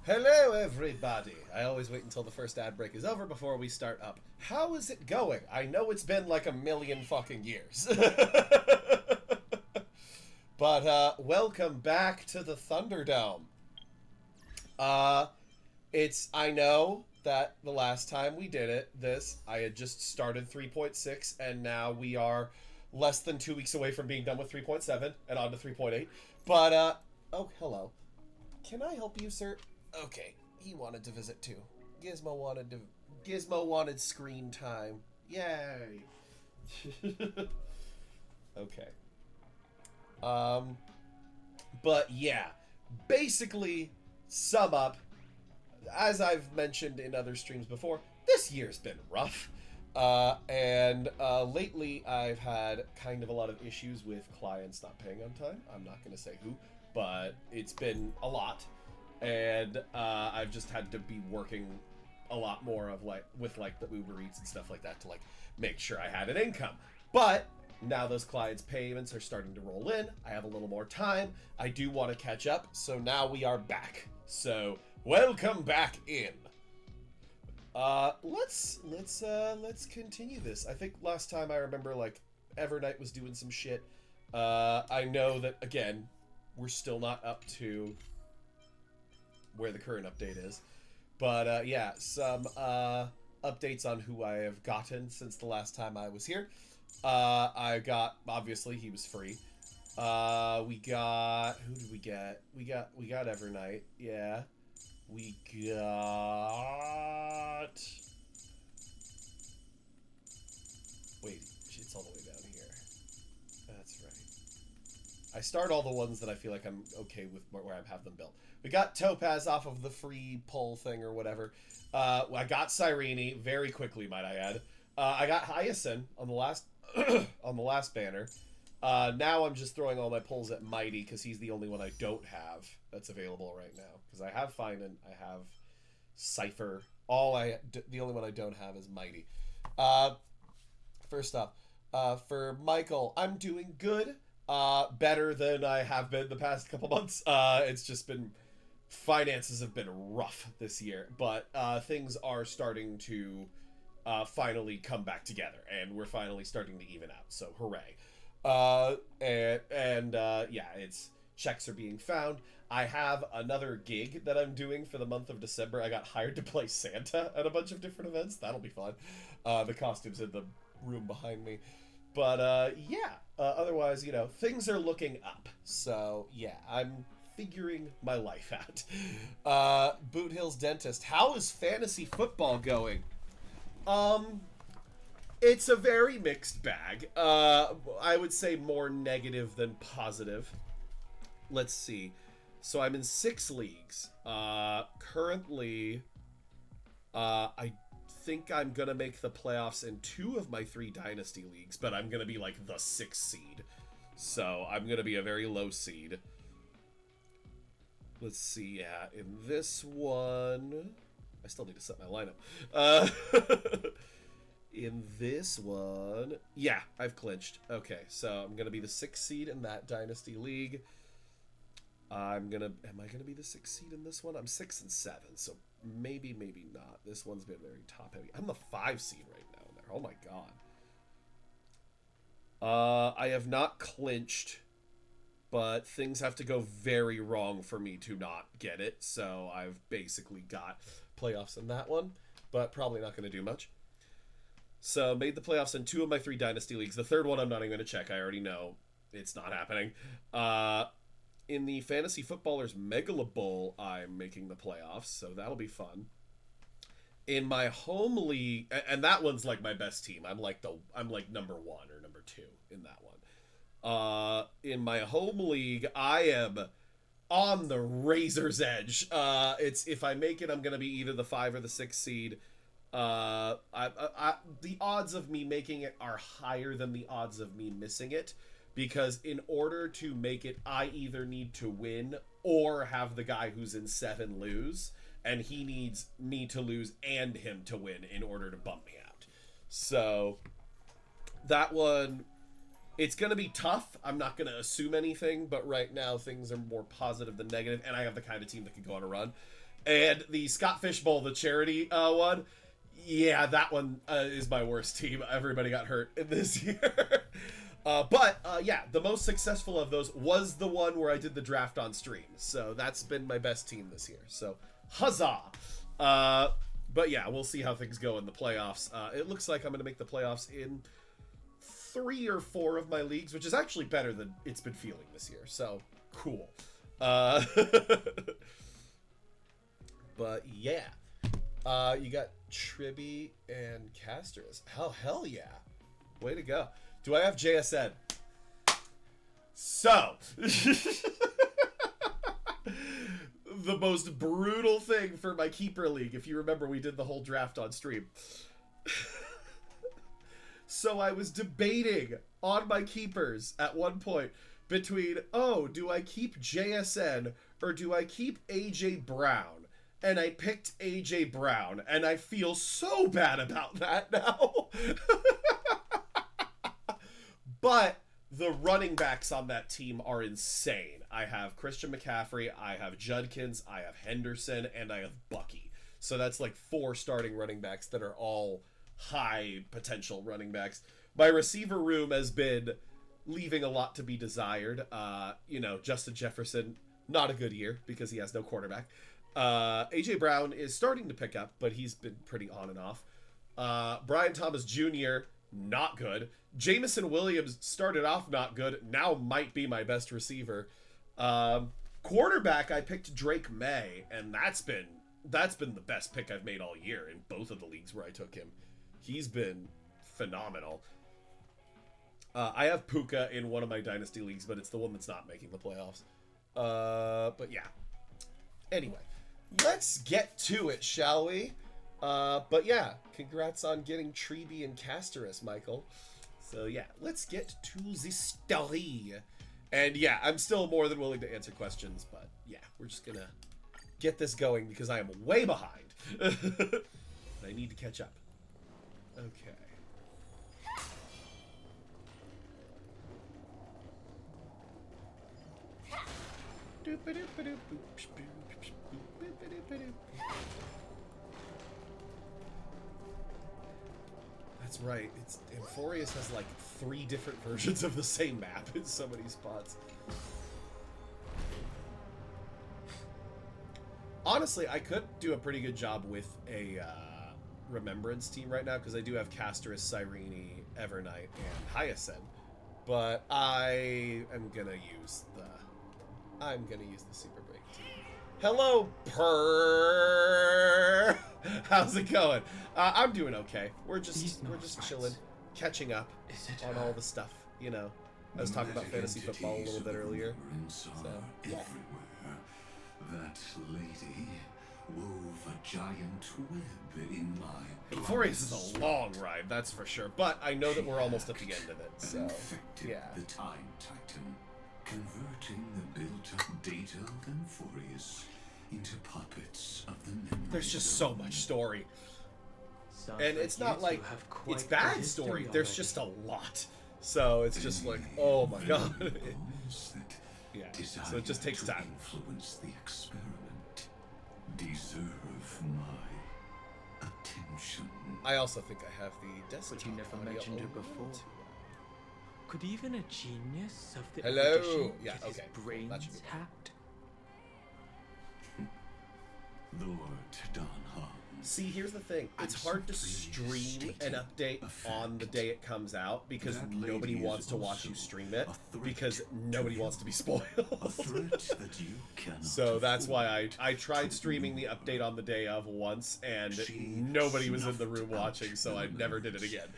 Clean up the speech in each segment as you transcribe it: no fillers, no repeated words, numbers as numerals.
Hello, everybody. I always wait until the first ad break is over before we start up. How is it going? I know it's been like a million fucking years. But, welcome back to the Thunderdome. I know that the last time we did I had just started 3.6, and now we are less than 2 weeks away from being done with 3.7 and on to 3.8. But, oh, hello. Can I help you, sir? Okay, he wanted to visit too. Gizmo wanted screen time. Yay. Okay. But yeah, basically, sum up, as I've mentioned in other streams before, this year's been rough. And lately I've had kind of a lot of issues with clients not paying on time. I'm not going to say who, but it's been a lot. And I've just had to be working a lot more of with the Uber Eats and stuff like that to make sure I had an income. But now those clients' payments are starting to roll in. I have a little more time. I do want to catch up, so now we are back. So welcome back in. Let's continue this. I think last time I remember Evernight was doing some shit. I know that again we're still not up to where the current update is, but yeah, some updates on who I have gotten since the last time I was here. I got, obviously he was free. We got, who did we get? We got Evernight. Yeah, we got, wait, it's all the way down here. That's right. I start all the ones that I feel like I'm okay with where I have them built. We got Topaz off of the free pull thing or whatever. I got Cyrene very quickly, might I add. I got Hyacinth on the last on the last banner. Now I'm just throwing all my pulls at Mighty because he's the only one I don't have that's available right now. Because I have Finan, I have Cypher. The only one I don't have is Mighty. First off, for Michael, I'm doing good. Better than I have been the past couple months. It's just been, finances have been rough this year, but things are starting to finally come back together, and we're finally starting to even out, so hooray. Yeah, it's, checks are being found. I have another gig that I'm doing for the month of December. I got hired to play Santa at a bunch of different events. That'll be fun. The costume's in the room behind me. But, yeah, otherwise, you know, things are looking up. So, yeah, I'm figuring my life out. Boot Hill's Dentist, how is fantasy football going? It's a very mixed bag. I would say more negative than positive. Let's see. So I'm in 6 leagues. Currently, I think I'm gonna make the playoffs in 2 of my 3 dynasty leagues, but I'm gonna be like the 6th seed, so I'm gonna be a very low seed. Let's see. Yeah, in this one, I still need to set my lineup. In this one, yeah, I've clinched. Okay, so I'm gonna be the 6th seed in that dynasty league. Am I gonna be the 6th seed in this one? I'm 6 and 7, so maybe not. This one's been very top heavy. I'm the 5 seed right now in there. Oh my god. I have not clinched, but things have to go very wrong for me to not get it. So I've basically got playoffs in that one, but probably not going to do much. So made the playoffs in 2 of my 3 dynasty leagues. The 3rd one I'm not even going to check. I already know it's not happening. In the Fantasy Footballers Megala Bowl, I'm making the playoffs, so that'll be fun. In my home league, and that one's like my best team. I'm like number 1 or number 2 in that one. In my home league, I am on the razor's edge. It's, if I make it, I'm gonna be either the 5 or the 6 seed. The odds of me making it are higher than the odds of me missing it. Because in order to make it, I either need to win or have the guy who's in 7 lose. And he needs me to lose and him to win in order to bump me out. So, that one, it's going to be tough. I'm not going to assume anything, but right now things are more positive than negative. And I have the kind of team that can go on a run. And the Scott Fishbowl, the charity one, yeah, that one is my worst team. Everybody got hurt in this year. But yeah, the most successful of those was the one where I did the draft on stream. So that's been my best team this year. So huzzah! But yeah, we'll see how things go in the playoffs. It looks like I'm going to make the playoffs in 3 or 4 of my leagues, which is actually better than it's been feeling this year. So cool. But yeah, you got Tribby and Casters. Hell yeah. Way to go. Do I have JSN? So, the most brutal thing for my keeper league, if you remember, we did the whole draft on stream. So I was debating on my keepers at one point between, oh, do I keep JSN or do I keep AJ Brown? And I picked AJ Brown, and I feel so bad about that now. But the running backs on that team are insane. I have Christian McCaffrey, I have Judkins, I have Henderson, and I have Bucky. So that's like 4 starting running backs that are all high potential running backs. My receiver room has been leaving a lot to be desired. You know, Justin Jefferson, not a good year because he has no quarterback. AJ Brown is starting to pick up, but he's been pretty on and off. Brian Thomas Jr., not good. Jamison Williams started off not good, now might be my best receiver. Quarterback, I picked Drake May, and that's been the best pick I've made all year in both of the leagues where I took him. He's been phenomenal. I have Puka in one of my dynasty leagues, but it's the one that's not making the playoffs. But yeah. Anyway, let's get to it, shall we? But yeah, congrats on getting Treby and Casterus, Michael. So yeah, let's get to the story. And yeah, I'm still more than willing to answer questions, but yeah, we're just gonna get this going because I am way behind. I need to catch up. Okay. That's right. It's Amphorius has like 3 different versions of the same map in so many spots. Honestly, I could do a pretty good job with a Remembrance team right now because I do have Casterus, Cyrene, Evernight, and Hyacinth. But I am gonna use the Super Break team. Hello, Purr. How's it going? I'm doing okay. We're just chilling, catching up on all the stuff. You know, I was talking about fantasy football a little bit earlier. So yeah. That lady wove a giant web in my Amphorius is a long ride, that's for sure. But I know that we're almost at the end of it. So yeah. The Time Titan, converting the built-up data of Amphorius into puppets of the memory. There's just so much story. And it's not like it's bad story. There's just a lot. So it's just like, oh my god. Yeah. So it just takes time. Influence the experiment. Deserve my attention. I also think I have the desktop. But you never mentioned her before. Could even a genius of the Hello? edition Yeah, get his okay. brains That should be hacked? Lord Donham. See, here's the thing. It's hard to stream an update on the day it comes out because nobody wants to watch you stream it because nobody wants to be spoiled. So that's why I tried streaming the update on the day of once and nobody was in the room watching, so I never did it again.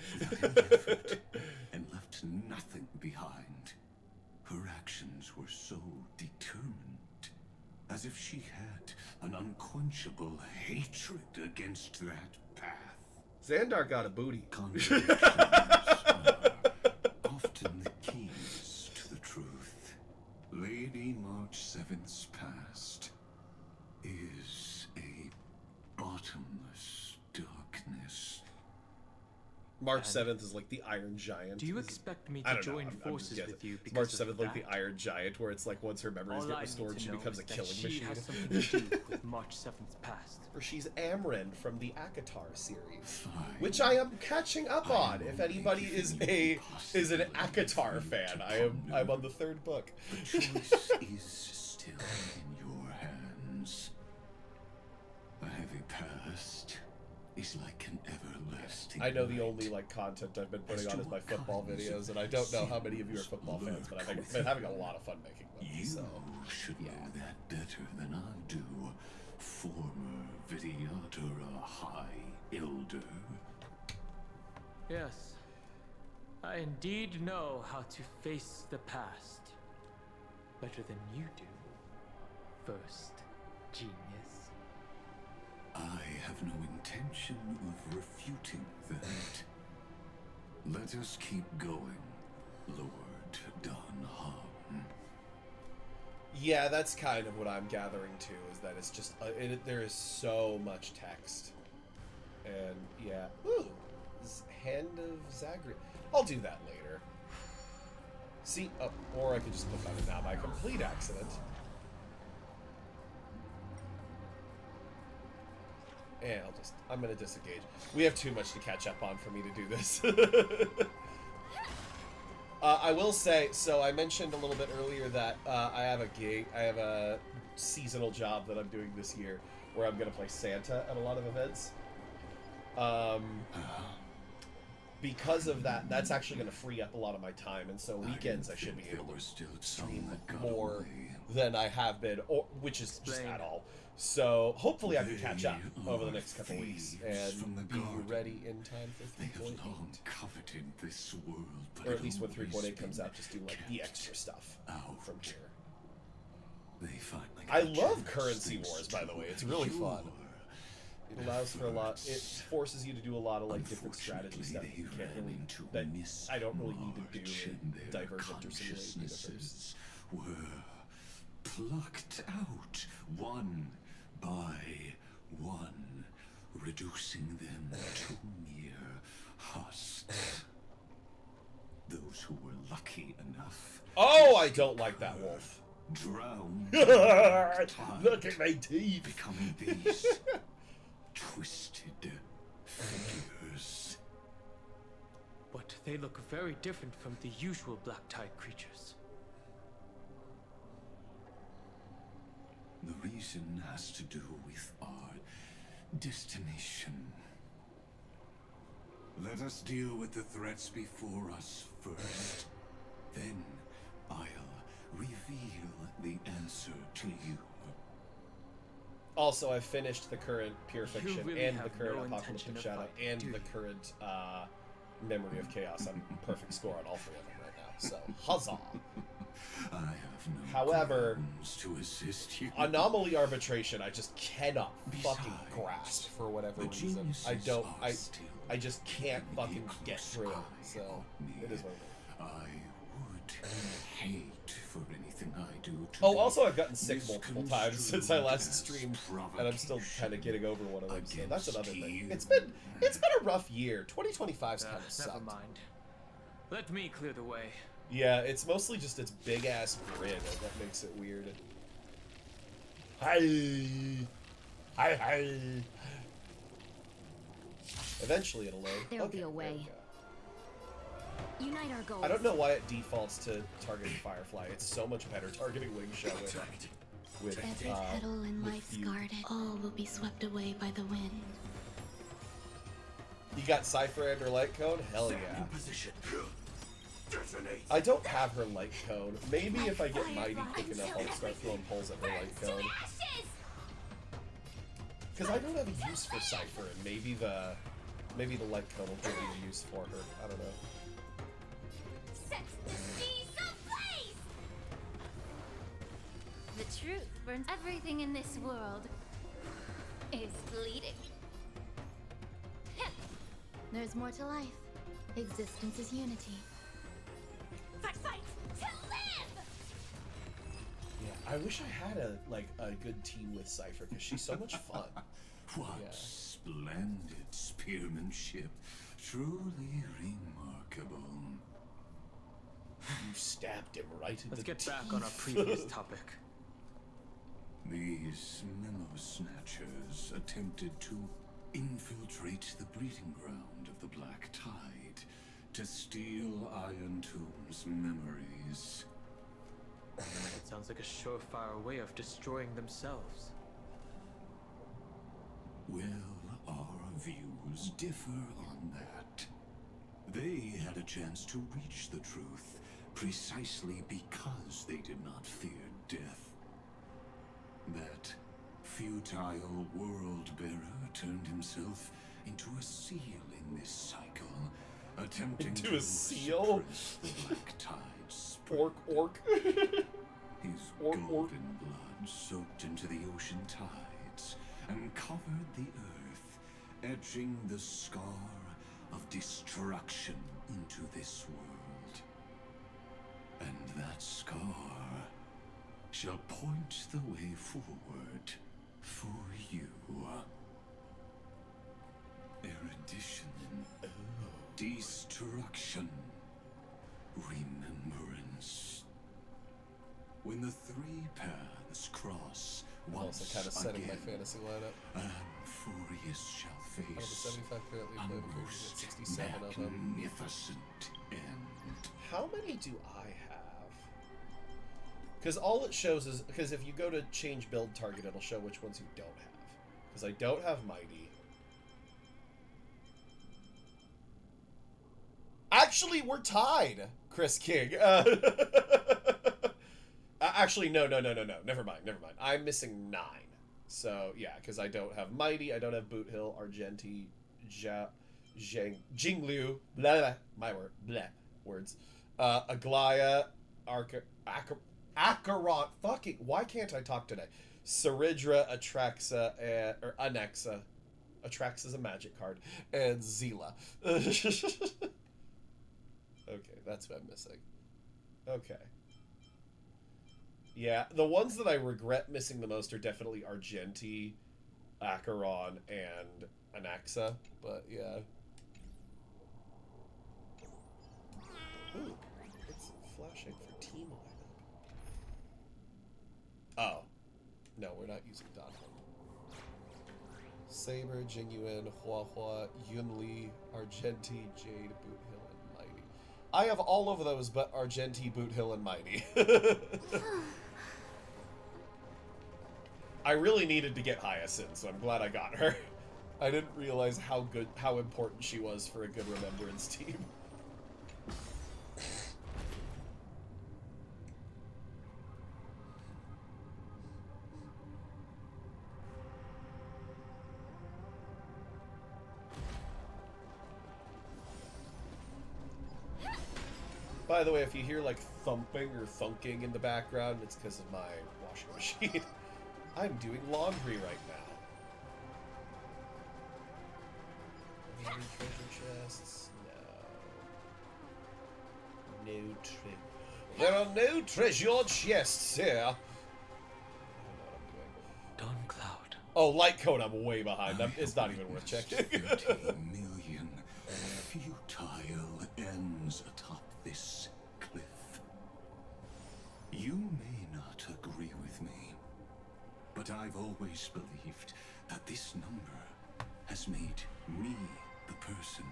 And left nothing behind. Her actions were so determined, as if she had an unquenchable hatred against that path. Xandar got a booty. Contradictions are often the keys to the truth. Lady March 7th's past is a bottomless darkness. March And 7th is like the Iron Giant. do you expect me I to don't know, join I'm just forces guessing. with you It's because March of 7th, like the that? Iron Giant, where it's like once her memories All get I need restored, to she know becomes a is that killing she machine. has something to do with March 7th's past. Or she's Amren from the Akatar series, Fine. which I am catching up I on. am If only anybody giving is you an possibility Akatar to fan, ponder. I'm on the 3rd book. The choice is still in your hands. A heavy past is like an everlasting I know the night. only like content I've been putting As on to is my what football kinds videos, of and I don't know how many of you are sins football fans, but lurk I've been having a within. lot of fun making them. You So should yeah. know that better than I do, former Vidyadhara High Elder. Yes, I indeed know how to face the past better than you do, first genius. I have no intention of refuting that. Let us keep going, Lord Dunham. Yeah, that's kind of what I'm gathering too, is that it's just, there is so much text. And yeah. Ooh! Hand of Zagreus. I'll do that later. See, oh, or I could just click on it now by complete accident. And I'm gonna disengage. We have too much to catch up on for me to do this. I will say, so I mentioned a little bit earlier that I have a seasonal job that I'm doing this year where I'm going to play Santa at a lot of events. Because of that, that's actually going to free up a lot of my time, and so weekends I should be able to stream more than I have been, or which is just at all. So hopefully I can catch up over the next couple weeks and be ready in time for 3.8. Coveted this world, Or at least when 3.8 comes out, just do like the extra stuff from here. They finally I love Currency Wars, by the way. It's really fun. It allows for a lot. It forces you to do a lot of like different strategy stuff you can't really. That I don't really need to do in Divergent or Simulated Universe. Were plucked out one by one, reducing them to mere husks. Those who were lucky enough. Oh, I don't like that wolf. Drowned. Look at my teeth. Becoming these twisted figures. But they look very different from the usual black tide creatures. The reason has to do with our destination. Let us deal with the threats before us first. Then I'll reveal the answer to you. Also, I finished the current Pure Fiction really and the have current no Apocalyptic intention of Shadow fighting, and do the you? current Memory of Chaos. I'm perfect score on all 3 of them right now. So, huzzah! I have no However, grounds to assist you. Anomaly Arbitration, I just cannot fucking Besides, grasp for whatever the reason. geniuses are still I just can't keeping fucking a get close through it. eye So, on me. it is what it is. I would hate for anything I do to Oh, be also, I've gotten sick multiple times since I last misconstrued streamed, as and I'm still kind of provocation getting over one of them. So that's another against thing. you. It's been a rough year. 2025's kind of Never sucked. mind. Let me clear the way. Yeah, it's mostly just its big ass grid that makes it weird. Hi, hi. Eventually it'll load. There'll Okay, be a there way. we go. Unite our goals. I don't know why it defaults to targeting Firefly. It's so much better targeting Wing Show with Every petal in with life's you. garden, all will be swept away by the wind. You got Cypher and her light cone? Hell yeah. Position. Detonate. I don't have her light cone. Maybe if I get mighty quick enough, I'll start throwing pulls at her light cone. Because I don't have a use for Cypher, and maybe the light cone will give me a use for her. I don't know. Set the seas ablaze! The truth burns. Everything in this world is bleeding. There's more to life. Existence is unity. Fight, fight, to live! Yeah, I wish I had a good team with Cypher because she's so much fun. What Yeah. splendid spearmanship. truly remarkable. You stabbed him right in Let's the get teeth. back on our previous topic. These memo snatchers attempted to infiltrate the breeding ground of the Black Tide to steal Iron Tomb's memories. It sounds like a surefire way of destroying themselves. Well, our views differ on that. They had a chance to reach the truth precisely because they did not fear death. That futile world-bearer turned himself into a seal in this cycle, attempting Into to a seal? suppress the Black Tide's Orc. His Orc. golden blood soaked into the ocean tides and covered the earth, etching the scar of destruction into this world. And that scar shall point the way forward for you. Erudition, destruction, remembrance. When the three paths cross once Also kind of setting again, my fantasy lineup. and Furious shall Out of the face 75 currently a played, I'm most 67 of them. magnificent end. How many do I have? Because all it shows is, because if you go to change build target, it'll show which ones you don't have. Because I don't have Mighty. Actually, we're tied, Chris King. Actually, no. Never mind. I'm missing 9. So, yeah, because I don't have Mighty, I don't have Boot Hill, Argenti, Jinglu, blah, blah, my word, blah, words. Aglaya, Acheron, fucking, why can't I talk today? Saridra, Atraxa, or Anexa. Atraxa's a magic card. And Zila. Okay, that's what I'm missing. Okay. Yeah, the ones that I regret missing the most are definitely Argenti, Acheron, and Anaxa, but yeah. Ooh, it's flashing for team lineup. Oh. No, we're not using Don. Saber, Jingyuan, Huahua, Yunli, Argenti, Jade, Boot Hill, and Mighty. I have all of those but Argenti, Boot Hill, and Mighty. I really needed to get Hyacinth, so I'm glad I got her. I didn't realize how important she was for a good remembrance team. By the way, if you hear like thumping or thunking in the background, it's because of my washing machine. I'm doing laundry right now. Any treasure chests? No. No treasure. There are no treasure chests here. I don't know what I'm doing. Dawn Cloud. Oh, light code, I'm way behind. It's not even worth checking. 30 million futile ends atop this cliff. You may not agree with me, but I've always believed that this number has made me the person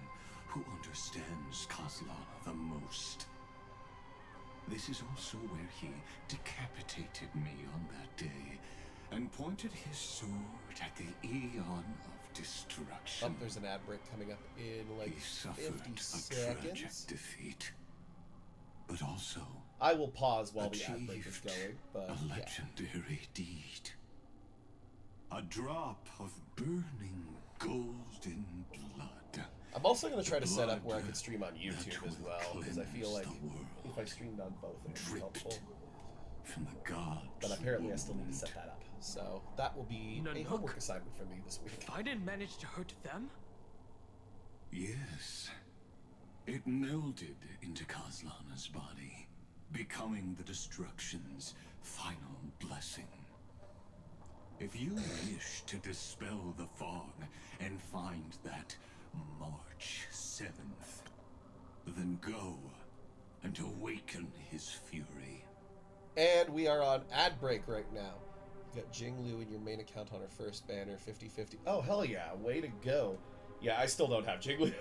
who understands Kozlana the most. This is also where he decapitated me on that day and pointed his sword at the Eon of Destruction. Oh, there's an ad break coming up in like He suffered 50 a tragic seconds. defeat, but also I will pause while the ad break is achieved going, but a yeah. legendary deed. A drop of burning golden blood. I'm also going to try to set up where I Blood can stream on YouTube that as will well, because I feel like cleanse the world. if I streamed on both, it would be Dripped helpful. from the gods. But apparently I still need to set that up. So that will be a Nanook. homework assignment for me this week. If I didn't manage to hurt them, Yes. It melded into Kozlana's body, becoming the Destruction's final blessing. If you wish to dispel the fog and find that March 7th. Then go and awaken his fury. And we are on ad break right now. You got Jinglu in your main account on her first banner, 50-50. Oh, hell yeah. Way to go. Yeah, I still don't have Jinglu.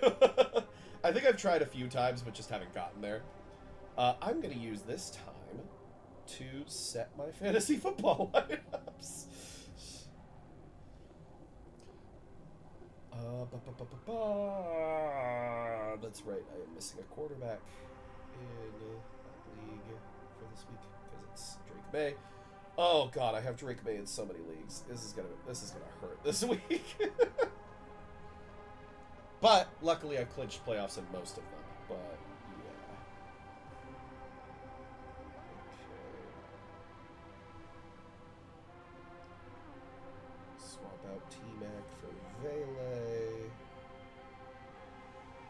I think I've tried a few times, but just haven't gotten there. I'm going to use this time to set my fantasy football lineups. That's right, I am missing a quarterback in that league for this week because it's Drake May. Oh god, I have Drake May in so many leagues. This is gonna hurt this week. But luckily I've clinched playoffs in most of them. But yeah. Okay. Swap out T-Mac for Vele.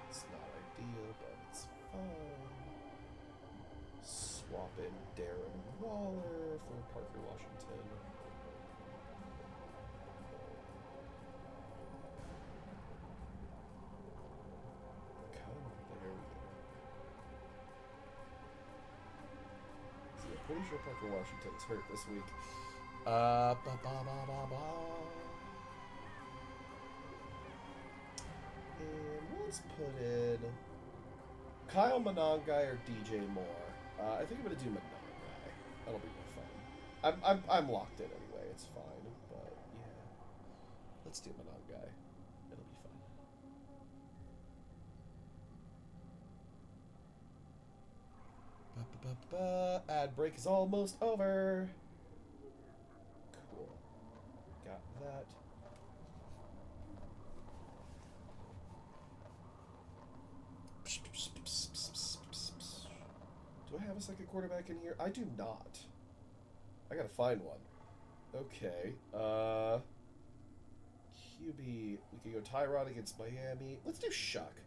It's not ideal, but it's fine. Swap in Darren Waller for Parker Washington. There we go. See, I'm pretty sure Parker Washington is hurt this week. And let's put in Kyle Monangai or DJ Moore. I think I'm gonna do Monangai. That'll be more fun. I'm locked in anyway. It's fine, but yeah, let's do Monangai. It'll be fun. Ad break is almost over. Cool. Got that. Do I have a second quarterback in here? I do not. I gotta find one. Okay. QB. We could go Tyrod against Miami. Let's do Shuck.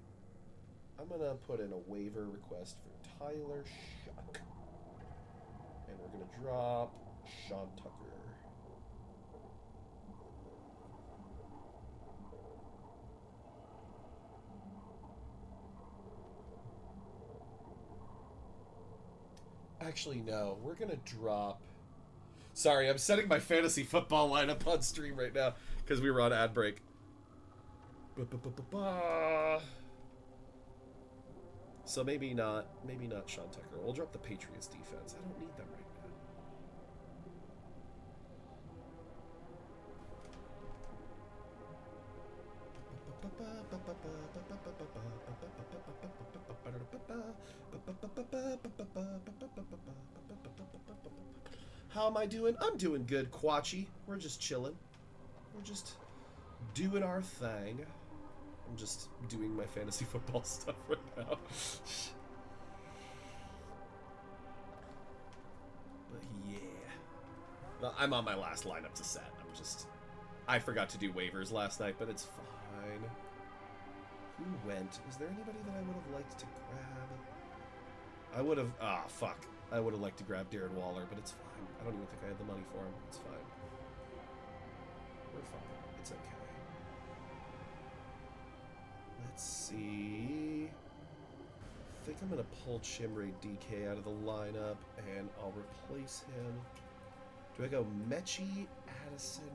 I'm gonna put in a waiver request for Tyler Shuck. And we're gonna drop Sean Tucker. Actually, no. We're gonna drop... Sorry, I'm setting my fantasy football lineup on stream right now because we were on ad break. So maybe not Sean Tucker. We'll drop the Patriots defense. I don't need them right now. How am I doing? I'm doing good, Quachi. We're just chilling. We're just doing our thing. I'm just doing my fantasy football stuff right now. But yeah. Well, I'm on my last lineup to set. I forgot to do waivers last night, but it's fine. Who went? Was there anybody that I would have liked to grab? I would have... Ah, fuck. I would have liked to grab Darren Waller, but it's fine. I don't even think I had the money for him. It's fine. We're fine. It's okay. Let's see. I think I'm going to pull Chimray DK out of the lineup, and I'll replace him. Do I go Mechie, Addison,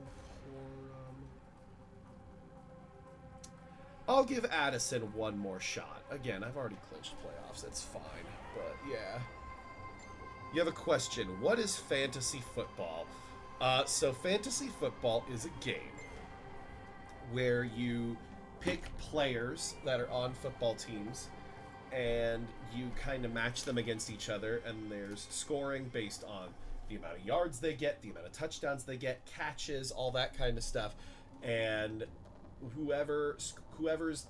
Corum? I'll give Addison one more shot. Again, I've already clinched playoffs. It's fine. But, yeah. You have a question. What is fantasy football? So fantasy football is a game where you pick players that are on football teams and you kind of match them against each other, and there's scoring based on the amount of yards they get, the amount of touchdowns they get, catches, all that kind of stuff. And whoever's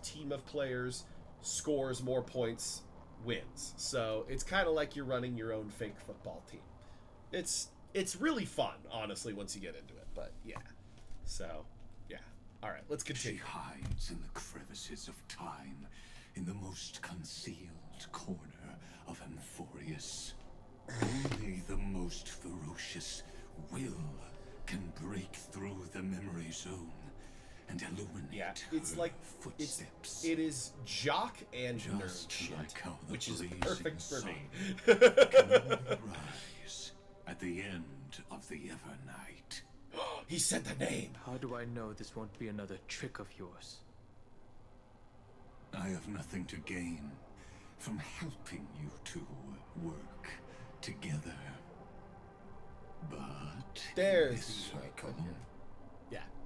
team of players scores more points wins. So it's kind of like you're running your own fake football team. It's really fun, honestly, once you get into it. But yeah. So, yeah. All right, let's continue. She hides in the crevices of time, in the most concealed corner of Amphorius. Only the most ferocious will can break through the memory zone and illuminate Yeah, it's her like footsteps. it is jock and Just nerd shit, like how the which is blazing perfect for sun me. can only rise at the end of the Evernight. He said the name. How do I know this won't be another trick of yours? I have nothing to gain from helping you two work together. But There's this the cycle,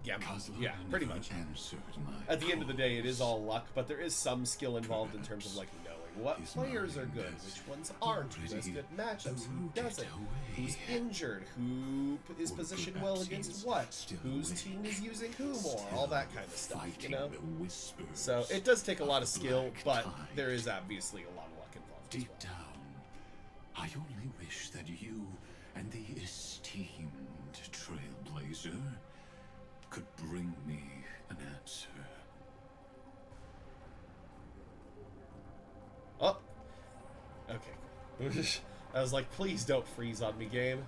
Yeah, Kozlov yeah, pretty never much. answered my At the end of the day, it is calls. all luck, but there is some skill involved in terms of like knowing what His players are mind good, has which ones aren't, who has already good matchups, who eroded doesn't, who's away. injured, who is Or positioned well perhaps against he's what, still whose awake, team is using who more, all that kind of stuff, you fighting know? the whispers So it does take a lot of skill, black but tide. there is obviously a lot of luck involved as Deep well. down, I only wish that you and the esteemed Trailblazer could bring me an answer. Oh! Okay. I was like, please don't freeze on me, game.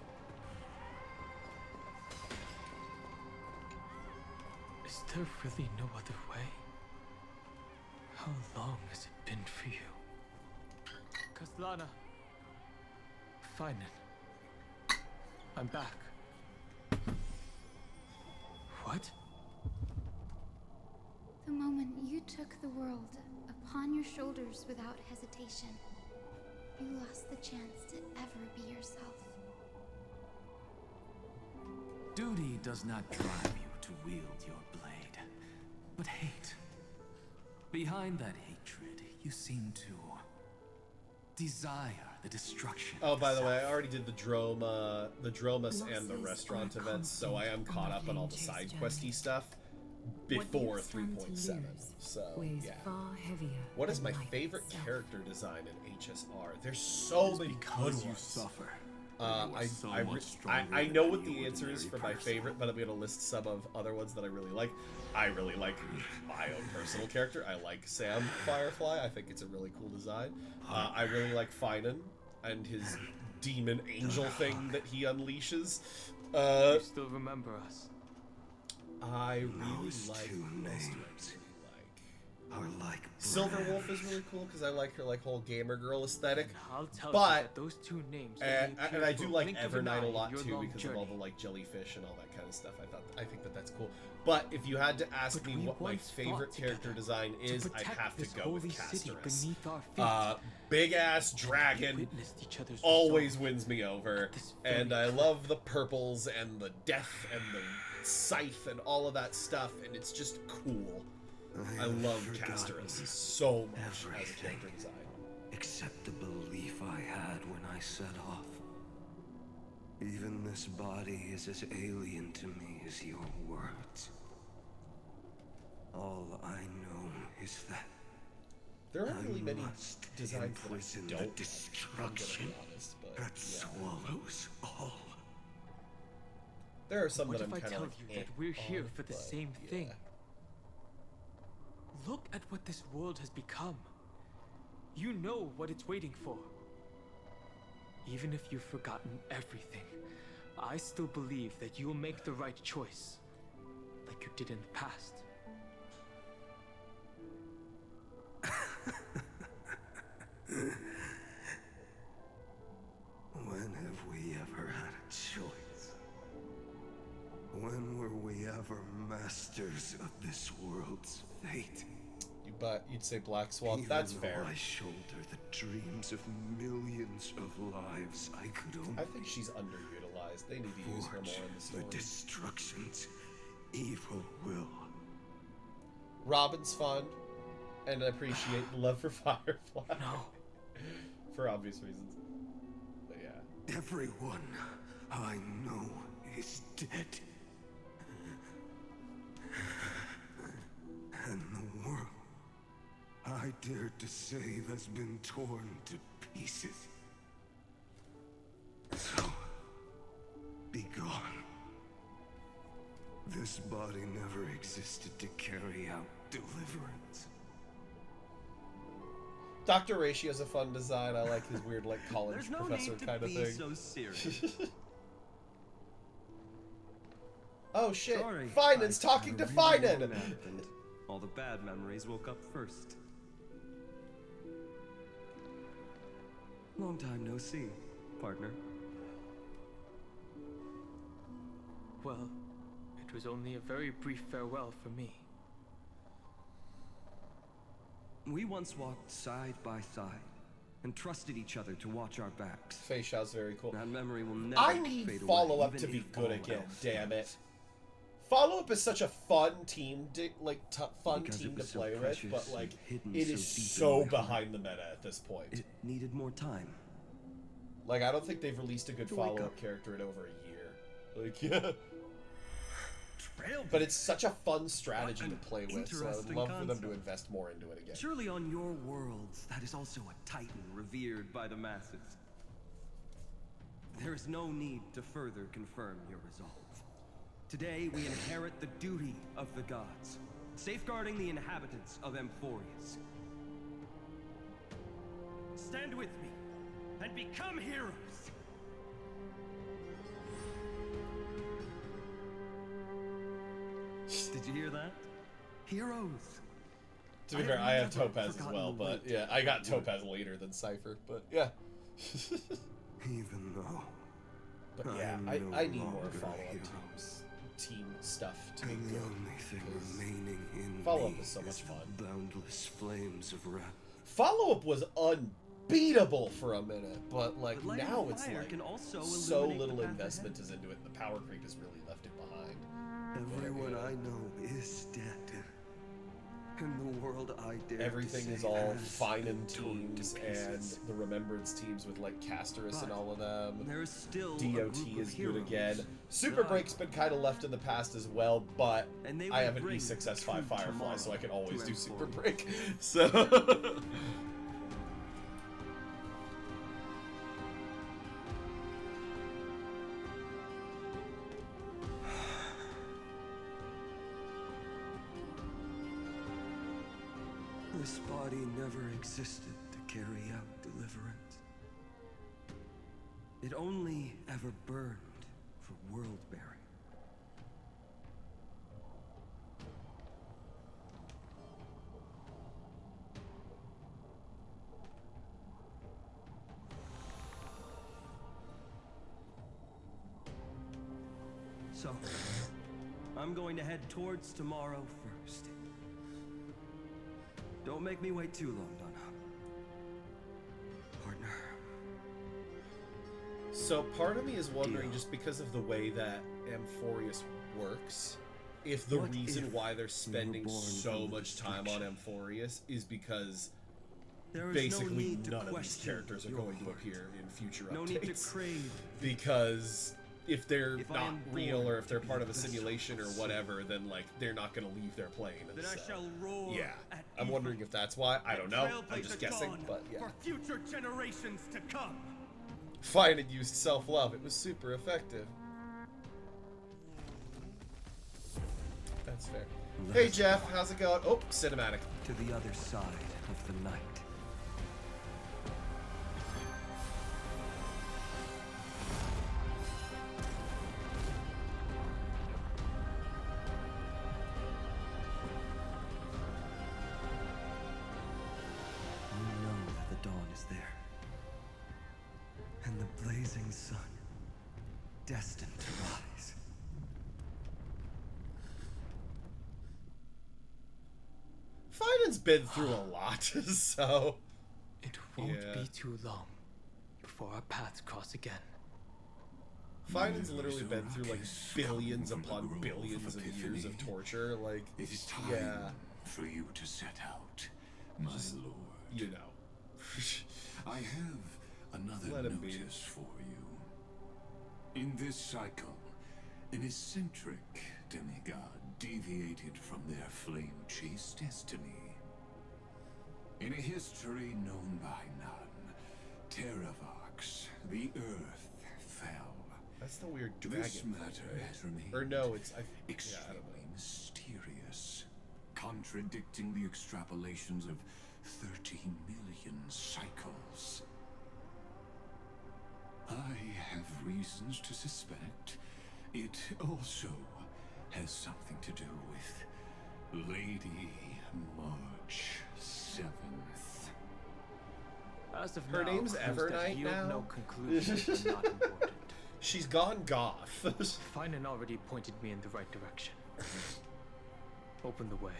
Is there really no other way? How long has it been for you? Kaslana. Fine. I'm back. What? The moment you took the world upon your shoulders without hesitation, you lost the chance to ever be yourself. Duty does not drive you to wield your blade, but hate. Behind that hatred, you seem to desire the destruction. Oh, by the way, I itself. already did the Dromus and the restaurant events, so I am caught up on all the side questy stuff before 3.7. So, yeah. What is my favorite character design in HSR? There's so many good Because you ones. suffer. I know what the answer is for my favorite, but I'm going to list some of other ones that I really like. I really like my own personal character. I like Sam Firefly. I think it's a really cool design. I really like Finan and his demon angel thing that he unleashes. You still remember us? I really Those like... two who else do I names really are like Silver Wolf is really cool because I like her like whole gamer girl aesthetic. I'll tell But- you that those two names And only appear I for do a like blink of an eye Evernight a in lot your too long because of all journey. the like jellyfish and all that kind of stuff. I think that that's cool. But if you had to ask But me we what my once favorite fought character together design to is, I'd protect have to this go with holy city Casterus. beneath our feet. Big ass We dragon witnessed each other's always resolve. wins me over, This and very I love the purples and the death and the scythe and all of that stuff, and it's just cool. I love Casterus so much as a everything. character design. Except the belief I had when I set off. Even this body is as alien to me as your words. All I know is that There aren't really I many must designs that imprison I the don't. I'm gonna destruction be honest, but that yeah. swallows all. There are some What that if I'm I kind tell of like, you that we're here on, for the but same yeah. thing? Look at what this world has become. You know what it's waiting for. Even if you've forgotten everything, I still believe that you'll make the right choice, like you did in the past. When have we ever had a choice? When were we ever masters of this world's fate? But you'd say Black Swan. Even That's though fair. I shoulder the dreams of millions of lives, I could only I think she's underutilized. They need to use her more in the story. destruction's evil will. Robin's fun, and I appreciate the love for Firefly. No. For obvious reasons. But yeah. Everyone I know is dead. And the world I dared to save has been torn to pieces. So, be gone. This body never existed to carry out deliverance. Dr. Ratio's a fun design. I like his weird, like, college professor kind of thing. so serious. Oh shit! Sorry, Finance I talking had to a really Finan! long nap, and all the bad memories woke up first. Long time no see, partner. Well, it was only a very brief farewell for me. We once walked side by side and trusted each other to watch our backs. Fei Xiao's very cool. That memory will never I need fade away, follow-up even to be if good all again, else damn it. fails. Follow-up is such a fun team, fun Because team it to was so play with, precious but like, and hidden it so is deep in so my heart. behind the meta at this point. It needed more time. Like, I don't think they've released a good To wake follow-up up. character in over a year. Like, yeah. But it's such a fun strategy to play with, so I'd interesting love for them to concept. invest more into it again. Surely on your worlds, that is also a titan revered by the masses. There is no need to further confirm your resolve. Today, we inherit the duty of the gods, safeguarding the inhabitants of Amphorius. Stand with me, and become heroes! Did you hear that? Heroes! To be I fair, have I have never Topaz as forgotten well, the but weight yeah, I got of Topaz later than Cypher, but yeah. Even though But yeah, I'm no I need more longer follow-up here. team stuff to be And the good. only thing remaining in Follow-up me is so much fun. boundless flames of wrath. Follow-up was unbeatable for a minute, but like The light now of it's fire like can also so illuminate little the path investment ahead. is into it, and the power creep has really left it behind. Everyone I know is dead. And the world I dare Everything to is say all has fine been and torn to teams, and pieces. the Remembrance teams with like Casterus and But all of them. There is still a DOT group is of good heroes again. that Super I- Break's been kind of left in the past as well, but And they I will have an bring E6S5 true Firefly, tomorrow so I can always to do Super Amphorius. Break. So This body never existed to carry out deliverance. It only ever burned for world bearing. So, I'm going to head towards tomorrow first. Don't make me wait too long, Donna. Partner. So part of me is wondering, Deal. just because of the way that Amphorius works, if the What reason if why they're you were spending born so from much time on destruction? Amphorius is because There is basically no need to none of these question characters are your going to heart. appear in future No updates. need to crave. Because if they're If I not am real, born or if they're to be part of a a vessel simulation or of sin, whatever, then like they're not going to leave their plane. And Then I so, shall roar yeah, at I'm evil. wondering if that's why. I don't know. I'm just Trailblazer guessing, dawn but yeah. For future generations to come. Fine, and used self-love. It was super effective. That's fair. Hey Jeff, how's it going? Oh, cinematic. To the other side of the night. You know that the dawn is there. And the blazing sun, destined to rise. Finan's been through a lot, so It won't Yeah. be too long before our paths cross again. Finan's literally been through like Is billions coming from the upon grove billions of years of Epiphany. torture. Like, It is time yeah, for you to set out, my lord. you know. I have another Let him be. notice for you. In this cycle, an eccentric demigod deviated from their flame-chased destiny. In a history known by none, Terravox, the earth, fell. That's the weird dragon. This thing, matter right? has remained Or no, it's yeah, I don't extremely know. mysterious, contradicting the extrapolations of 13 million cycles. I have reasons to suspect it also has something to do with Lady March 7th. As of Her now, name's clues that Evernight yield now? no conclusions are not important. She's gone goth. Finan already pointed me in the right direction. Open the way.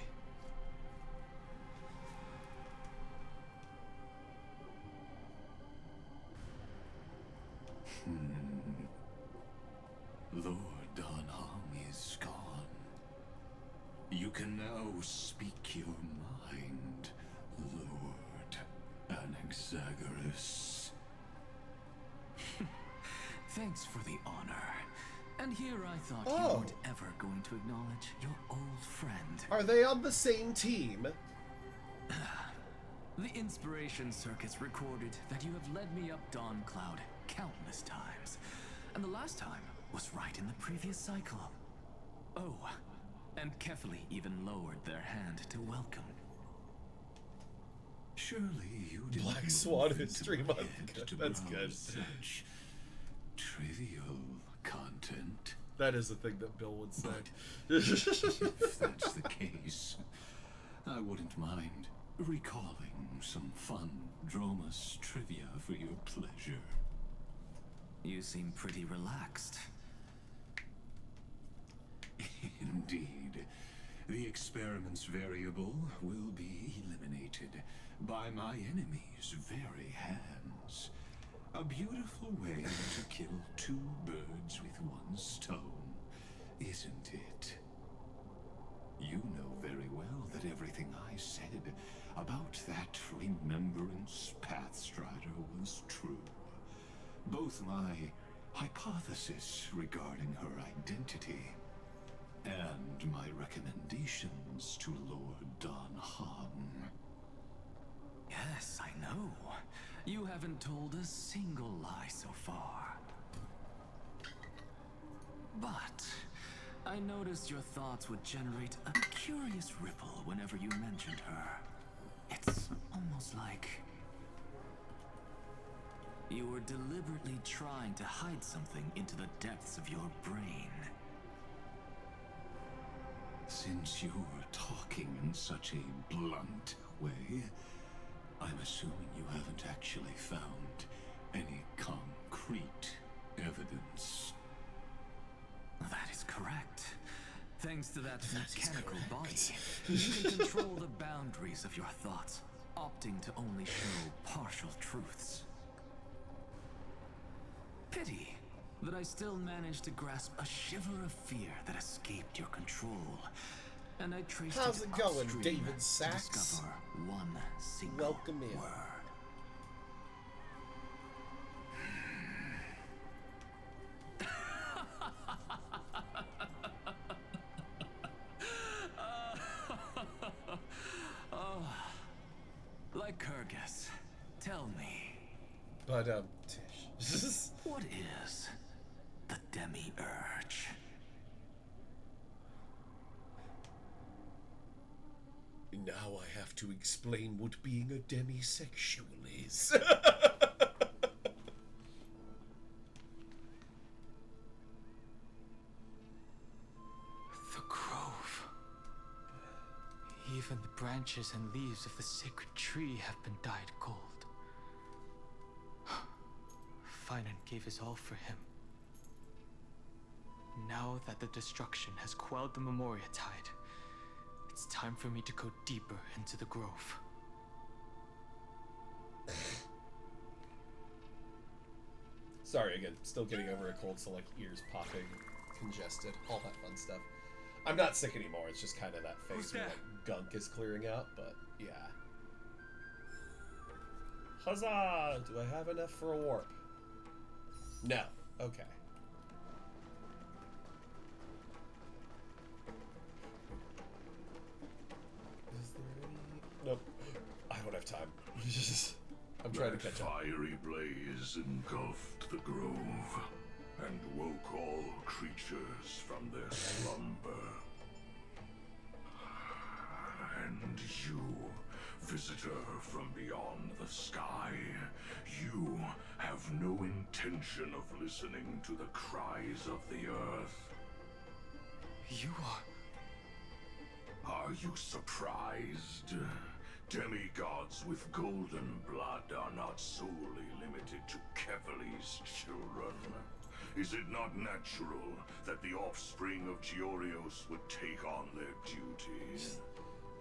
Lord Donham is gone. You can now speak your mind, Lord Anaxagoras. Thanks for the honor. And here I thought Oh. you weren't ever going to acknowledge your old friend. Are they on the same team? The Inspiration Circuits recorded that you have led me up Dawn Cloud countless times. And the last time was right in the previous cycle. Oh, and Kefali even lowered their hand to welcome. Surely you didn't Black move Swan into history my month. head to That's browse good. Such trivial content. That is the thing that Bill would say. If that's the case, I wouldn't mind recalling some fun Dromus trivia for your pleasure. You seem pretty relaxed. Indeed. The experiment's variable will be eliminated by my enemy's very hands. A beautiful way to kill two birds with one stone, isn't it? You know very well that everything I said about that Remembrance Pathstrider was true. Both my hypothesis regarding her identity and my recommendations to Lord Donham. Yes, I know. You haven't told a single lie so far. But I noticed your thoughts would generate a curious ripple whenever you mentioned her. It's almost like you were deliberately trying to hide something into the depths of your brain. Since you're talking in such a blunt way, I'm assuming you haven't actually found any concrete evidence. That is correct. Thanks to that mechanical body, you can control the boundaries of your thoughts, opting to only show partial truths. Pity that I still managed to grasp a shiver of fear that escaped your control. And I traced How's it going, upstream David to Sachs? discover one single Welcome in. word. Like Kyrgyz, tell me, But, Tish. what is the demi-urge? Now I have to explain what being a demisexual is. The grove. Even the branches and leaves of the sacred tree have been dyed gold. Finan gave his all for him. Now that the destruction has quelled the Memoria tide, it's time for me to go deeper into the grove. Sorry again, still getting over a cold, so like ears popping, congested, all that fun stuff. I'm not sick anymore, it's just kind of that phase where like gunk is clearing out, but yeah. Huzzah! Do I have enough for a warp? No. Okay. Is there any... Nope. I don't have time. I'm trying to catch up. Fiery blaze engulfed the grove and woke all creatures from their slumber. And you, visitor from beyond the sky, you have no intention of listening to the cries of the earth. You are... Are you surprised? Demigods with golden blood are not solely limited to Kevali's children. Is it not natural that the offspring of Georios would take on their duties?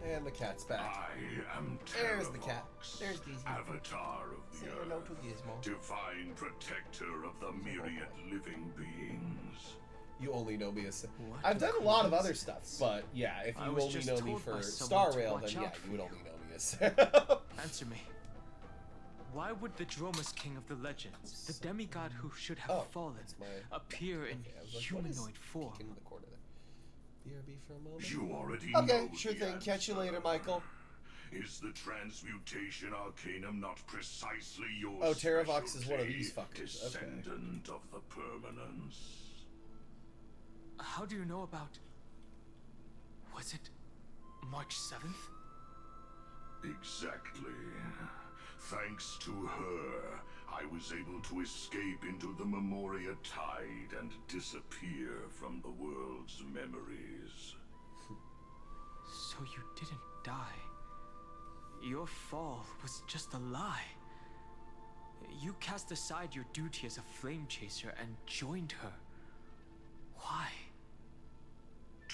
And the cat's back. I am There's the cat. Terravox, There's Gizmo. Avatar of the Say hello Earth, to Gizmo. divine protector of the myriad living beings. You only know me as... What I've a done a lot of other coincidence. stuff, but yeah, if I you was only just know me told for by Star someone to Rail, watch then yeah, out for you would you. only know me as... Answer me. Why would the Dromus King of the Legends, the demigod who should have Oh, fallen, that's my... appear in Okay, I was like, what is humanoid form? peeking in the corner there? BRB for a moment? You already Okay, know sure the thing. Catch you later, answer. Michael. Is the transmutation arcanum not precisely your Oh, Terravox is one of specialty, these fuckers. Okay. descendant of the permanence? How do you know about... Was it March 7th? Exactly. Thanks to her, I was able to escape into the Memoria Tide and disappear from the world's memories. So you didn't die. Your fall was just a lie. You cast aside your duty as a flame chaser and joined her. Why?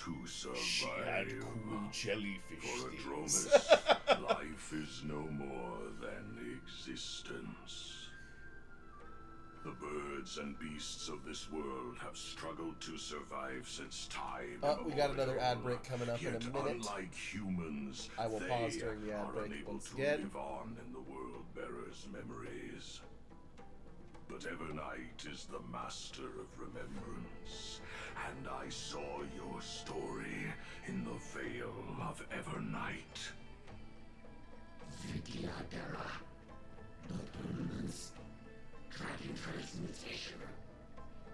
To survive. She had cool jellyfish For a things. Dromus, life is no more than existence. The birds and beasts of this world have struggled to survive since time. Oh, we got another ad immemorial. break coming up in a Yet minute. Unlike humans, I will they pause during the ad are break unable once to again. live on in the world bearer's memories. But Evernight is the master of remembrance, and I saw your story in the Veil of Evernight.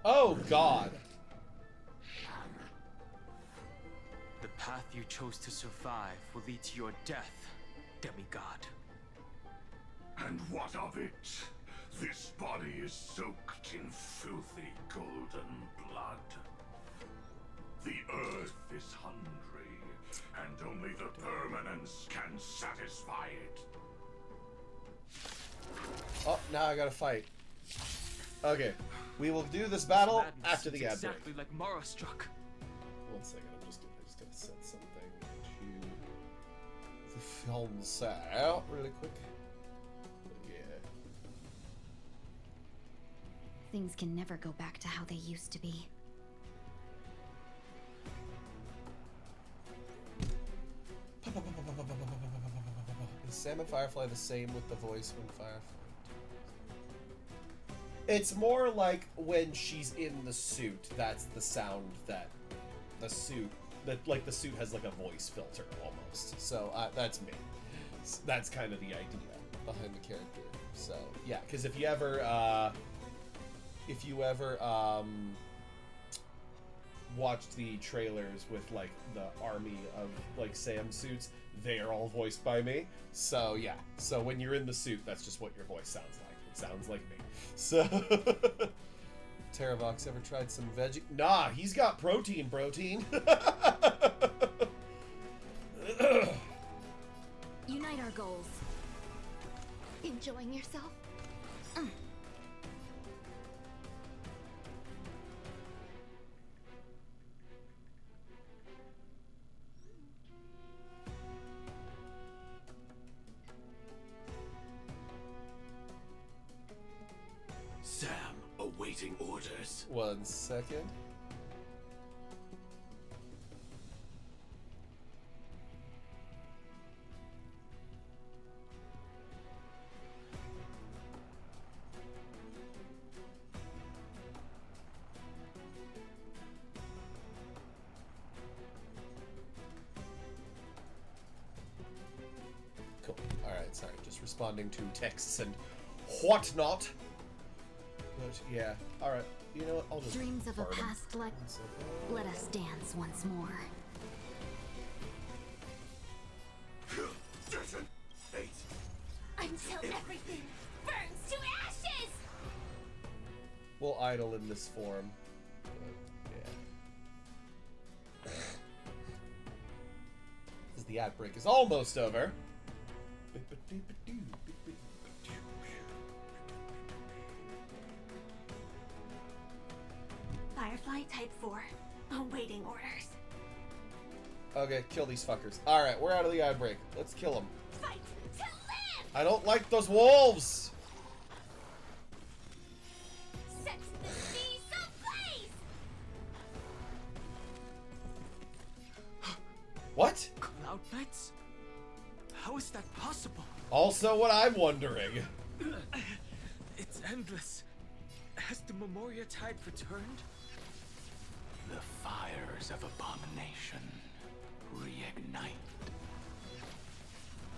Oh, God. The path you chose to survive will lead to your death, demigod. And what of it? This body is soaked in filthy golden blood. The earth is hungry, and only the permanence can satisfy it. Oh, now I gotta fight. Okay, we will do this battle Madness after the seems ad break. exactly like Mara struck. 1 second, I just gotta set something to the film set out really quick. Yeah. Things can never go back to how they used to be. Is Sam and Firefly the same with the voice when Firefly? It's more like when she's in the suit. That's the sound that the suit, like the suit has like a voice filter almost. So that's me. That's kind of the idea behind the character. So yeah, because if you ever watched the trailers with like the army of like Sam suits, they are all voiced by me. So yeah, so when you're in the suit, that's just what your voice sounds like. It sounds like me. So Terravox ever tried some veggie? Nah, he's got protein. Unite our goals. Enjoying yourself? Sam, awaiting orders. 1 second. Cool. Alright, sorry. Just responding to texts and whatnot. But yeah, alright. You know what? I'll just Dreams of a burn 'em. past life. 1 second. Let us dance once more. Fate. Until everything burns to ashes! We'll idle in this form. But, yeah. The ad break is almost over. Firefly Type 4. Awaiting orders. Okay, kill these fuckers. Alright, we're out of the ad break. Let's kill them. Fight to live! I don't like those wolves! Set the seas ablaze! What? Cloud Knights? How is that possible? Also what I'm wondering. It's endless. Has the Memoria Tide returned? The fires of abomination reignite.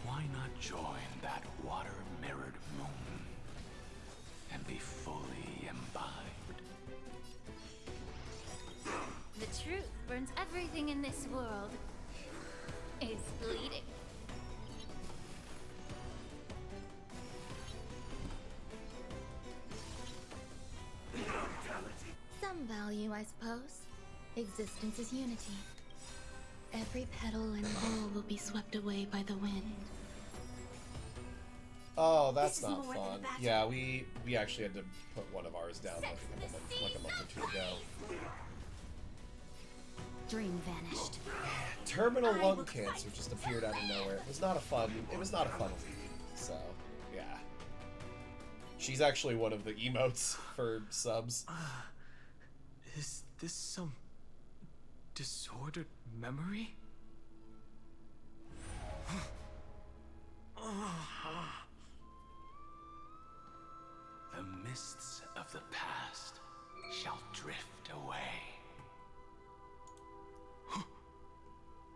Why not join that water-mirrored moon and be fully imbibed? The truth burns everything in this world. Is bleeding. Some value, I suppose. Existence is unity. Every petal and ball will be swept away by the wind. Oh, that's This is not more than fun. battle. Yeah, we actually had to put one of ours down like a month or two ago. Dream vanished. Terminal lung cancer just appeared out of nowhere. It was not a fun week. So, yeah. She's actually one of the emotes for subs. Is this some disordered memory? The mists of the past shall drift away.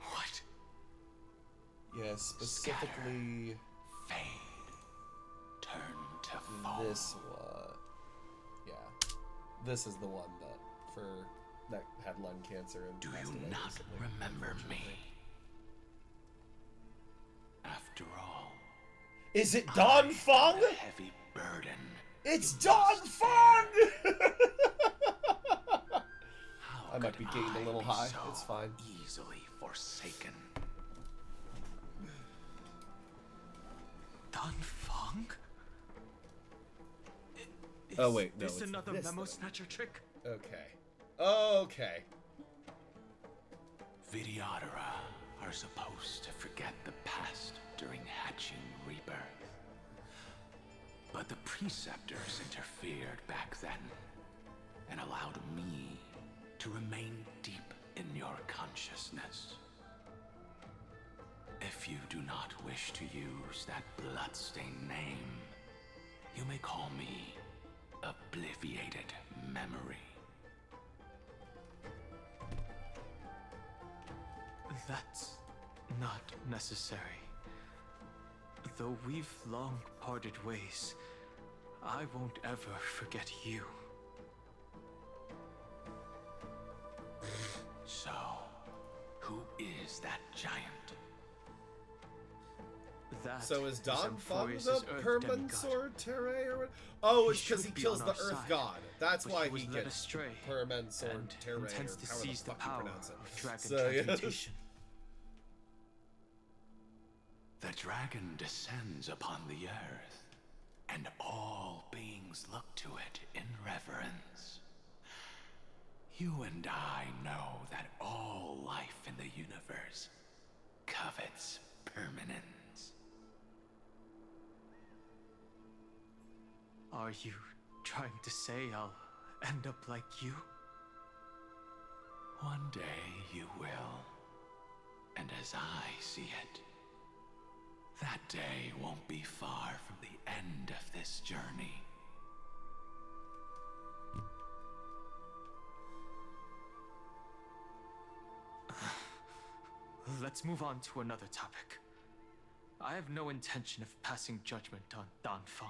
What? Yeah, specifically Fade. Turn to foam. this one. Yeah. This is the one that had lung cancer and Do passed you away not recently, remember me? unfortunately. After all, Is it Don Fung? a heavy burden. It's Don Fung! How I might be could getting a little be high. so It's fine. Easily forsaken. Don Fong? Oh, wait, no, Is this it's another this memo thing. snatcher trick? Okay. Okay. Vidyadhara are supposed to forget the past during hatching rebirth. But the preceptors interfered back then and allowed me to remain deep in your consciousness. If you do not wish to use that bloodstained name, you may call me Obliviated Memory. That's not necessary. Though we've long parted ways, I won't ever forget you. So, who is that giant? That So is Don Fung Amphorius' the Earth Permensor Terrae or what? Oh, it's He because should he be kills on the our Earth side, God. That's but why he was he led gets astray Permensor and Terrae or intends to however the seize the fuck you power pronounce it. of dragon So, yeah. transmutation. The dragon descends upon the earth, and all beings look to it in reverence. You and I know that all life in the universe covets permanence. Are you trying to say I'll end up like you? One day you will, and as I see it, that day won't be far from the end of this journey. Let's move on to another topic. I have no intention of passing judgment on Don Fung,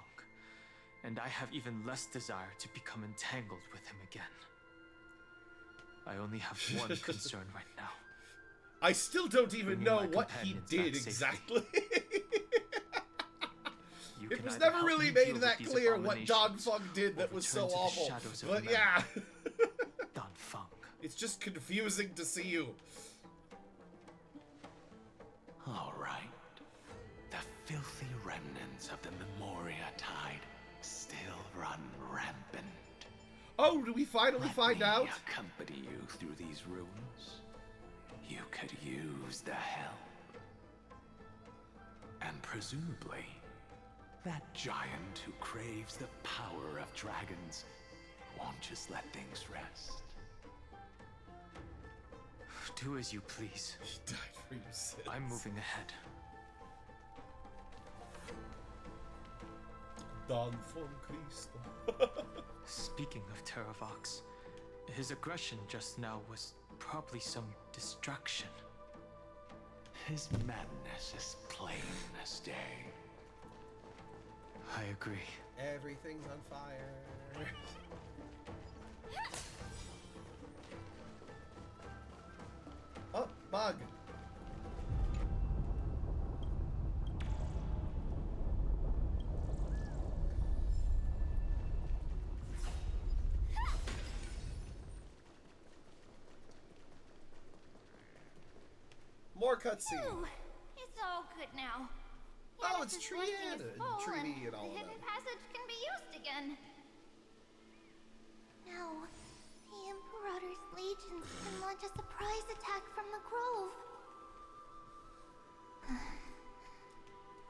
and I have even less desire to become entangled with him again. I only have one concern right now. I still don't even Bringing know my what he companions did back safely. exactly. You It can was either never help really me made deal with that these clear what Don abominations, Fung did that or was return so to the awful. shadows of But memory. yeah, Don Fung. it's just confusing to see you. All right. The filthy remnants of the Memoria Tide still run rampant. Oh, do we finally find out? Let me accompany you through these ruins. You could use the help. And presumably, that giant who craves the power of dragons won't just let things rest. Do as you please. He died for your sins. I'm moving ahead. Don von Cristo. Speaking of Terravox, his aggression just now was probably some distraction. His madness is plain as day. I agree. Everything's on fire. Oh, bug. More cutscene. Ooh, it's all good now. Oh, it's Yanis's blessing is Triana, full Trini and all the of hidden them. passage can be used again. Now, the Imperator's legions can launch a surprise attack from the grove.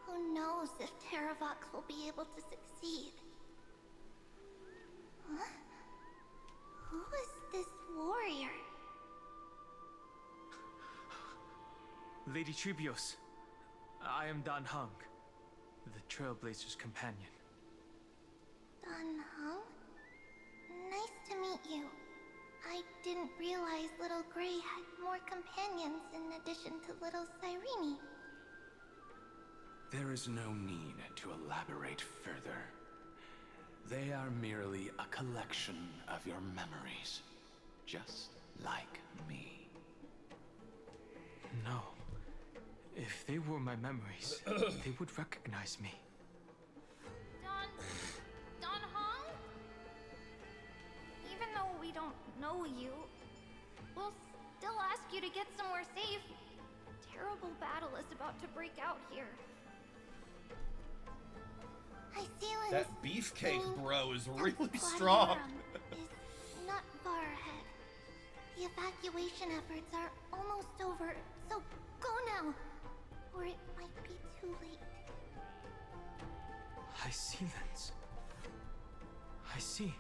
Who knows if Terravox will be able to succeed? Huh? Who is this warrior? Lady Tribios, I am Dan Heng, the Trailblazer's companion. Dan Heng? Nice to meet you. I didn't realize Little Gray had more companions in addition to Little Cyrene. There is no need to elaborate further. They are merely a collection of your memories, just like me. No. If they were my memories, they would recognize me. Don Heng? Even though we don't know you, we'll still ask you to get somewhere safe. A terrible battle is about to break out here. That beefcake bro is really strong. Is not far ahead. The evacuation efforts are almost over, so go now, or it might be too late. I see, Lens. I see.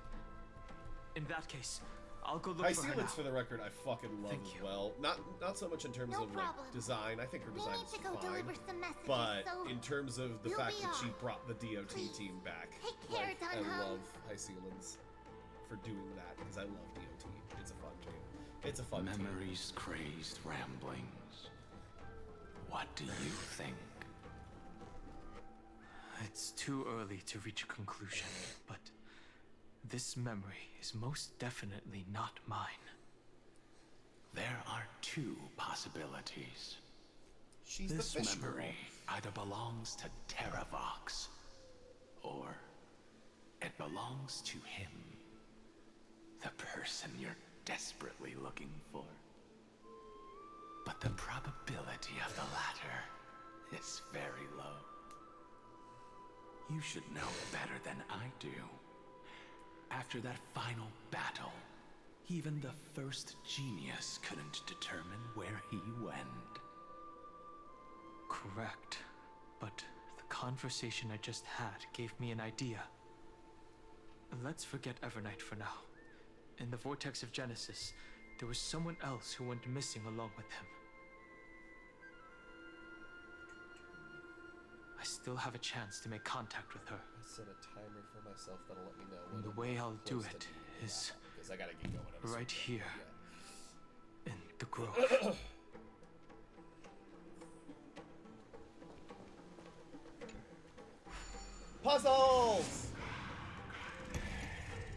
In that case, I'll go look I for see her Lens now. for the record. I fucking love Thank as you. well. Not so much in terms No of like problem. design. I think her We design need is to go fine. deliver some messages, But so in terms of the we'll fact be that she off. brought the DOT Please, team back, take care, like, I Dunham. love High Sealins for doing that because I love DOT. It's a fun game. It's a fun team. Memories crazed ramblings. What do you think? It's too early to reach a conclusion, but this memory is most definitely not mine. There are two possibilities. She's This the fish memory either belongs to Terravox, or it belongs to him. The person you're desperately looking for. But the probability of the latter is very low. You should know better than I do. After that final battle, even the first genius couldn't determine where he went. Correct. But the conversation I just had gave me an idea. Let's forget Evernight for now. In the Vortex of Genesis, there was someone else who went missing along with him. I still have a chance to make contact with her. I set a timer for myself that'll let me know And when the way I'll do close to it being is back, because I gotta get going at a right certain here point. in the grove. Puzzles!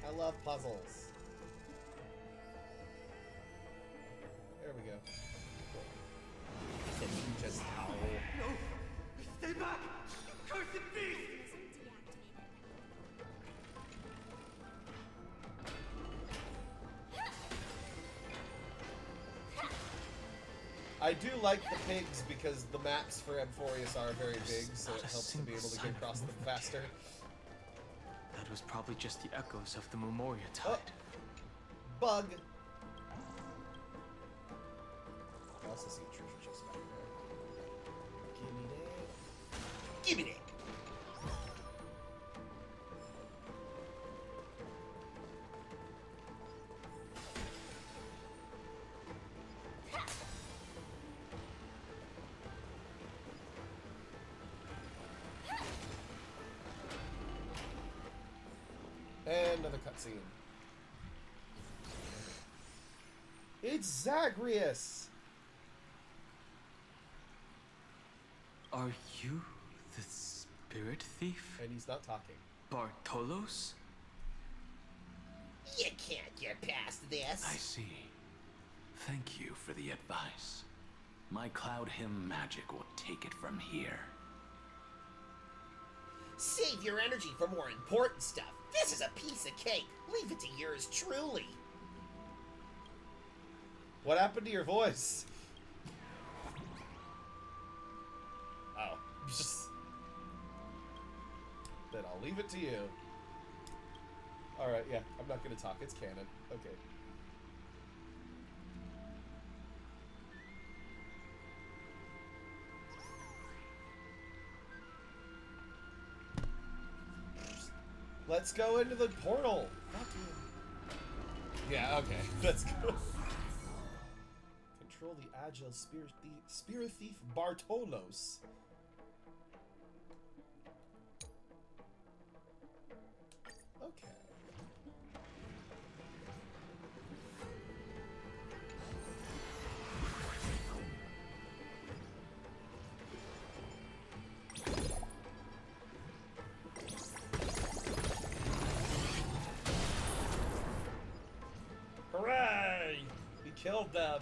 I love puzzles. There we go. Can you just howl? No! Stay back! You cursed beast! I do like the pigs because the maps for Amphorius are very big, so it helps to be able to get across them faster. That was probably just the echoes of the Memoria Tide. Bug! I also see a treasure chest back there. Give me that. Give me that! And another cutscene. It's Zagreus! Are you the spirit thief? And he's not talking. Bartolos? You can't get past this. I see. Thank you for the advice. My Cloud Hymn magic will take it from here. Save your energy for more important stuff. This is a piece of cake. Leave it to yours truly. What happened to your voice? Oh. Then I'll leave it to you. Alright, yeah. I'm not gonna talk. It's canon. Okay. Let's go into the portal. Fuck you. Yeah, okay. Let's go. Control the agile spirit thief Bartolos. Okay. Hooray! We killed them.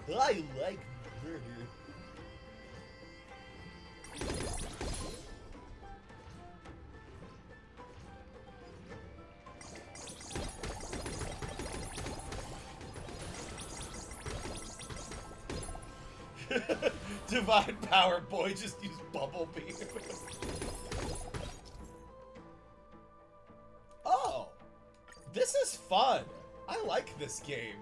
I like murder. Divine power boy just used bubble beam. Oh, this is fun. I like this game.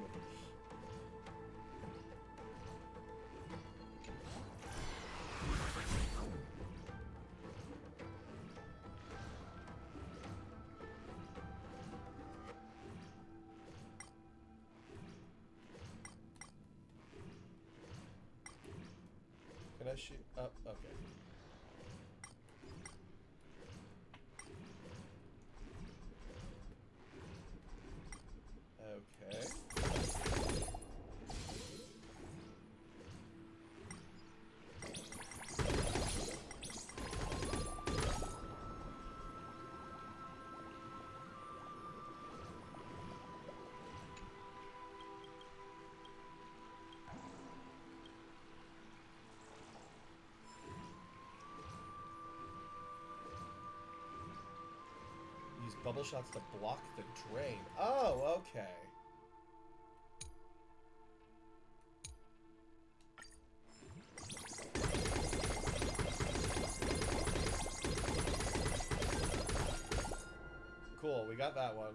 Can I shoot up? Okay. Okay. Use bubble shots to block the drain. Oh, okay. Cool, we got that one.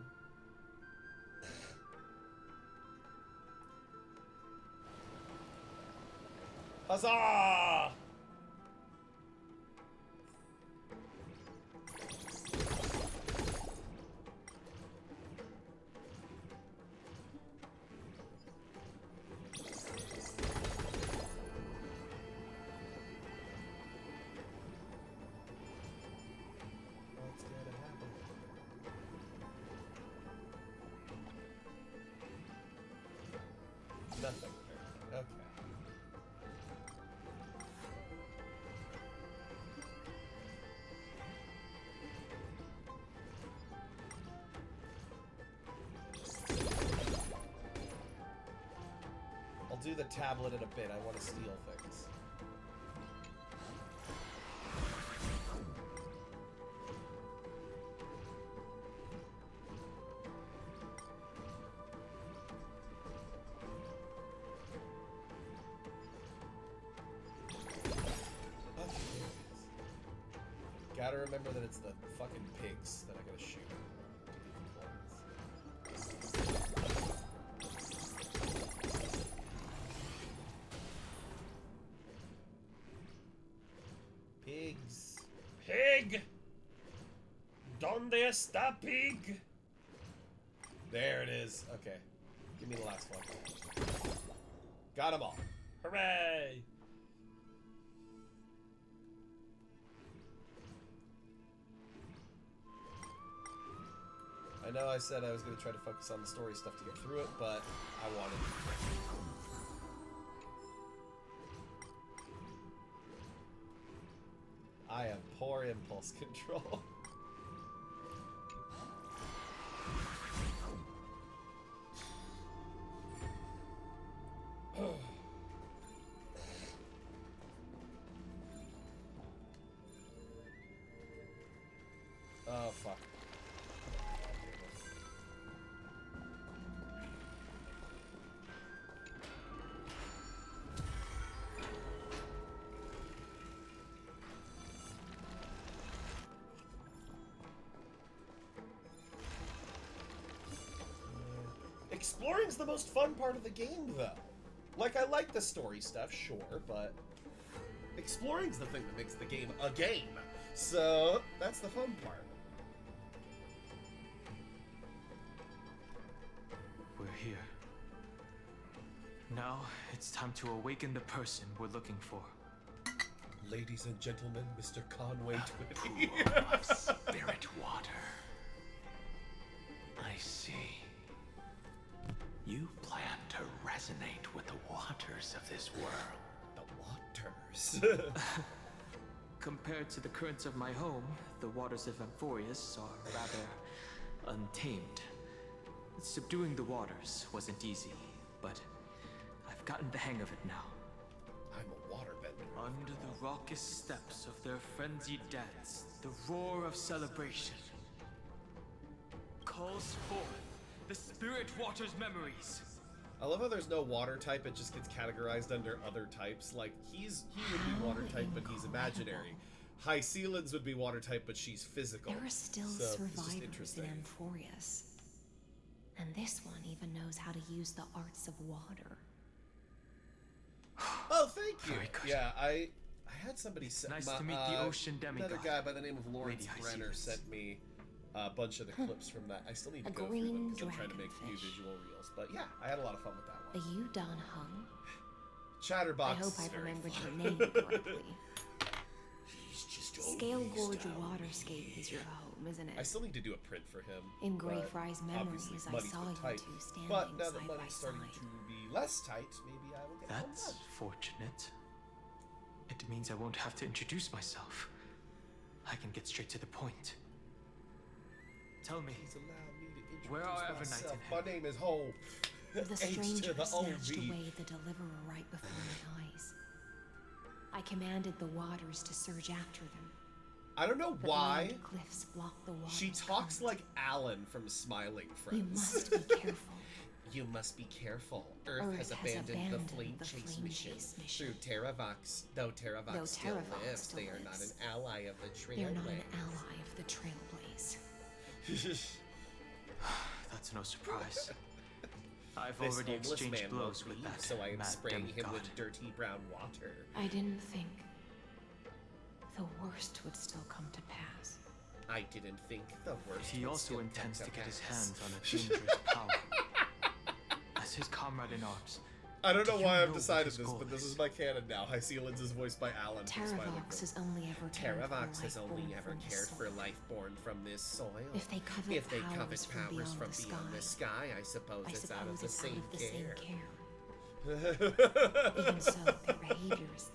Huzzah! What's gonna happen? Nothing. Okay. I'll do the tablet in a bit. I want to steal things. Gotta remember that it's the fucking pigs that I gotta shoot. Pigs. Pig! Donde está pig? There it is. Okay. Give me the last one. Got them all. Hooray! I know I said I was going to try to focus on the story stuff to get through it, but I wanted to. I have poor impulse control. Oh, fuck. Exploring's the most fun part of the game, though. Like, I like the story stuff, sure, but exploring's the thing that makes the game a game. So, that's the fun part. We're here. Now, it's time to awaken the person we're looking for. Ladies and gentlemen, Mr. Conway Twitty. Of spirit water. I see. You plan to resonate with the waters of this world. The waters? Compared to the currents of my home, the waters of Amphorius are rather untamed. Subduing the waters wasn't easy, but I've gotten the hang of it now. I'm a waterbender. Under the raucous steps of their frenzied dance, the roar of celebration calls forth the spirit water's memories. I love how there's no water type, it just gets categorized under other types. Like, he would be water type, but he's imaginary. High Sealans would be water type, but she's physical. There are still so survivors in Amphorius. And this one even knows how to use the arts of water. Oh, thank you. Very good. Yeah, I had somebody send nice to meet the ocean demigod. Another guy by the name of Lawrence Lady Brenner sent me a bunch of the clips from that. I still need to go through them because I'm trying to make new visual reels. But yeah, I had a lot of fun with that one. Are you done, Hung? Chatterbox. I hope is I've very remembered fun. your name correctly. He's just Scale Gorge Waterscape is your home, isn't it? I still need to do a print for him. In Grey but Fry's obviously memories, I money's saw been you tight. two standing But now that side by money's starting side. to be less tight, maybe I will get one That's done. fortunate. It means I won't have to introduce myself. I can get straight to the point. Tell me, He's allowed me to introduce where are Evernight myself. and My name is Ho. The H stranger to the snatched OV. away the deliverer right before my eyes. I commanded the waters to surge after them. I don't know But why. the cliffs blocked the water. She talks like Alan from Smiling Friends. You must be careful. You must be careful. Earth has abandoned the flame chase mission through Terravox. Though Terravox still lives, they are not an ally of the Trailblaze. They're not an ally of the Trailblaze. That's no surprise. I've This already homeless exchanged man blows won't with leave, that so I am mad spraying him demigod. with dirty brown water. I didn't think the worst would still come to pass. I didn't think the worst. He would also still intends come to get his pass. hands on a dangerous power. As his comrade in arms, I don't know do you why I've know what decided his this, goal but this is? is my canon now. High Sealans is voiced by Alan from Smiling Terravox Friends. has only ever cared for Terravox has life only born ever from this cared for soil. life born from this soil. If they covet powers from beyond the beyond the sky, I suppose it's out of the it's same care. Even so, their behavior is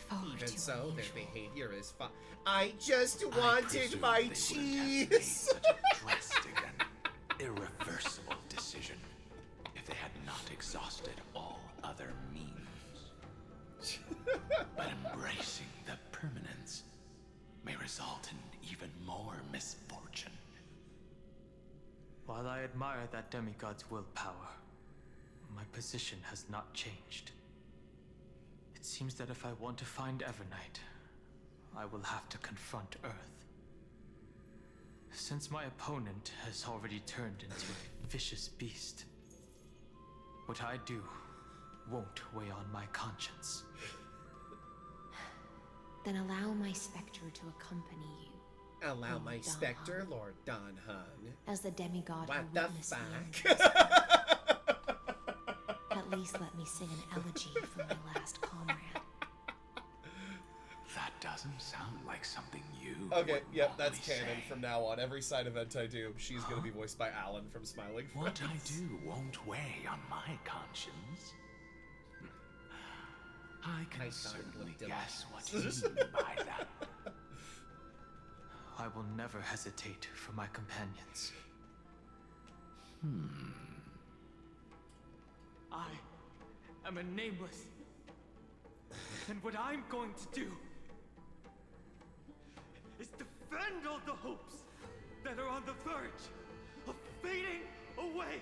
far Even too so, unusual. their behavior is fun. I just I wanted presume my they wouldn't have made cheese. such a drastic and irreversible decision if they had not exhausted all other means. But embracing the permanence may result in even more misfortune. while I admire that demigod's willpower, my position has not changed. It seems that if I want to find Evernight, I will have to confront Earth. Since my opponent has already turned into a vicious beast, what I do won't weigh on my conscience. Then allow my specter to accompany you. Allow Lord my Dan specter, Heng, Lord Dan Heng. as the demigod who What the witnessed fuck? At least let me sing an elegy for my last comrade. That doesn't sound like something you Okay, would yep, that's normally canon say. from now on. Every side event I do, she's gonna be voiced by Alan from Smiling Friends. What I do won't weigh on my conscience. I can certainly guess what you mean by that. I will never hesitate for my companions. I am a nameless. And what I'm going to do is defend all the hopes that are on the verge of fading away.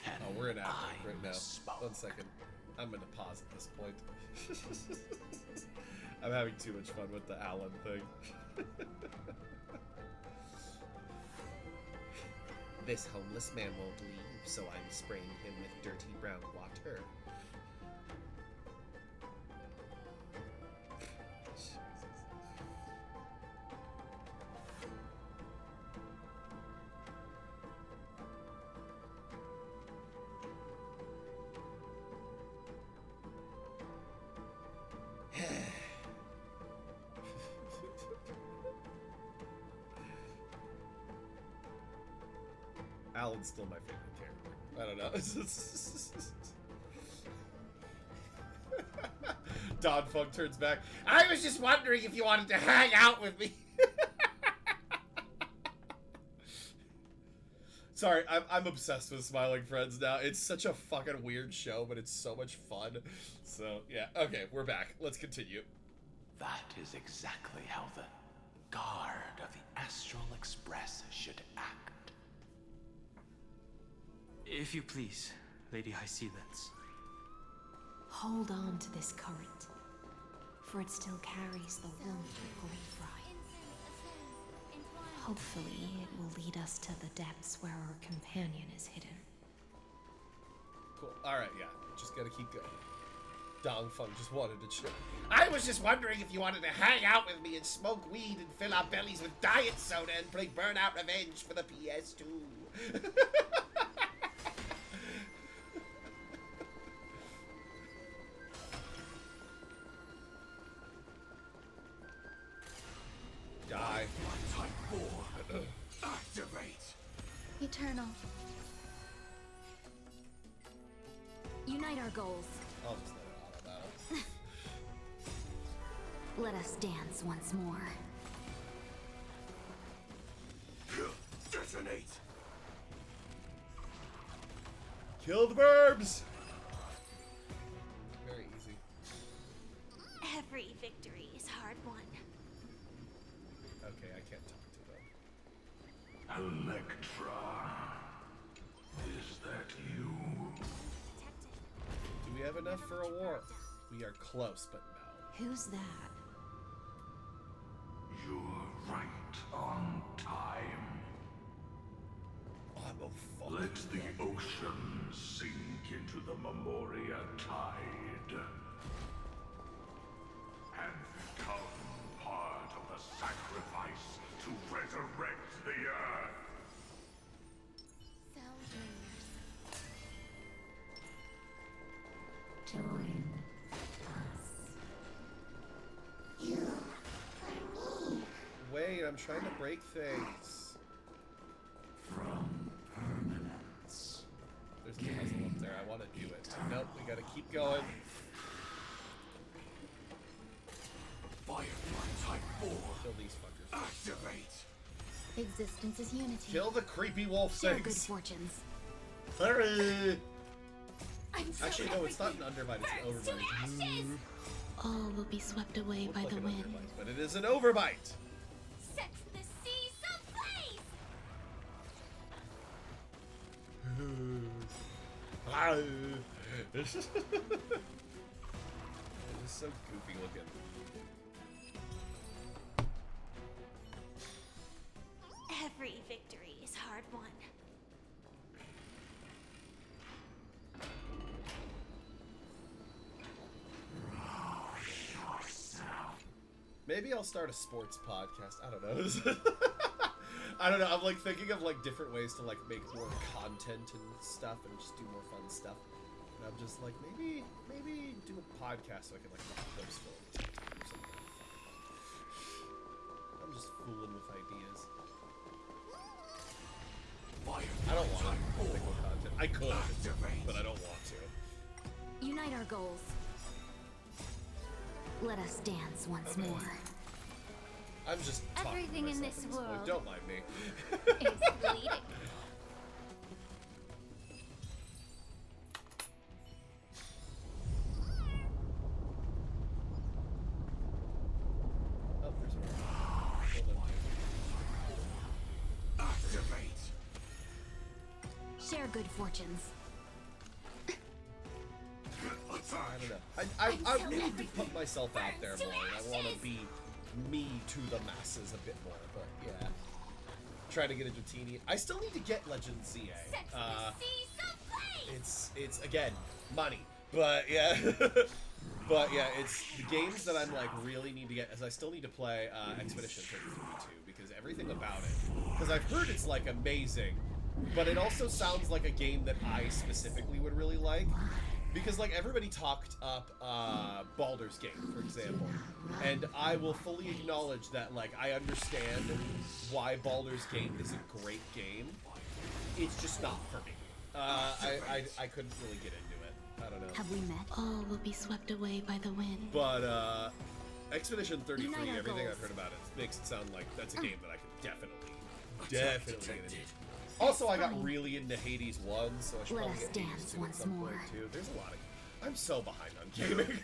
Oh, we're in acting right now. 1 second. I'm gonna pause at this point. I'm having too much fun with the Alan thing. This homeless man won't leave, so I'm spraying him with dirty brown water. Alan's still my favorite character. I don't know. Don Funk turns back. I was just wondering if you wanted to hang out with me. Sorry, I'm obsessed with Smiling Friends now. It's such a fucking weird show, but it's so much fun. So, yeah. Okay, we're back. Let's continue. That is exactly how the guard of the Astral Express should act. If you please, Lady High Sealants. Hold on to this current, for it still carries the warmth of Greyfry. Hopefully, it will lead us to the depths where our companion is hidden. Cool. Alright, yeah. Just gotta keep going. Dong Fung just wanted to chill. I was just wondering if you wanted to hang out with me and smoke weed and fill our bellies with diet soda and play Burnout Revenge for the PS2. Die. Type 4. Activate. Eternal. Unite our goals. I'll just let it auto battle. Let us dance once more. Detonate. Kill the burbs! Very easy. Every victory is hard won. Okay, I can't talk to them. Electra. Is that you? Do we have enough for a war? We are close, but no. Who's that? You're right on time. I'm a fucking Let the ocean sink into the Memoria tide and become part of the sacrifice to resurrect the earth. Join Wait, I'm trying to break things. From permanence. There's a puzzle up there. I want to do it. Nope, we gotta keep going. Firefly Type 4. Kill these fuckers. Activate. Existence is unity. Kill the creepy wolf Share good things. fortunes. Hurry! I'm so Actually, no, it's not an underbite, it's an overbite. All will be swept away by Looks the like an wind. underbite, but it is an overbite. Set the seas ablaze! It is so goofy looking. Every victory is hard won. Maybe I'll start a sports podcast. I don't know. I don't know. I'm like thinking of like different ways to like make more content and stuff and just do more fun stuff. And I'm just like maybe do a podcast so I can like post film or something. I'm just fooling with ideas. I don't want to make more content. I could, but I don't want to. Unite our goals. Let us dance once more. I'm just everything in this world. Don't mind me. Is bleeding. Oh, there's one. Activate. Share good fortunes. I don't know. I need to put myself out there more, and I want to be me to the masses a bit more, but yeah. Try to get into Teeny. I still need to get Legend ZA. It's again, money. But yeah. But yeah, it's the games that I'm like really need to get, as I still need to play Expedition 33 too, because everything about it. Because I've heard it's like amazing, but it also sounds like a game that I specifically would really like. Because, like, everybody talked up Baldur's Gate, for example. And I will fully acknowledge that, like, I understand why Baldur's Gate is a great game. It's just not for me. I couldn't really get into it. I don't know. Have we met? All will be swept away by the wind. But, Expedition 33, everything I've heard about it makes it sound like that's a game that I could definitely get into. Also, I got really into Hades 1, so I should probably get Hades 2 at some point, too. There's a lot of... I'm so behind on gaming.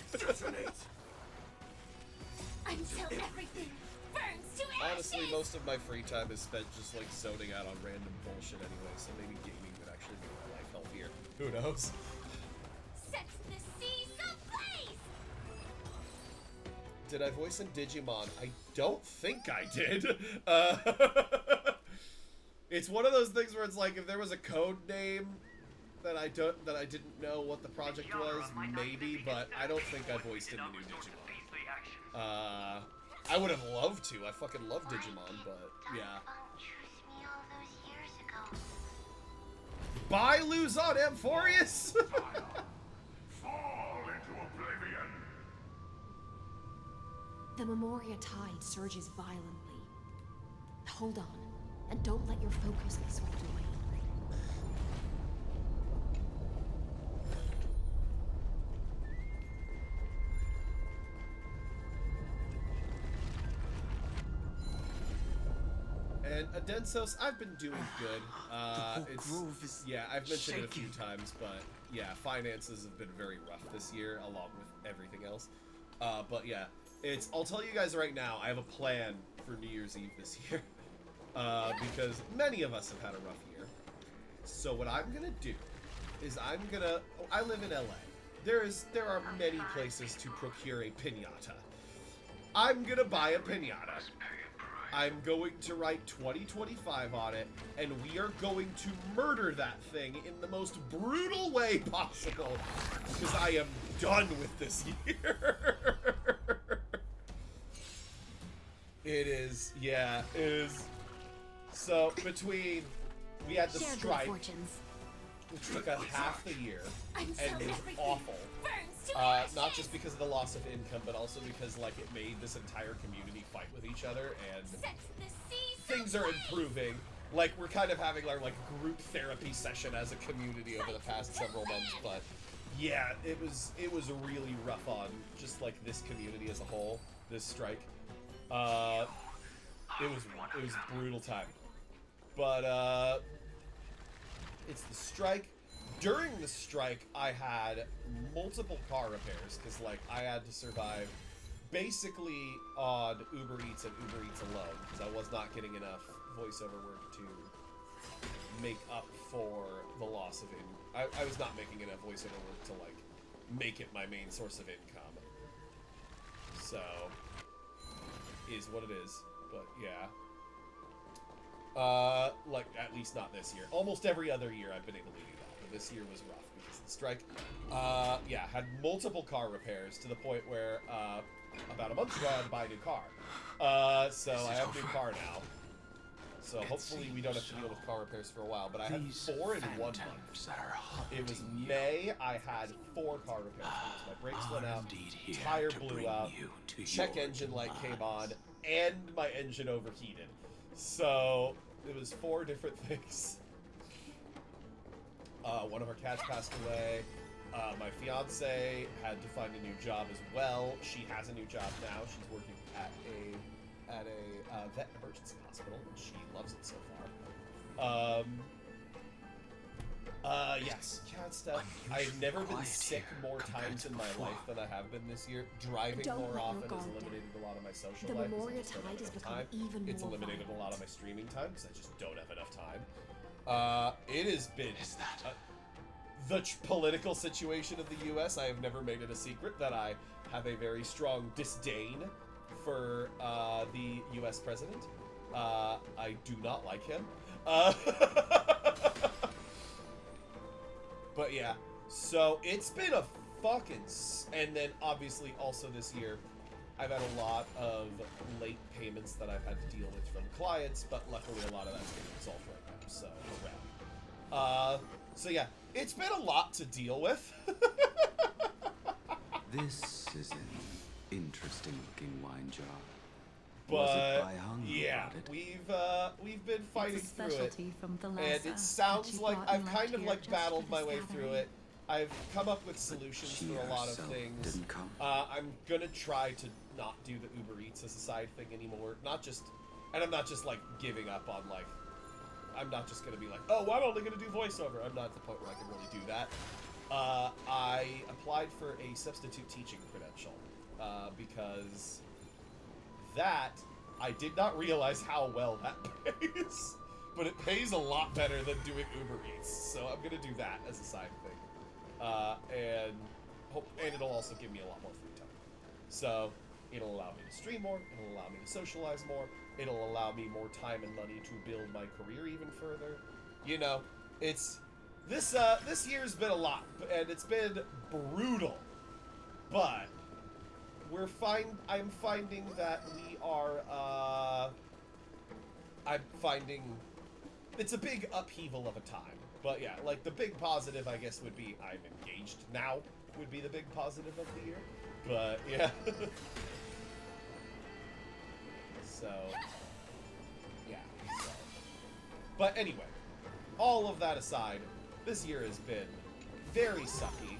Until everything burns to ashes! Honestly, most of my free time is spent just, like, zoning out on random bullshit anyway, so maybe gaming would actually make my life healthier. Who knows? Set the seas ablaze! Did I voice in Digimon? I don't think I did. It's one of those things where it's like if there was a code name that I didn't know what the project was, maybe, but I don't think I voiced in the new Digimon. I would have loved to. I fucking love Digimon, but yeah. Bye, Luzon Amphorius! Fall into oblivion. The Memoria tide surges violently. Hold on. And don't let your focus be swept away. And Adensos, I've been doing good. I've mentioned it a few times, but yeah, finances have been very rough this year, along with everything else. But yeah, I'll tell you guys right now, I have a plan for New Year's Eve this year. Because many of us have had a rough year. So what I'm gonna do is I live in LA. There are many places to procure a piñata. I'm gonna buy a piñata. I'm going to write 2025 on it, and we are going to murder that thing in the most brutal way possible, because I am done with this year. It is. So, we had the strike, which took us half the year, and was awful. Not just because of the loss of income, but also because, like, it made this entire community fight with each other, and things are improving. Like, we're kind of having our, like, group therapy session as a community over the past several months, but yeah, it was really rough on just, like, this community as a whole, this strike. It was a brutal time. But, it's the strike. During the strike, I had multiple car repairs, because, like, I had to survive basically on Uber Eats and Uber Eats alone, because I was not getting enough voiceover work to make up for the loss of income. I was not making enough voiceover work to, like, make it my main source of income. So, is what it is. But yeah. Like, at least not this year. Almost every other year I've been able to do that, but this year was rough because of the strike. Yeah, had multiple car repairs to the point where, about a month ago I had to buy a new car. So I have a new car now. So hopefully we don't have to deal with car repairs for a while, but I had 4 in 1 month. It was May, I had 4 car repairs. My brakes went out, tire blew out, check engine light came on, and my engine overheated. So it was 4 different things. One of our cats passed away. My fiance had to find a new job as well. She has a new job now. She's working at a vet emergency hospital, and she loves it so far. Yes, cat stuff. I've never been sick more times in my life than I have been this year. Driving more often has eliminated a lot of my social life. The Memoria Tide has become even more. It's eliminated a lot of my streaming time because I just don't have enough time. It has been the political situation of the U.S. I have never made it a secret that I have a very strong disdain for the U.S. president. I do not like him. But yeah, so it's been a fucking... And then obviously also this year, I've had a lot of late payments that I've had to deal with from clients, but luckily a lot of that's getting resolved right now, so around. So yeah, it's been a lot to deal with. This is an interesting looking wine jar. But yeah, we've been fighting through it, and it sounds like I've kind of like battled my way through it. I've come up with solutions for a lot of things. I'm gonna try to not do the Uber Eats as a side thing anymore. And I'm not just like giving up on like. I'm not just gonna be like, oh, I'm only gonna do voiceover. I'm not at the point where I can really do that. I applied for a substitute teaching credential because that I did not realize how well that pays, but it pays a lot better than doing Uber Eats. So I'm gonna do that as a side thing, and it'll also give me a lot more free time. So it'll allow me to stream more. It'll allow me to socialize more. It'll allow me more time and money to build my career even further. You know, it's this year's been a lot, and it's been brutal, but I'm finding that we are, I'm finding it's a big upheaval of a time. But yeah, like the big positive, I guess, would be I'm engaged now, would be the big positive of the year. But yeah. So, yeah. So. But anyway, all of that aside, this year has been very sucky.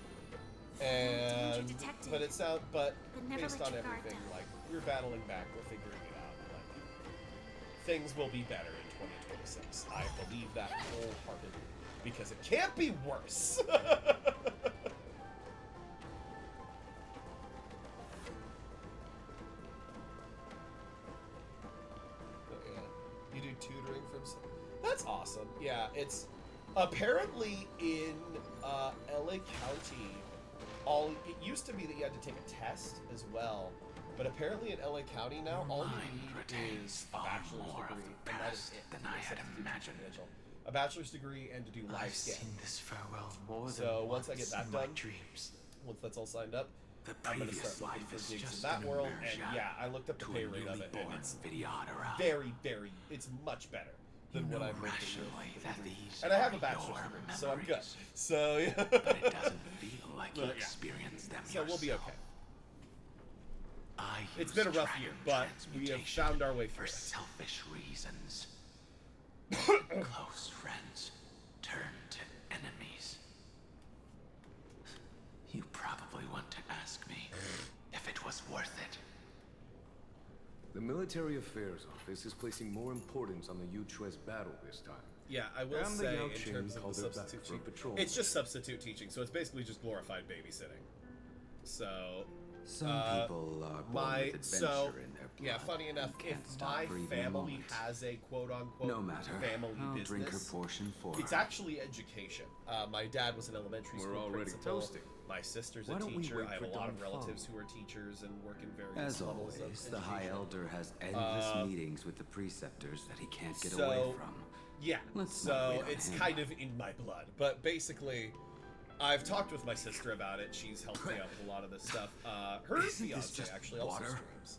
And but based on everything, like we're battling back, we're figuring it out. Like things will be better in 2026. I believe that wholeheartedly because it can't be worse. You do tutoring from... That's awesome. Yeah, it's... Apparently in LA County, it used to be that you had to take a test as well, but apparently in LA County now, all you need is a bachelor's degree, and that is it. Than I had imagined. A bachelor's degree and to do live scan. Seen this farewell more so than once I get that done, once that's all signed up, I'm gonna start looking for gigs in that world, and yeah, I looked up the pay rate of it, and it's very, very, it's much better than what I'm making with. And I have a bachelor's degree, so I'm good. So yeah. But it doesn't feel like you experienced them so yourself. We'll be okay. It's been a rough year, but we have found our way through for selfish reasons. Close friends turn to enemies. You probably want to ask me if it was worth it. The Military Affairs Office is placing more importance on the Yuchue's battle this time. Yeah, I will say in terms of the substitute teaching, it's just substitute teaching, so it's basically just glorified babysitting. So, some people are born with adventure in their blood. Yeah, funny enough, if my family has a quote-unquote family I'll business, drink her portion for it's actually education. My dad was an elementary school already principal. toasting. My sister's Why a don't we teacher. wait I have for a lot Don of relatives Fong? who are teachers and work in various As levels of always, the High education. Elder has endless meetings with the preceptors that he can't get So, away from. Yeah, Let's not wait so on it's him. kind of in my blood. But basically, I've talked with my sister about it. She's helped me out with a lot of this stuff. Her Isn't this fiance just actually also water? streams.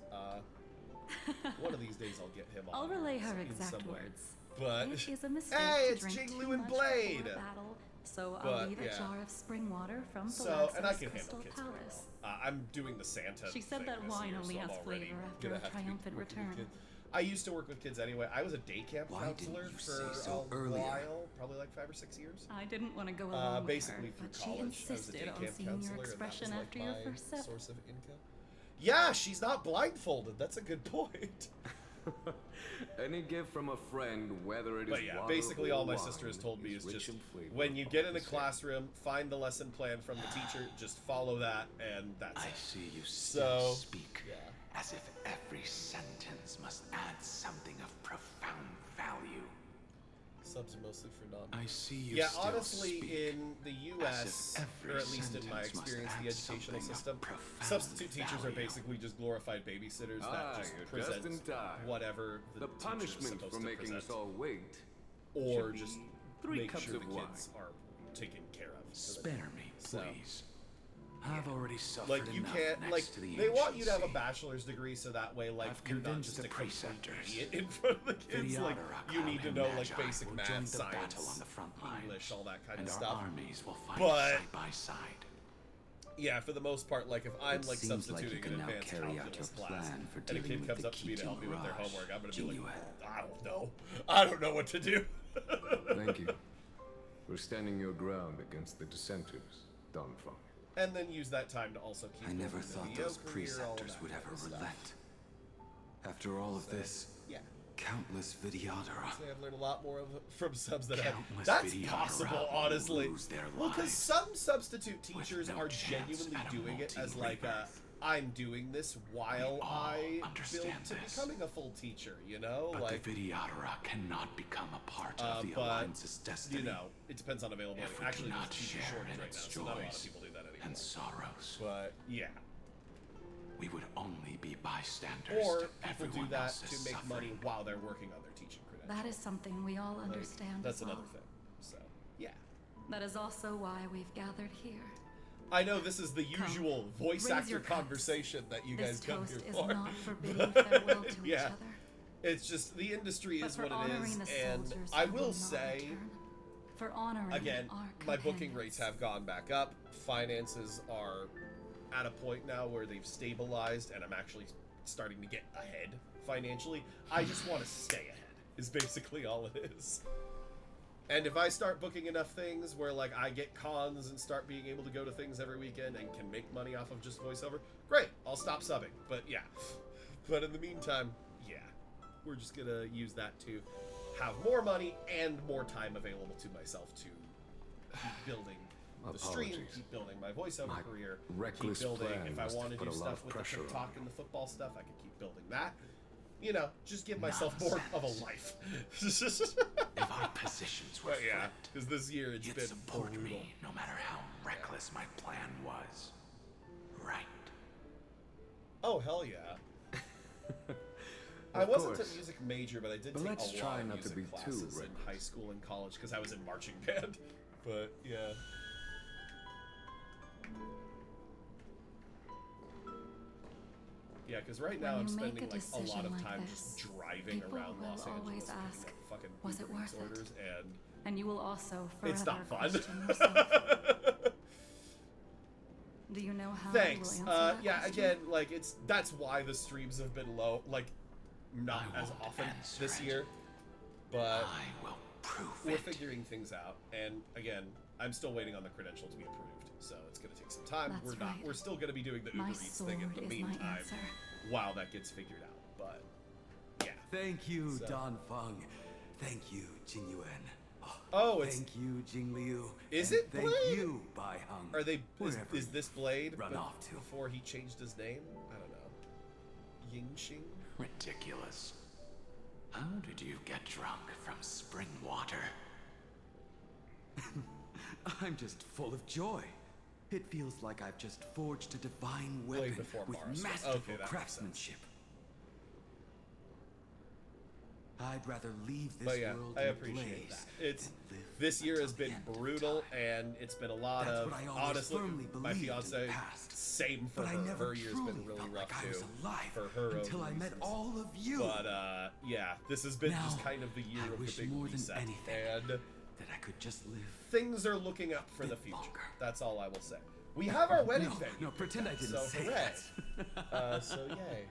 One of these days I'll get him on. I'll relay her in exact some way. words. But It is a mistake hey, to it's drink Jing too Lu and much Blade. before a battle, so But, I'll leave yeah. a jar of spring water from So, and I Thalassa's can handle Crystal kids pretty Palace. well. I'm doing the Santa. She said thing that this wine year, only so I'm has already flavor after gonna a have to be triumphant working with return. kids. I used to work with kids anyway. I was a day camp Why didn't counselor you for say so a earlier? while, probably like 5 or 6 years. I didn't want to go along with Basically her, through but she college, I was a insisted day on camp seeing counselor, your and that expression was, after like, your my first sip. source of income. Yeah, she's not blindfolded. That's a good point. Any gift from a friend, whether it is But yeah, water basically or all my wine, sister has told me is rich just in flavor, when you get in a like you said. classroom, find the lesson plan from the teacher, just follow that, and that's I it. see you still So, speak as if every sentence must add something of profound value. Subs mostly for non. I see you Yeah, still honestly, speak in the as U.S., if every or at least in my sentence must experience, add the educational something of system, profound substitute teachers are value. basically just glorified babysitters that just you're just present in time. whatever the, The teacher's punishment supposed for to making present. us all wait Or should be just 3 make cups sure of the wine. kids are taken care of. so that- Spare me, so- please. I've already suffered Like you enough can't next like to the they want you to have a anciency. bachelor's degree so that way like I've you're not convinced just the a complete preceptors. idiot in front of the kids. Like you need to know like basic will math, join the battle science, on the front lines, English, all that kind and of our stuff. armies will fight But side by side. yeah, for the most part, like if I'm It like seems like substituting you can an now advanced carry out your calculus class, plan for and a dealing kid with comes the up to me to help me with their Keating homework, I'm gonna be Genuine. like, I don't know. I don't know what to do. Thank you for standing your ground against the dissenters, Don Fong. And then use that time to also keep I never building the thought VO those career, all preceptors that would kind ever of stuff. relent. After all of So, this, yeah. countless Vidyadhara. So I've learned a lot more from subs that Countless that's Vidyadhara possible, will honestly. lose their Well, because lives some substitute teachers no are chance genuinely at a doing it as like a, multi-rebirth. I'm doing this while I build understand to this. becoming a full teacher, you know? But like, the Vidyadhara cannot become a part of the but, Alliance's destiny. you know, it depends on availability. If we Actually, do not there's teacher share shortage in right its now, so not a lot of joys people do that anymore. and sorrows. But, yeah. We would only be bystanders Or to people everyone do that else's to make suffering. money while they're working on their teaching credentials. That is something we all Like, understand that's as well. another thing. So, yeah. That is also why we've gathered here. I know this is the usual voice raise actor your cups. conversation that you This guys come toast here is for. not for bidding farewell to each yeah. other, It's just the industry but is for what it honoring is, the and soldiers I who will not say return. For honoring again, our my booking companions. rates have gone back up. Finances are at a point now where they've stabilized, and I'm actually starting to get ahead financially. I just want to stay ahead. Is basically all it is. And if I start booking enough things where like I get cons and start being able to go to things every weekend and can make money off of just voiceover, great, I'll stop subbing. But yeah. But in the meantime, yeah. We're just gonna use that to have more money and more time available to myself to keep building the stream, Apologies. keep building my voiceover My career, reckless keep building, plan if I must want to have put do a lot stuff of with the pressure on TikTok you. and the football stuff, I can keep building that. You know, just give myself more of a life. If our positions were But yeah, flipped, because this year it's you'd been support brutal. me no matter how reckless my plan was. Right. Oh, hell yeah. I Of wasn't course. a music major, but I did But take let's a try lot of not to music be too classes in reckless. high school and college because I was in marching band. But yeah. Yeah, because right now When I'm you make spending a like a lot decision of like time this, just driving people around will Los Angeles always picking ask, up fucking was it Uber Eats worth it? orders, and And you will also forever it's not fun. question yourself. Do you know how Thanks. you will answer that Yeah, question? again, like that's why the streams have been low, like not I as won't often answer this it. year. But I will prove we're it. figuring things out, and again, I'm still waiting on the credential to be approved, so it's gonna take some time. That's we're not. right. We're still gonna be doing the My Uber Eats thing in the sword is my meantime, answer. while that gets figured out. But yeah. Thank you, So- Don Feng. Thank you, Jing Yuan. Oh, it's Thank you, Jing Liu. Is and it Thank Blade? you, Bai Hung. Are they? Wherever Is this Blade? run but off to. before he changed his name? I don't know. Yingxing. Ridiculous. How did you get drunk from spring water? I'm just full of joy. It feels like I've just forged a divine Way weapon before with Mars. masterful Okay, that makes craftsmanship. I'd rather leave this But yeah, world I in a appreciate blaze that. This year has been brutal, and it's been a lot That's of, what I always honestly, firmly my believed in fiance, the past. same for But I her. never Her year's truly been really felt rough like I was too, alive for her until own I met reasons. all of you. But yeah, this has been just Now, kind of the year I of wish the big more than reset, anything and that I could just live. things are looking up for the future. That's all I will say. We have our wedding venue. No, pretend I didn't so say hooray. that. So yay.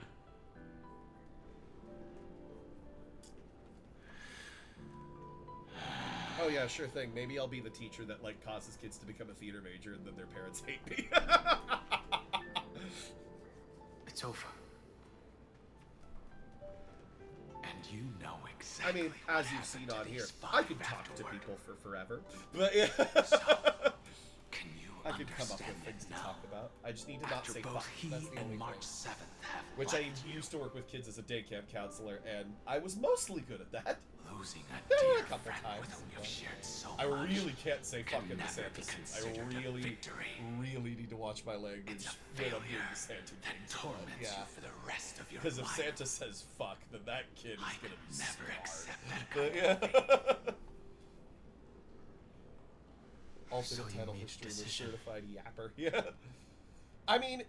Oh yeah, sure thing. Maybe I'll be the teacher that like causes kids to become a theater major and then their parents hate me. It's over. And you know exactly. I mean, as you've seen on here, I could talk to people for forever. But yeah. Can you I could come up with things to talk about. I just need to not say fuck. That's the only March thing. 7th have Which I used to work with kids as a day camp counselor, and I was mostly good at that. Losing There a were dear a couple friend times. with whom you've shared so I much really can't say fuck in the never Santa be suit. I considered a really, victory. really need to watch my language when I'm doing the Santa that things. torments Yeah. you for the rest of your Because if life. Santa says fuck, then that kid is I gonna be never scarred. accept that But kind yeah. of fate. Alternate So you title made for a streamer, decision. certified yapper. Yeah. I mean,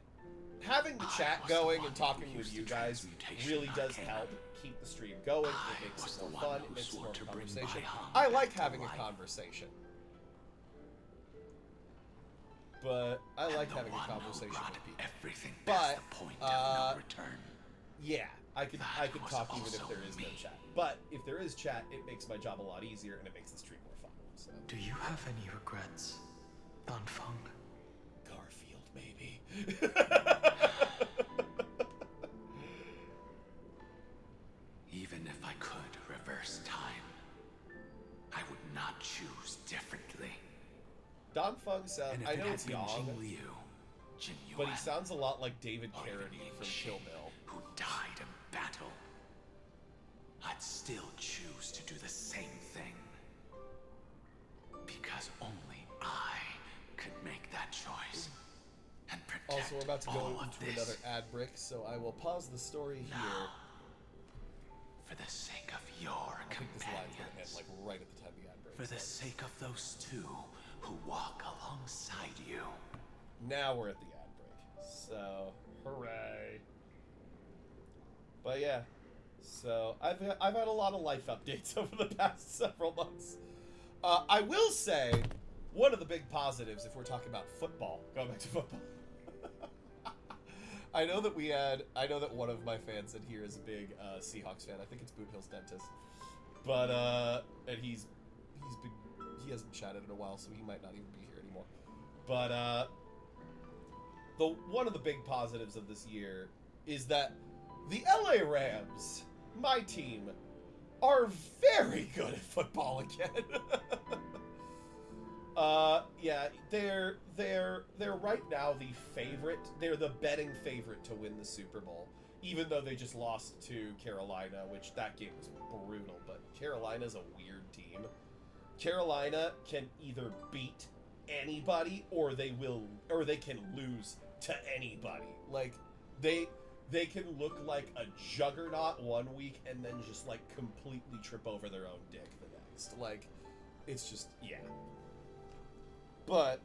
having the chat going and talking with you guys really does help keep the stream going. It makes it more fun. It makes it more of a conversation. I like having a conversation. But I like having a conversation with people. But yeah, I could talk even if there is no chat. But if there is chat, it makes my job a lot easier and it makes the stream more fun. So. Do you have any regrets, Danfeng? Garfield, maybe. Even if I could reverse time, I would not choose differently. Don Fung sounds. I know it's young, Jin but he Yuan, sounds a lot like David Carradine from Kill Bill. who died in battle, I'd still choose to do the same thing. Because only I could make that choice. And protect Also, we're about to go all of into this. another ad break, so I will pause the story here. For the sake of your I think this line's gonna end companions. like right at the time the ad break. For the sake of those two who walk alongside you. Now we're at the ad break, so hooray! But yeah, so I've had a lot of life updates over the past several months. I will say one of the big positives, if we're talking about football, going back to football. I know that one of my fans in here is a big Seahawks fan. I think it's Boot Hill's dentist, but and he hasn't chatted in a while, so he might not even be here anymore. But one of the big positives of this year is that the LA Rams, my team, are very good at football again. Yeah, they're right now the favorite. They're the betting favorite to win the Super Bowl, even though they just lost to Carolina, which that game was brutal. But Carolina's a weird team. Carolina can either beat anybody or they can lose to anybody. Like they can look like a juggernaut one week and then just like completely trip over their own dick the next. Like it's just yeah. But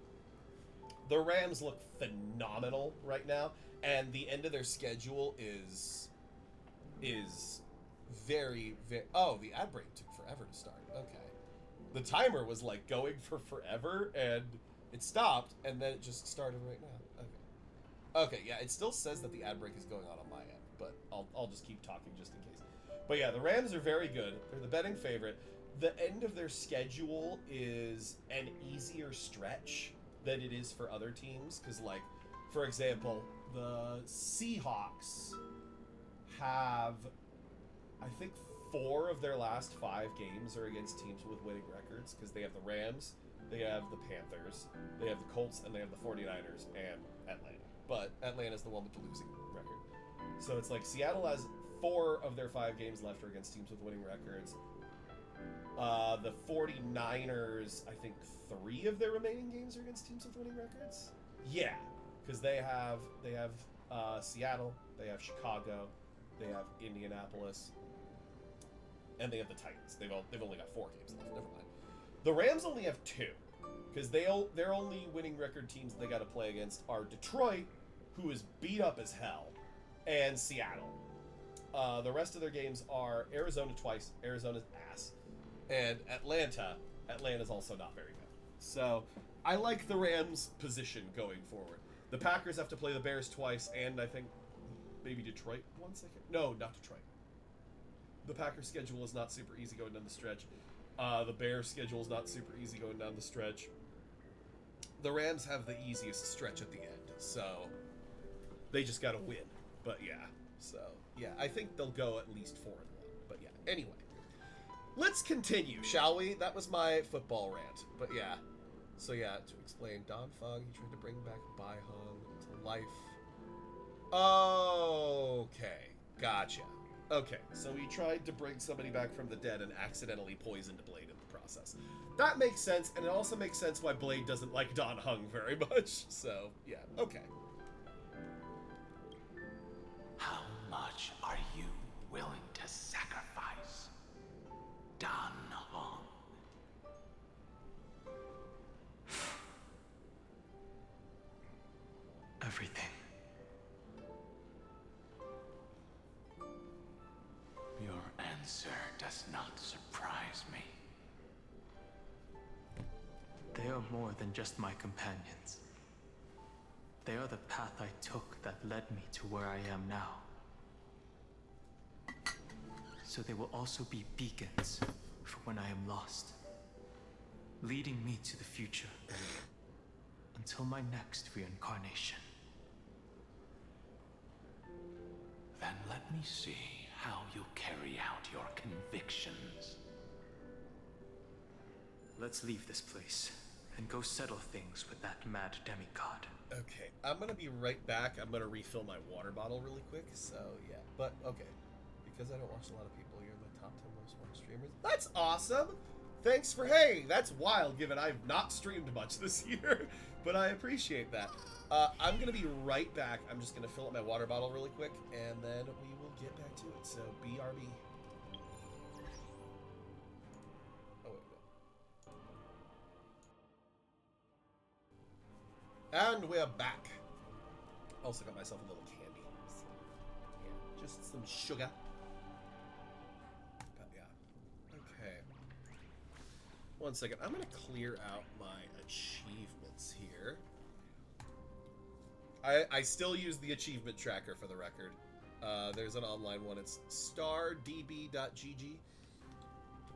the Rams look phenomenal right now, and the end of their schedule is very, very... Oh, the ad break took forever to start. Okay. The timer was, like, going for forever, and it stopped, and then it just started right now. Okay. Okay, yeah, it still says that the ad break is going on my end, but I'll just keep talking just in case. But yeah, the Rams are very good. They're the betting favorite. The end of their schedule is an easier stretch than it is for other teams, because, like, for example, the Seahawks have, I think, 4 of their last 5 games are against teams with winning records, because they have the Rams, they have the Panthers, they have the Colts, and they have the 49ers, and Atlanta. But Atlanta's the one with the losing record. So it's like Seattle has 4 of their 5 games left are against teams with winning records. The 49ers, I think 3 of their remaining games are against teams with winning records. Yeah, because they have Seattle, they have Chicago, they have Indianapolis, and they have the Titans. They've only got 4 games left. Never mind. The Rams only have 2, because their only winning record teams they got to play against are Detroit, who is beat up as hell, and Seattle. The rest of their games are Arizona twice. Arizona's ass, and Atlanta. Atlanta's also not very good. So I like the Rams' position going forward. The Packers have to play the Bears twice, and I think maybe Detroit once. No, not Detroit. The Packers' schedule is not super easy going down the stretch. The Bears' schedule is not super easy going down the stretch. The Rams have the easiest stretch at the end, so they just got to win. But yeah, so yeah, I think they'll go at least 4-1. But yeah, anyway, let's continue, shall we? That was my football rant. But yeah, so yeah, to explain, Don Fung, he tried to bring back Bai Hung to life. Okay, gotcha. Okay, so he tried to bring somebody back from the dead and accidentally poisoned Blade in the process. That makes sense, and it also makes sense why Blade doesn't like Don Hung very much. So, yeah, okay. How much are you willing to sacrifice, Don Hung? Everything. Your answer does not surprise me. They are more than just my companions. They are the path I took that led me to where I am now. So they will also be beacons for when I am lost, leading me to the future until my next reincarnation. Then let me see how you carry out your convictions. Let's leave this place and go settle things with that mad demigod. Okay, I'm gonna be right back. I'm gonna refill my water bottle really quick, so yeah. But, okay, because I don't watch a lot of people, you're my top 10 most watched streamers. That's awesome! Thanks for, hey, that's wild given I've not streamed much this year, but I appreciate that. I'm gonna be right back. I'm just gonna fill up my water bottle really quick, and then we will get back to it, so BRB. Oh, wait, no. And we're back. Also got myself a little candy. So, yeah, just some sugar. But yeah. Okay. One second. I'm going to clear out my achievements here. I still use the achievement tracker for the record. There's an online one. It's stardb.gg.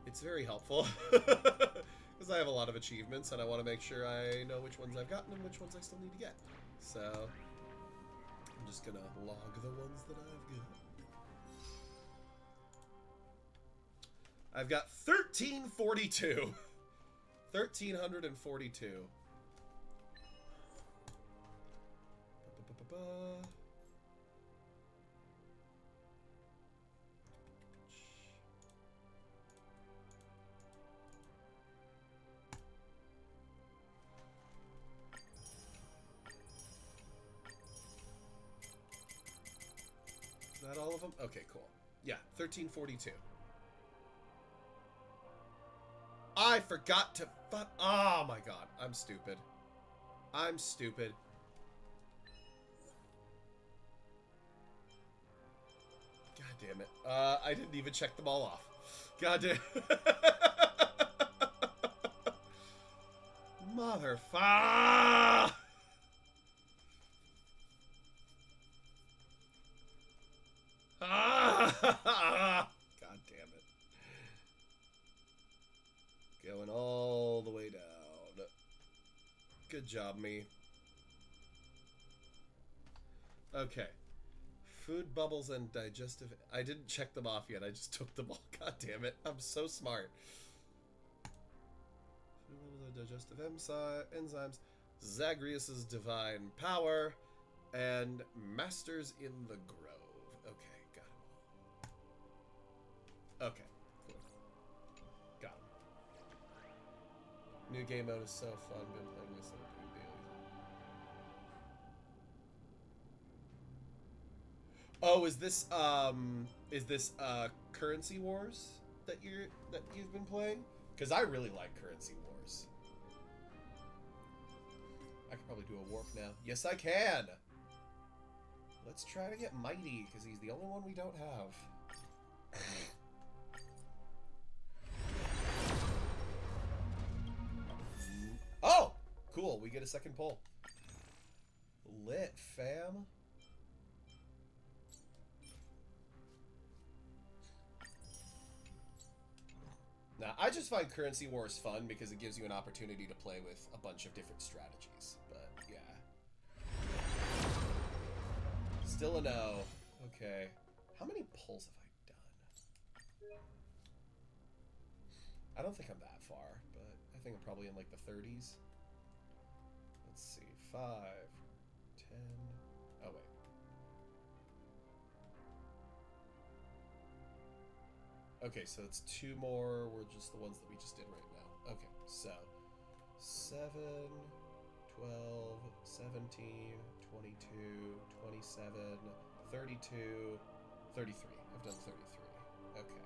It's very helpful. Because I have a lot of achievements, and I want to make sure I know which ones I've gotten and which ones I still need to get. So, I'm just going to log the ones that I've got. I've got 1342. 1342. Is that all of them? Okay, cool. Yeah, 1342. I forgot to oh my god, I'm stupid. I'm stupid. God damn it. I didn't even check them all off. God damn. Motherfucker. God damn it. Going all the way down. Good job, me. Okay. Food bubbles and digestive... I didn't check them off yet. I just took them all. God damn it. I'm so smart. Food bubbles and digestive enzymes. Zagreus's divine power. And Masters in the Grove. Okay, got them all. Okay, cool. Got them. New game mode is so fun. Been playing this daily. Oh, is this Currency Wars that you've been playing? Because I really like Currency Wars. I could probably do a warp now. Yes, I can! Let's try to get Mighty, because he's the only one we don't have. Oh! Cool, we get a second pull. Lit, fam. Now, I just find Currency Wars fun because it gives you an opportunity to play with a bunch of different strategies. But, yeah. Still a no. Okay. How many pulls have I done? I don't think I'm that far, but I think I'm probably in like the 30s. Let's see. 5, 10. Oh, wait. Okay, so it's 2 more. We're just the ones that we just did right now. Okay, so 7, 12, 17, 22, 27, 32, 33. I've done 33. Okay.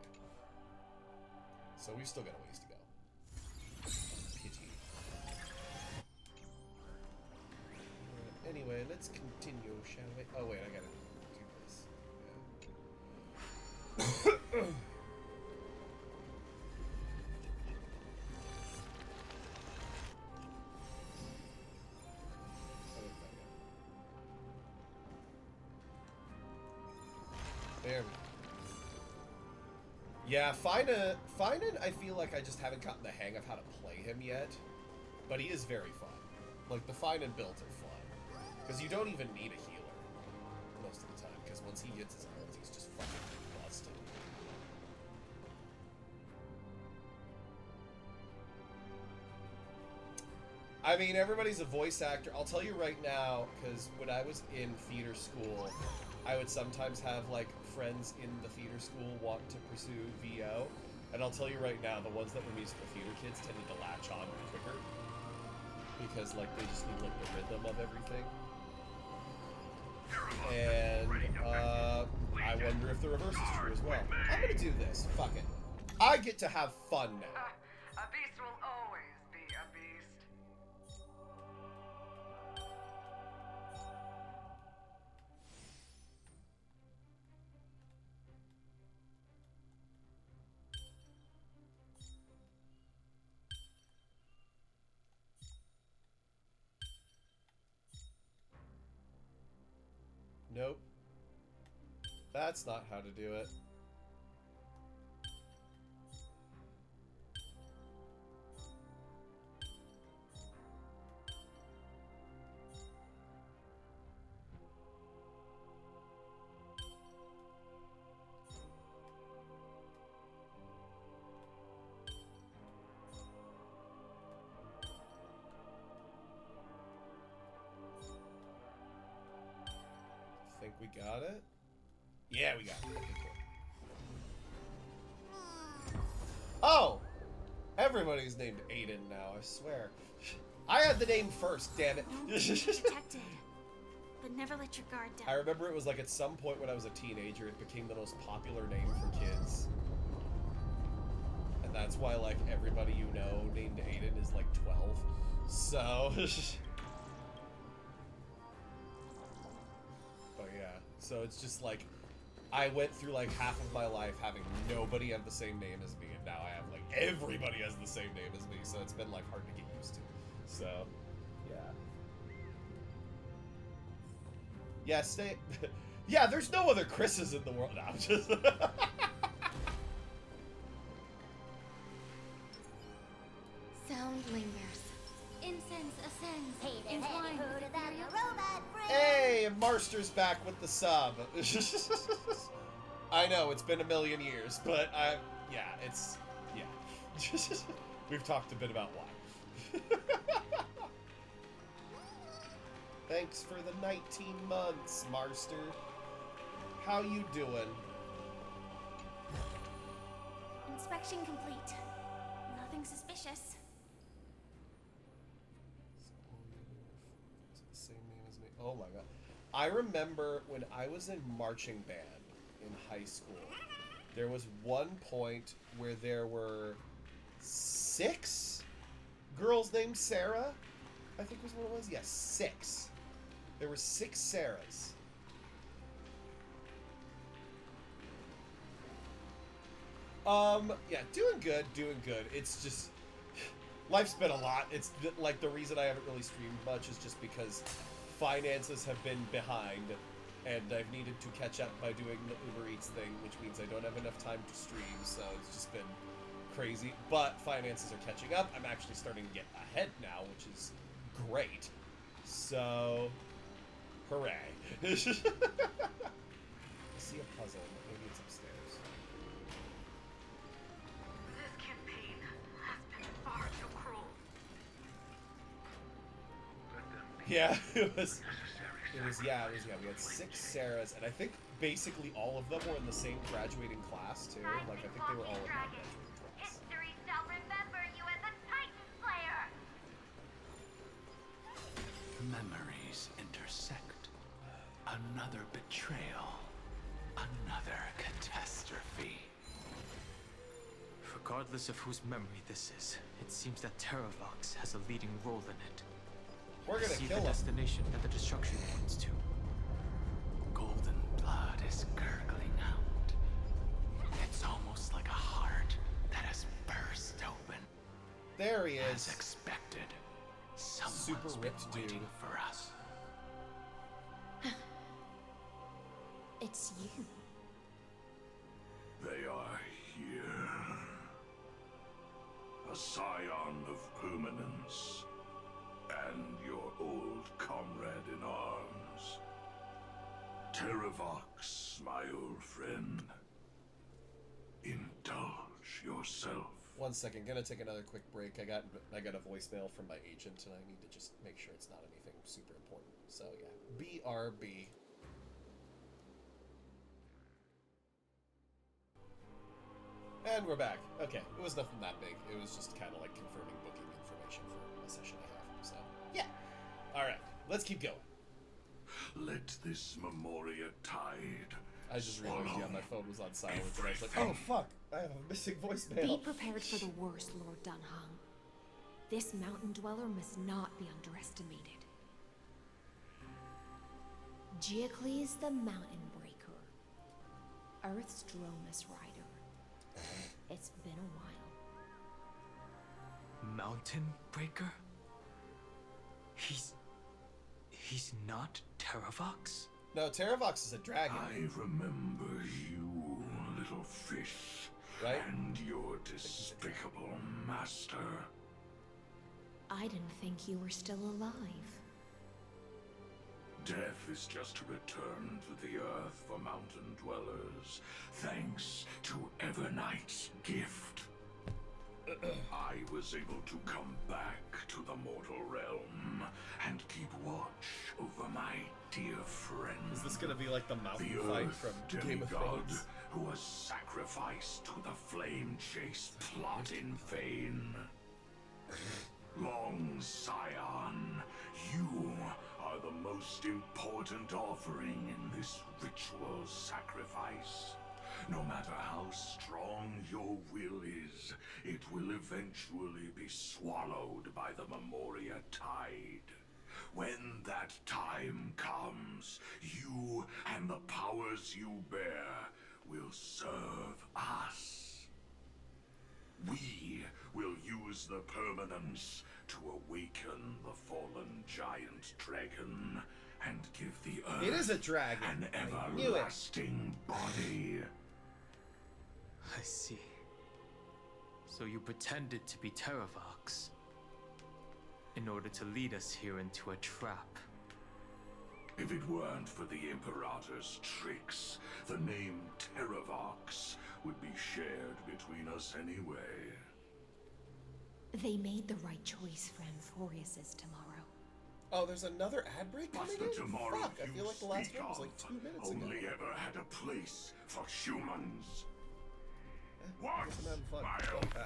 So we've still got a ways to go. Pity. Anyway, let's continue, shall we? Oh, wait, I gotta do this. Yeah. There we go. Yeah, Finan, I feel like I just haven't gotten the hang of how to play him yet. But he is very fun. Like, the Finan builds are fun. Because you don't even need a healer most of the time. Because once he gets his ult, he's just fucking busted. I mean, everybody's a voice actor. I'll tell you right now, because when I was in theater school, I would sometimes have, like, friends in the theater school want to pursue VO. And I'll tell you right now, the ones that were musical theater kids tended to latch on quicker. Because, like, they just need, like, the rhythm of everything. And, I wonder if the reverse is true as well. I'm gonna do this. Fuck it. I get to have fun now. A beast will always be a beast. Nope. That's not how to do it. Think we got it? Yeah, we got it. Okay, cool. Oh! Everybody's named Aiden now, I swear. I had the name first, damn it. Protected, but never let your guard down. I remember it was like at some point when I was a teenager, it became the most popular name for kids. And that's why, like, everybody you know named Aiden is like 12. So... But yeah, so it's just like, I went through like half of my life having nobody have the same name as me, and now I have like everybody has the same name as me, so it's been like hard to get used to. So, yeah. Yeah, stay... Yeah, there's no other Chris's in the world. No, I'm just... Sound lingers. Incense ascends. Hey, Entwined who with did that ethereal robot bring? Hey, Marster's back with the sub. I know, it's been a million years, but yeah, it's... Yeah. We've talked a bit about why. Thanks for the 19 months, Marster. How you doing? Inspection complete. Nothing suspicious. Is it the same name as me? Oh my god. I remember when I was in marching band in high school, there was one point where there were 6 girls named Sarah. I think was what it was. Yes, 6. There were 6 Sarahs. Yeah, doing good. It's just, life's been a lot. It's like the reason I haven't really streamed much is just because finances have been behind, and I've needed to catch up by doing the Uber Eats thing, which means I don't have enough time to stream, so it's just been crazy. But finances are catching up. I'm actually starting to get ahead now, which is great. So, hooray. I see a puzzle. Maybe it's upstairs. This campaign has been far too cruel. Yeah, it was. We had 6 Sarahs, and I think basically all of them were in the same graduating class too. Like I think they were all in that graduating class. History shall remember you as a Titan Slayer! Memories intersect. Another betrayal. Another catastrophe. Regardless of whose memory this is, it seems that Terravox has a leading role in it. We're gonna see kill the him. destination that the destruction points to. Golden blood is gurgling out. It's almost like a heart that has burst open. There he As is. expected, someone's Super been ripped waiting dude. for us. It's you. They are here. A scion of permanence. And your old comrade in arms. Terravox, my old friend. Indulge yourself. 1 second, gonna take another quick break. I got a voicemail from my agent, and I need to just make sure it's not anything super important. So yeah, BRB. And we're back. Okay, it was nothing that big. It was just kind of like confirming booking information for a session I have. So yeah. All right, let's keep going. Let this Memoria tide. I just realized, yeah, my phone was on silent, and I was like, oh fuck, I have a missing voicemail. Be prepared for the worst, Lord Dunhung. This mountain dweller must not be underestimated. Geocles the Mountain Breaker. Earth's Dromus Rider. It's been a while. Mountain Breaker? He's not Terravox? No, Terravox is a dragon. I remember you, little fish. Right? And your despicable master. I didn't think you were still alive. Death is just a return to the earth for mountain dwellers, thanks to Evernight's gift. I was able to come back to the mortal realm and keep watch over my dear friend. Is this gonna be like the mountain the fight Earth from Game of demigod Thrones? who was sacrificed to the flame chase plot in vain. Long Scion, you are the most important offering in this ritual sacrifice. No matter how strong your will is, it will eventually be swallowed by the Memoria tide. When that time comes, you and the powers you bear will serve us. We will use the permanence to awaken the fallen giant dragon and give the earth It is a dragon. an I knew it. everlasting body. I see. So you pretended to be Terravox in order to lead us here into a trap. If it weren't for the Imperator's tricks, the name Terravox would be shared between us anyway. They made the right choice for Amphorius's tomorrow. Oh, there's another ad break coming But the in? tomorrow Fuck, I you feel like the last speak one was of like 2 minutes ago. only ever had a place for humans. I guess I'm having fun. My Oh, old pass.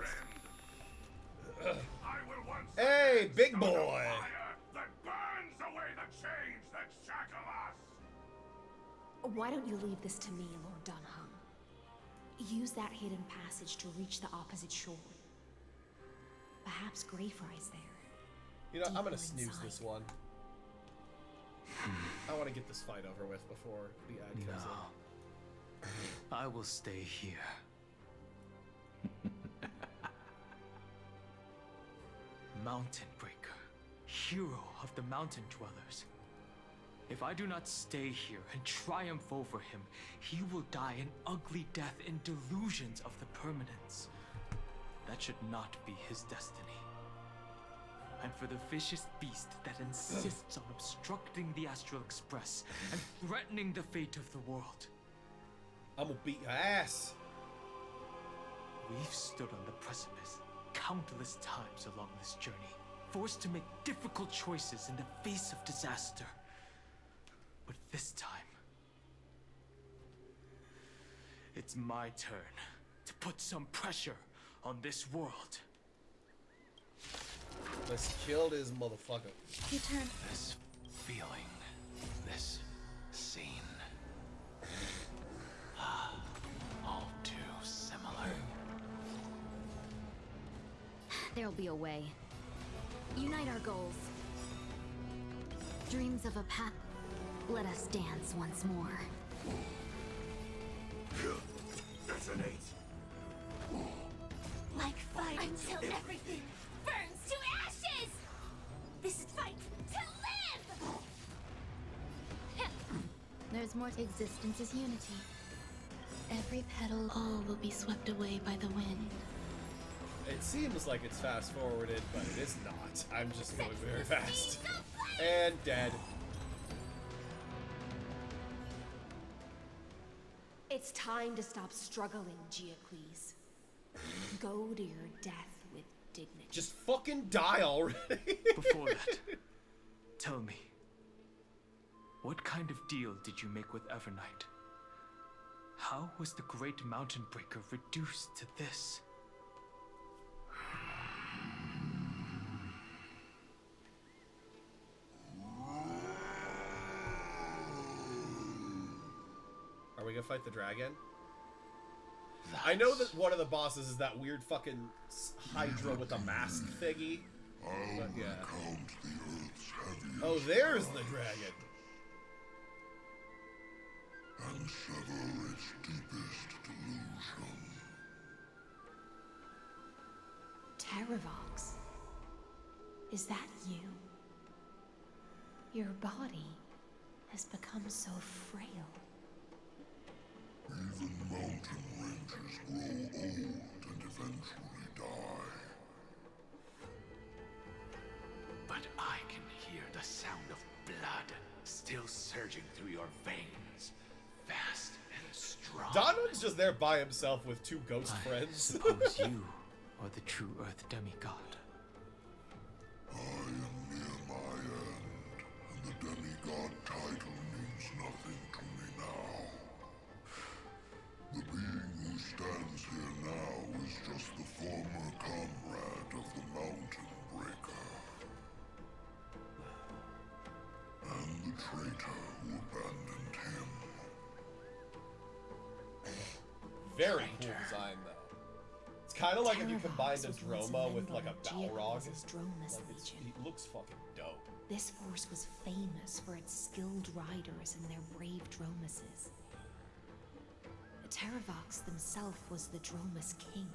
friend, I will once Hey, again big start a boy. fire that burns away the chains that shackle us. Why don't you leave this to me, Lord Dunham? Use that hidden passage to reach the opposite shore. Perhaps Greyfry's there. You know, I'm gonna deeper snooze inside. this one. I want to get this fight over with before the ad comes in. I will stay here. Mountain Breaker, hero of the mountain dwellers. If I do not stay here and triumph over him, he will die an ugly death in delusions of the permanence. That should not be his destiny. And for the vicious beast that insists on obstructing the Astral Express and threatening the fate of the world. I'm gonna beat your ass. We've stood on the precipice countless times along this journey, forced to make difficult choices in the face of disaster. But this time, it's my turn to put some pressure on this world. Let's kill this motherfucker. Your turn. This feeling, this scene. All too similar. There'll be a way. Unite our goals. Dreams of a path. Let us dance once more. That's an 8. Like fire until everything burns to ashes! This is fight to live! There's more to existence is unity. Every petal, all will be swept away by the wind. It seems like it's fast forwarded, but it is not. I'm just going very fast. And dead. It's time to stop struggling, Geocles. Go to your death with dignity. Just fucking die already. Before that, tell me, what kind of deal did you make with Evernight? How was the Great Mountain Breaker reduced to this? Are we gonna fight the dragon? I know that one of the bosses is that weird fucking Hydra with a mask thingy. But yeah. Oh, there's the dragon. And sever its deepest delusion. Terravox. Is that you? Your body has become so frail. Even mountain rangers grow old and eventually die. But I can hear the sound of blood still surging through your veins, fast and strong. Donald's just there by himself with two ghost friends. Suppose you are the true Earth demigod. I am near my end, and the demigod title means nothing to me now. The being who stands here now is just the former comrade of the Mountain Breaker. And the traitor who abandoned him. Very cool design, though. It's kind of like if you combined a Droma with like a Balrog. It looks fucking dope. This force was famous for its skilled riders and their brave Dromuses. Terravox themself was the Dromus king,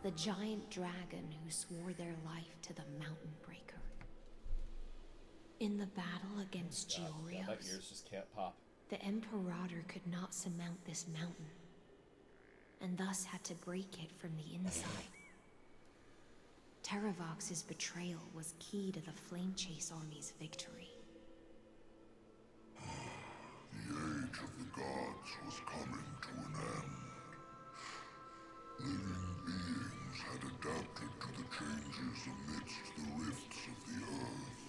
the giant dragon who swore their life to the Mountain Breaker. In the battle against Georios, my ears just can't pop. the Imperator could not surmount this mountain, and thus had to break it from the inside. Terravox's betrayal was key to the Flamechase army's victory. The age of the gods was coming to an end. Living beings had adapted to the changes amidst the rifts of the earth,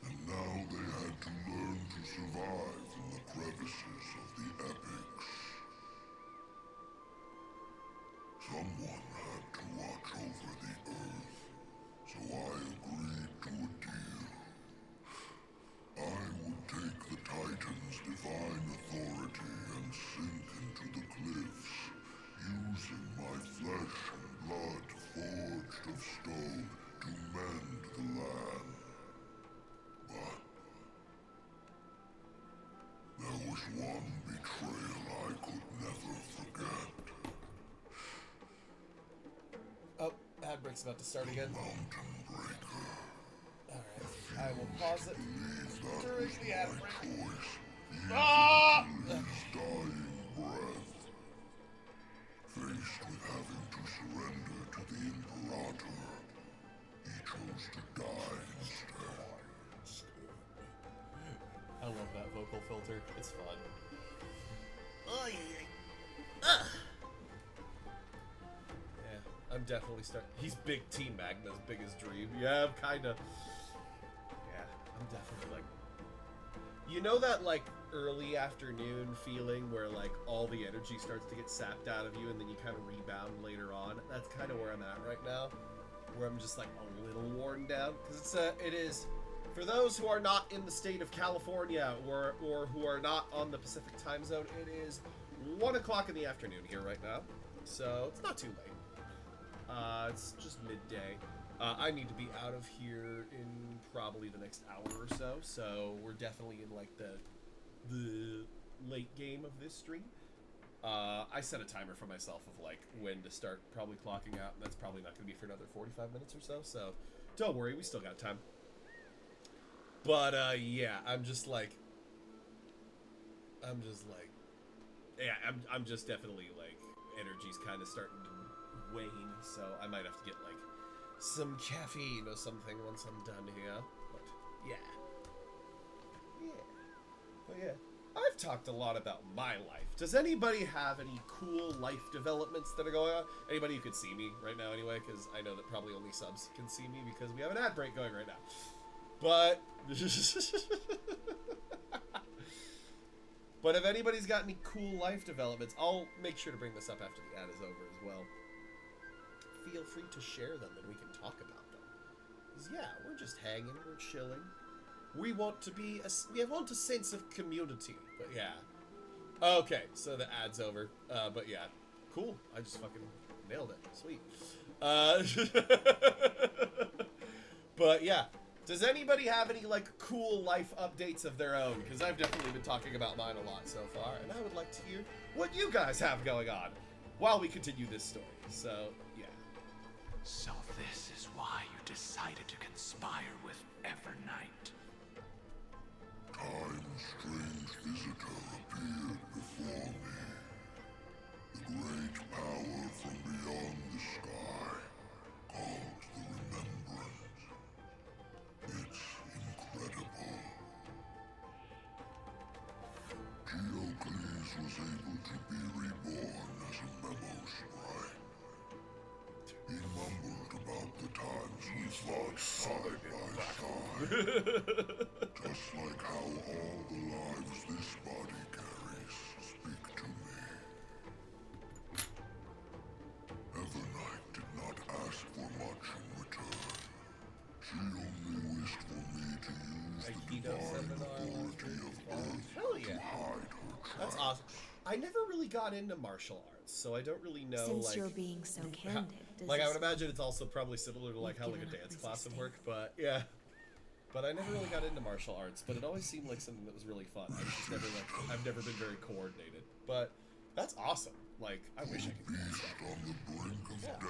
and now they had to learn to survive in the crevices of the epics. Someone had to watch over the earth, so I agreed to a deal. I would take the Titan's divine one betrayal I could never forget. Oh, ad break's about to start again. Mountain Breaker. Alright, I will pause it during the ad break. Ah! His dying breath. Faced with having to surrender to the Imperator, he chose to die instead. I love that vocal filter. It's fun. Yeah, I'm definitely starting. He's big Team Magna's biggest dream. Yeah, I'm kinda. Yeah, I'm definitely like. You know that like early afternoon feeling where like all the energy starts to get sapped out of you and then you kind of rebound later on? That's kind of where I'm at right now, where I'm just like a little worn down because it is. For those who are not in the state of California or who are not on the Pacific time zone, it is 1 o'clock in the afternoon here right now. So it's not too late. It's just midday. I need to be out of here in probably the next hour or so. So we're definitely in like the late game of this stream. I set a timer for myself of like when to start probably clocking out. And that's probably not going to be for another 45 minutes or so. So don't worry, we still got time. But, yeah, I'm just definitely, like, energy's kind of starting to wane, so I might have to get, like, some caffeine or something once I'm done here, but, yeah. But, yeah, I've talked a lot about my life. Does anybody have any cool life developments that are going on? Anybody who could see me right now, anyway, because I know that probably only subs can see me because we have an ad break going right now. But but if anybody's got any cool life developments, I'll make sure to bring this up after the ad is over as well. Feel free to share them and we can talk about them. 'Cause yeah, we're just hanging, we're chilling. We want to be we want a sense of community. But yeah. Okay, so the ad's over. But yeah, cool. I just fucking nailed it. Sweet. But yeah. Does anybody have any, like, cool life updates of their own? Because I've definitely been talking about mine a lot so far, and I would like to hear what you guys have going on while we continue this story. So, yeah. So this is why you decided to conspire with Evernight. Time's strange visitor appeared before me. The great power from beyond the sky, called the Remembrance. It's incredible. Geocles was able to be reborn as a memo sprite. He mumbled about the times we fought side by side. Just like how all the lives this body carries speak to me. Evernight did not ask for much in return. She only wished for me to use the divine authority of Earth Hell to yeah. hide her tracks. That's awesome. I never really got into martial arts, so I don't really know, Since like... you're being so candid, does like, I this would imagine it's also probably similar to, like, how, like, a dance class would work, but, yeah. But I never really got into martial arts, but it always seemed like something that was really fun. I was just never, like... I've never been very coordinated. But that's awesome. Like, I wish I could do that stuff. On the brink of death.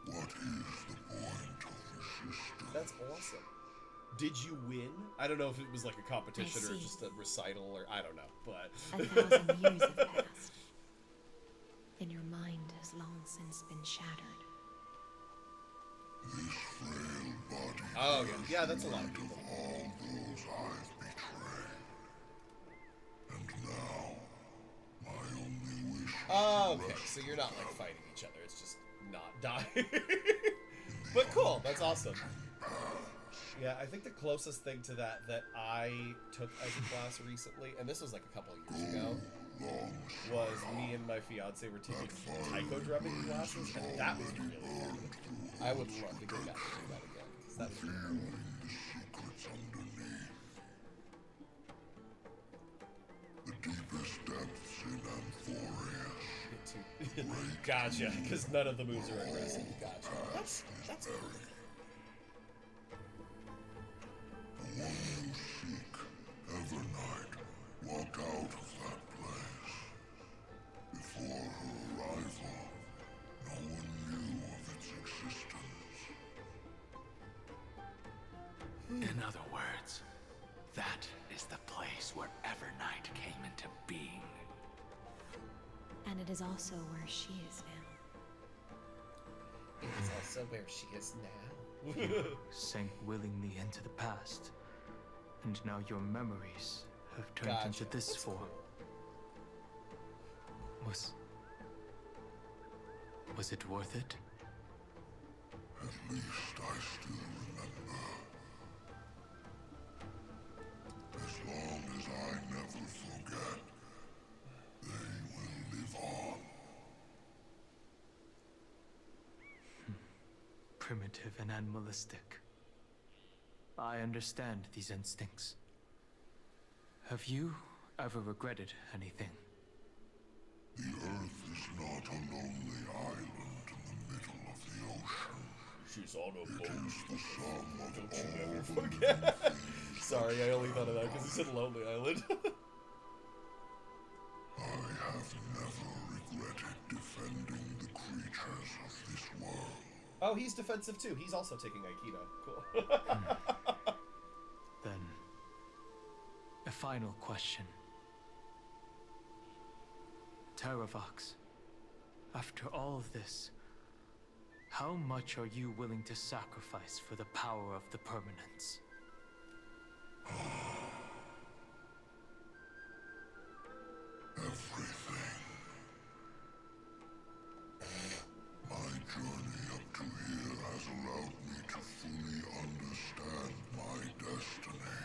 What is the point of resistance? That's awesome. Did you win? I don't know if it was like a competition or see. just a recital or I don't know, but 1,000 years have passed, and your mind has long since been shattered. This frail body. Oh yeah, that's a lot of people. All those I've betrayed. And now, my only wish is Oh, okay, so you're not like fighting each other, it's just not dying. But cool, that's awesome. Yeah, I think the closest thing to that I took as a class recently, and this was like a couple of years ago, was me and my fiance were taking taiko drumming classes, and that was really fun. I would love to go back and do that again, because that was really cool. the secrets underneath. The deepest depths in Amphorius. Gotcha, because none of the moves are aggressive. Gotcha. That's The one you seek, Evernight, walked In other words, that is the place where Evernight came into being. And it is also where she is now. It is also where she is now. You sank willingly into the past, and now your memories have turned into this That's form. cool. Was it worth it? At least I still remember. As long as I never forget, they will live on. Primitive and animalistic. I understand these instincts. Have you ever regretted anything? The Earth is not a lonely island in the middle of the ocean. She's on a boat. It is the sum of Don't all you ever the forget. living things. Sorry, I only thought of that because he said Lonely Island. I have never regretted defending the creatures of this world. Oh, he's defensive too. He's also taking Aikido. Cool. Then, a final question. Terravox, after all of this, how much are you willing to sacrifice for the power of the permanence? Everything. My journey up to here has allowed me to fully understand my destiny.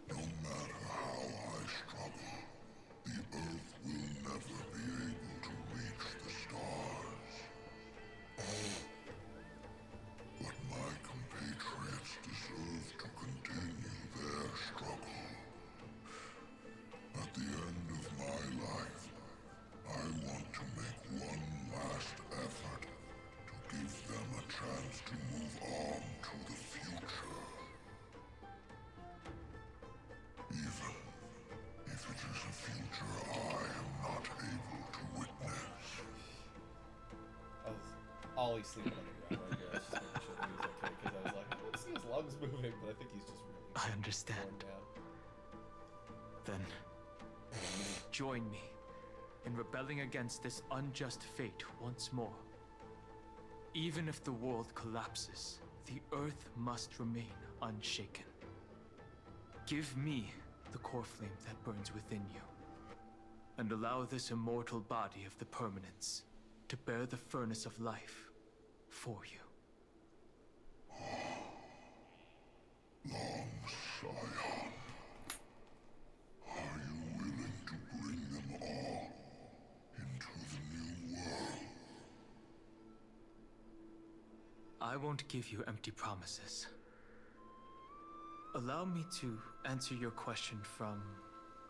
No matter how I struggle, the Earth will never be able to reach the stars. But my compatriots deserve to continue their struggle. At the end of my life, I want to make one last effort to give them a chance to move on to the future. Even if it is a future I am not able to witness. Ollie sleeping on the ground right here. I was just making sure that he was okay because I was like, I don't see his lungs moving, but I think he's just really. I understand. Then, join me in rebelling against this unjust fate once more. Even if the world collapses, the Earth must remain unshaken. Give me the core flame that burns within you, and allow this immortal body of the permanence to bear the furnace of life for you. Long Scion. Are you willing to bring them all into the new world? I won't give you empty promises. Allow me to answer your question from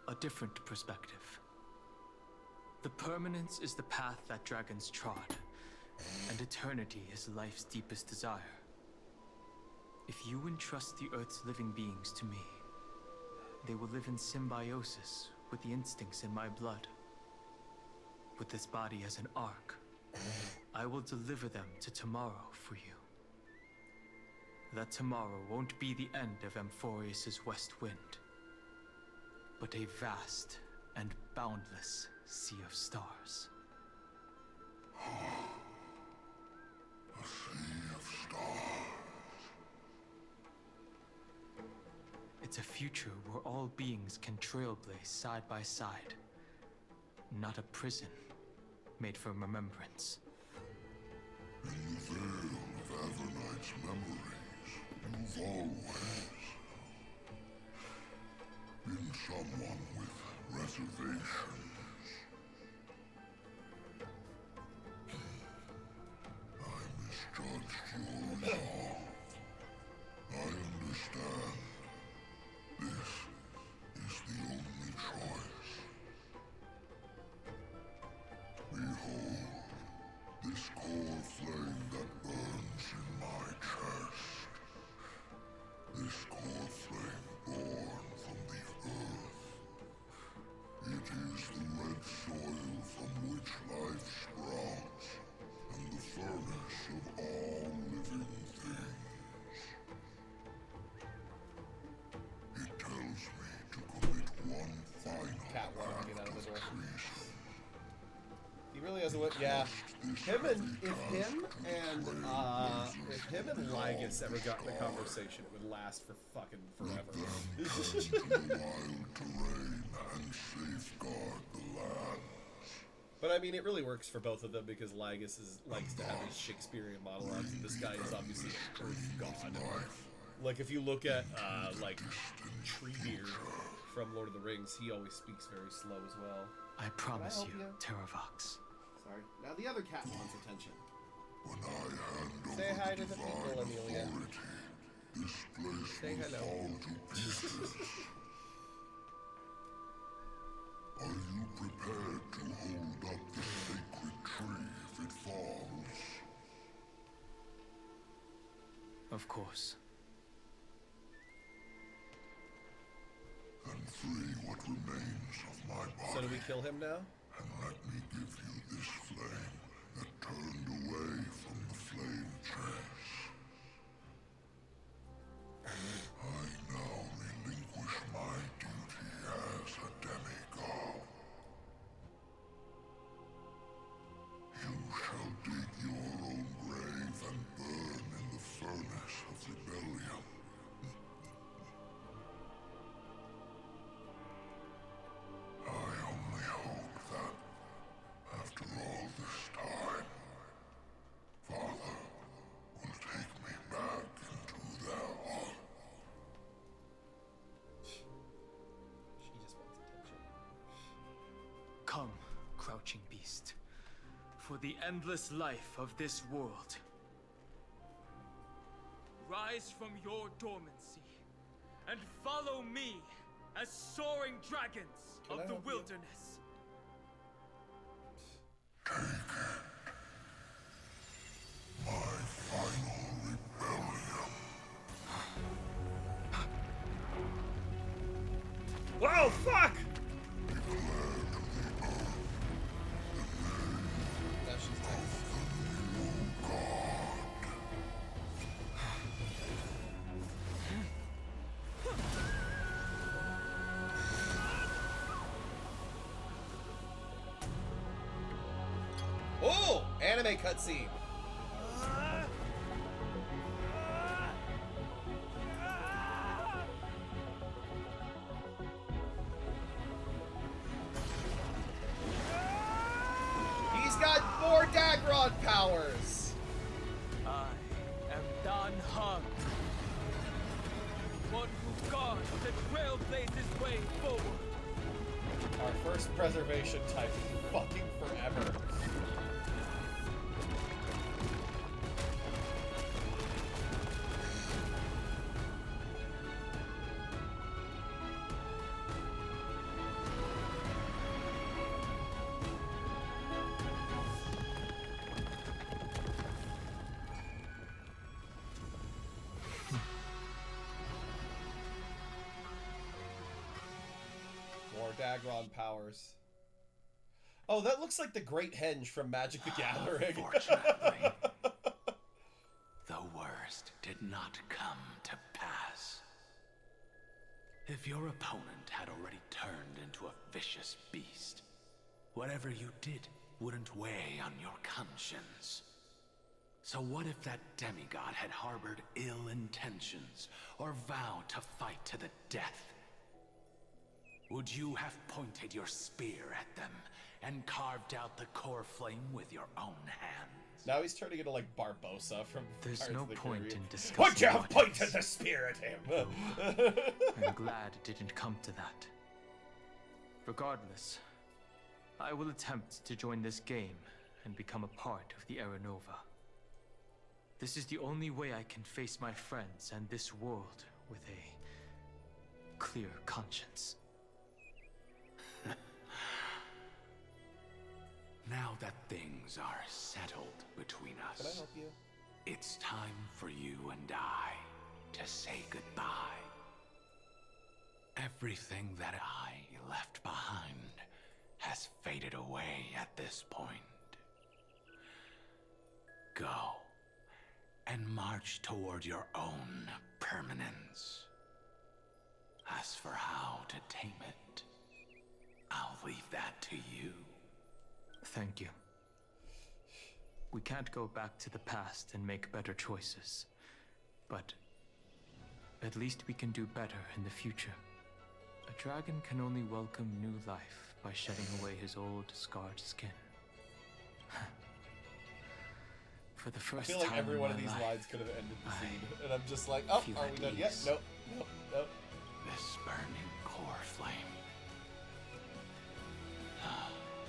a different perspective. The permanence is the path that dragons trod, and eternity is life's deepest desire. If you entrust the Earth's living beings to me, they will live in symbiosis with the instincts in my blood. With this body as an ark, I will deliver them to tomorrow for you. That tomorrow won't be the end of Amphorius' west wind, but a vast and boundless sea of stars. A sea of stars. It's a future where all beings can trailblaze side by side, not a prison made for remembrance. In the veil of Avernight's memories, you've always been someone with reservations. I misjudged your resolve. I understand. This is the only choice. Behold, this core flame that burns in my chest. This core flame born from the Earth. has a whip. Yeah, him and if him and Lygus ever got in a conversation, it would last for fucking forever. But I mean, it really works for both of them because Lygus likes to have his Shakespearean monologues, and this guy is obviously an earth god. Like if you look at like Treebeard from Lord of the Rings, he always speaks very slow as well. I promise you, Terravox. Sorry. Now the other cat wants attention. Say hi to the people, Amelia. Say hello. Are you prepared to hold up the sacred tree if it falls? Of course. And free what remains of my body. So do we kill him now? And let me give you this flame that turned away from the flame chest. I now relinquish my duty as a demigod. You shall dig your own grave and burn in the furnace of rebellion. I only hope that, after all this time, Father will take me back into their heart. She just wants attention. Come, crouching beast, for the endless life of this world. Rise from your dormancy and follow me as soaring dragons of the wilderness. My final rebellion. Whoa, fuck! Oh! Anime cutscene. He's got more Dagron powers. I am Dan Hung, one who guards the trail blazes way forward. Our first preservation type fucking forever. More Dagron powers. Oh, that looks like the Great Henge from Magic the Gathering. Fortunately, the worst did not come to pass. If your opponent had already turned into a vicious beast, whatever you did wouldn't weigh on your conscience. So what if that demigod had harbored ill intentions or vowed to fight to the death? Would you have pointed your spear at them and carved out the core flame with your own hands? Now he's turning into like Barbossa from There's Pirates no of the point Caribbean. in discussing Would you have what pointed ifs? the spear at him? I'm glad it didn't come to that. Regardless, I will attempt to join this game and become a part of the Era Nova. This is the only way I can face my friends and this world with a clear conscience. Now that things are settled between us, Can I help you? it's time for you and I to say goodbye. Everything that I left behind has faded away at this point. Go and march toward your own permanence. As for how to tame it, I'll leave that to you. Thank you. We can't go back to the past and make better choices. But at least we can do better in the future. A dragon can only welcome new life by shedding away his old, scarred skin. For the first time I feel like every one of in my these life, lines could have ended the scene, and I'm just like, oh, are we done yet? Nope, nope, nope. This burning core flame.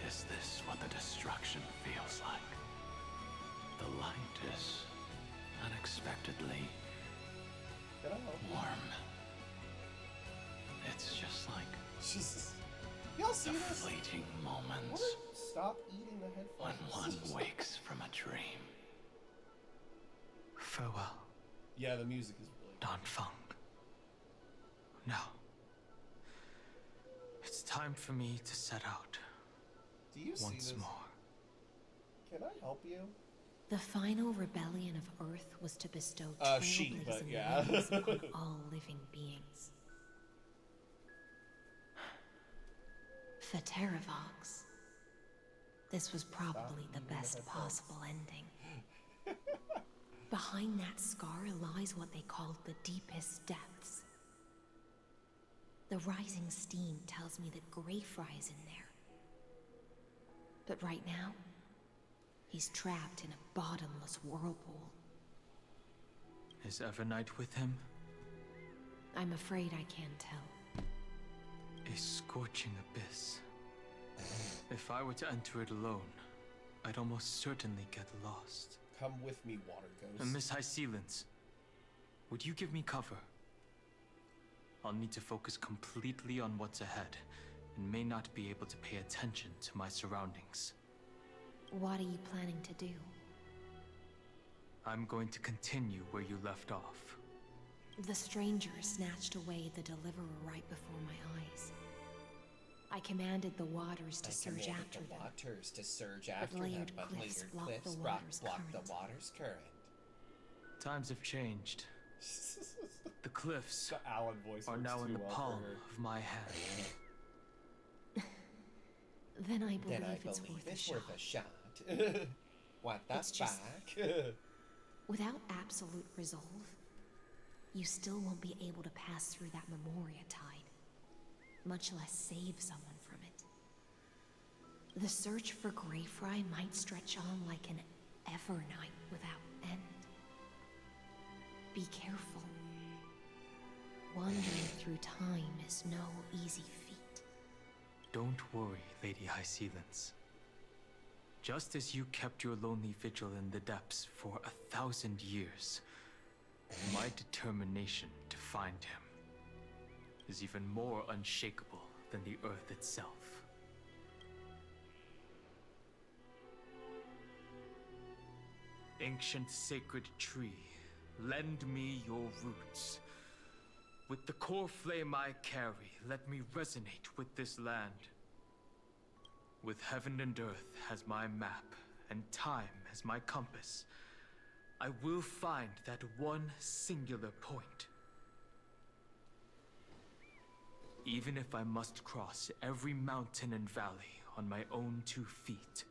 Is this what the destruction feels like? The light is unexpectedly warm. It's just like y'all see the this? fleeting moments What? Stop eating the when headphones. one wakes from a dream. Farewell. Yeah, the music is really Don Fung. Now, it's time for me to set out. Do you see once this? more. Can I help you? The final rebellion of Earth was to bestow She, trailblazing but yeah. names upon all living beings. For Terravox, this was probably the best possible ending. Behind that scar lies what they called the deepest depths. The rising steam tells me that Greyfry is in there. But right now, he's trapped in a bottomless whirlpool. Is Evernight with him? I'm afraid I can't tell. A scorching abyss. If I were to enter it alone, I'd almost certainly get lost. Come with me, Water Ghost. And Miss High Sealants, would you give me cover? I'll need to focus completely on what's ahead, and may not be able to pay attention to my surroundings. What are you planning to do? I'm going to continue where you left off. The stranger snatched away the deliverer right before my eyes. I commanded the waters to surge after them. Waters to surge But after them, layered but cliffs layered block cliffs the block water's the current. water's current. Times have changed. The cliffs The Alan voice are works now in too the well for palm her. of my hand. Then I believe it's worth a shot. What, that's It's just- back? Without absolute resolve, you still won't be able to pass through that Memoria tide, much less save someone from it. The search for Greyfry might stretch on like an Evernight without end. Be careful. Wandering through time is no easy feat. Don't worry, Lady High Sealants. Just as you kept your lonely vigil in the depths for 1,000 years, my determination to find him is even more unshakable than the earth itself. Ancient sacred tree, lend me your roots. With the core flame I carry, let me resonate with this land. With heaven and earth as my map, and time as my compass, I will find that one singular point. Even if I must cross every mountain and valley on my own 2 feet,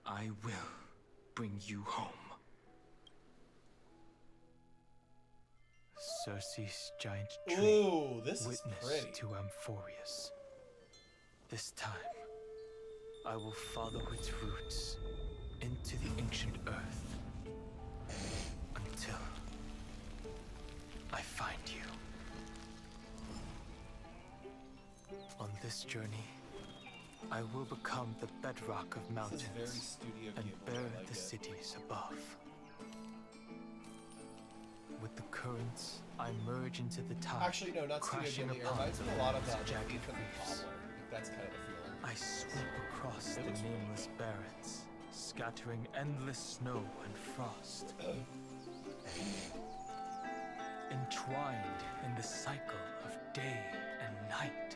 I will bring you home. Circe's giant tree, Ooh, this is witness pretty. to Amphorius. This time, I will follow its roots into the ancient earth until I find you. On this journey, I will become the bedrock of This is mountains very Studio and Ghibli, bear I like the it. cities above. With the currents, I merge into the tide. Actually, no, not Studio crashing Ghibli. It upon reminds me the a lot of land's jagged Ethan reefs. Cobbler. That's kind of the feeling. I sweep across the looks really nameless barrens, scattering endless snow and frost. Entwined in the cycle of day and night,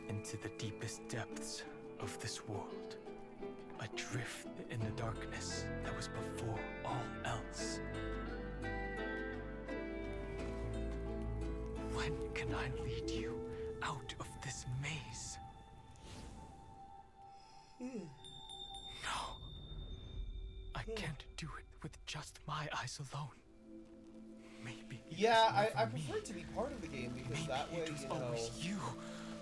into the deepest depths of this world, adrift in the darkness that was before all else. When can I lead you out of this maze? No. my eyes alone. Maybe. Yeah, I prefer to be part of the game because Maybe that way, it was you know, always you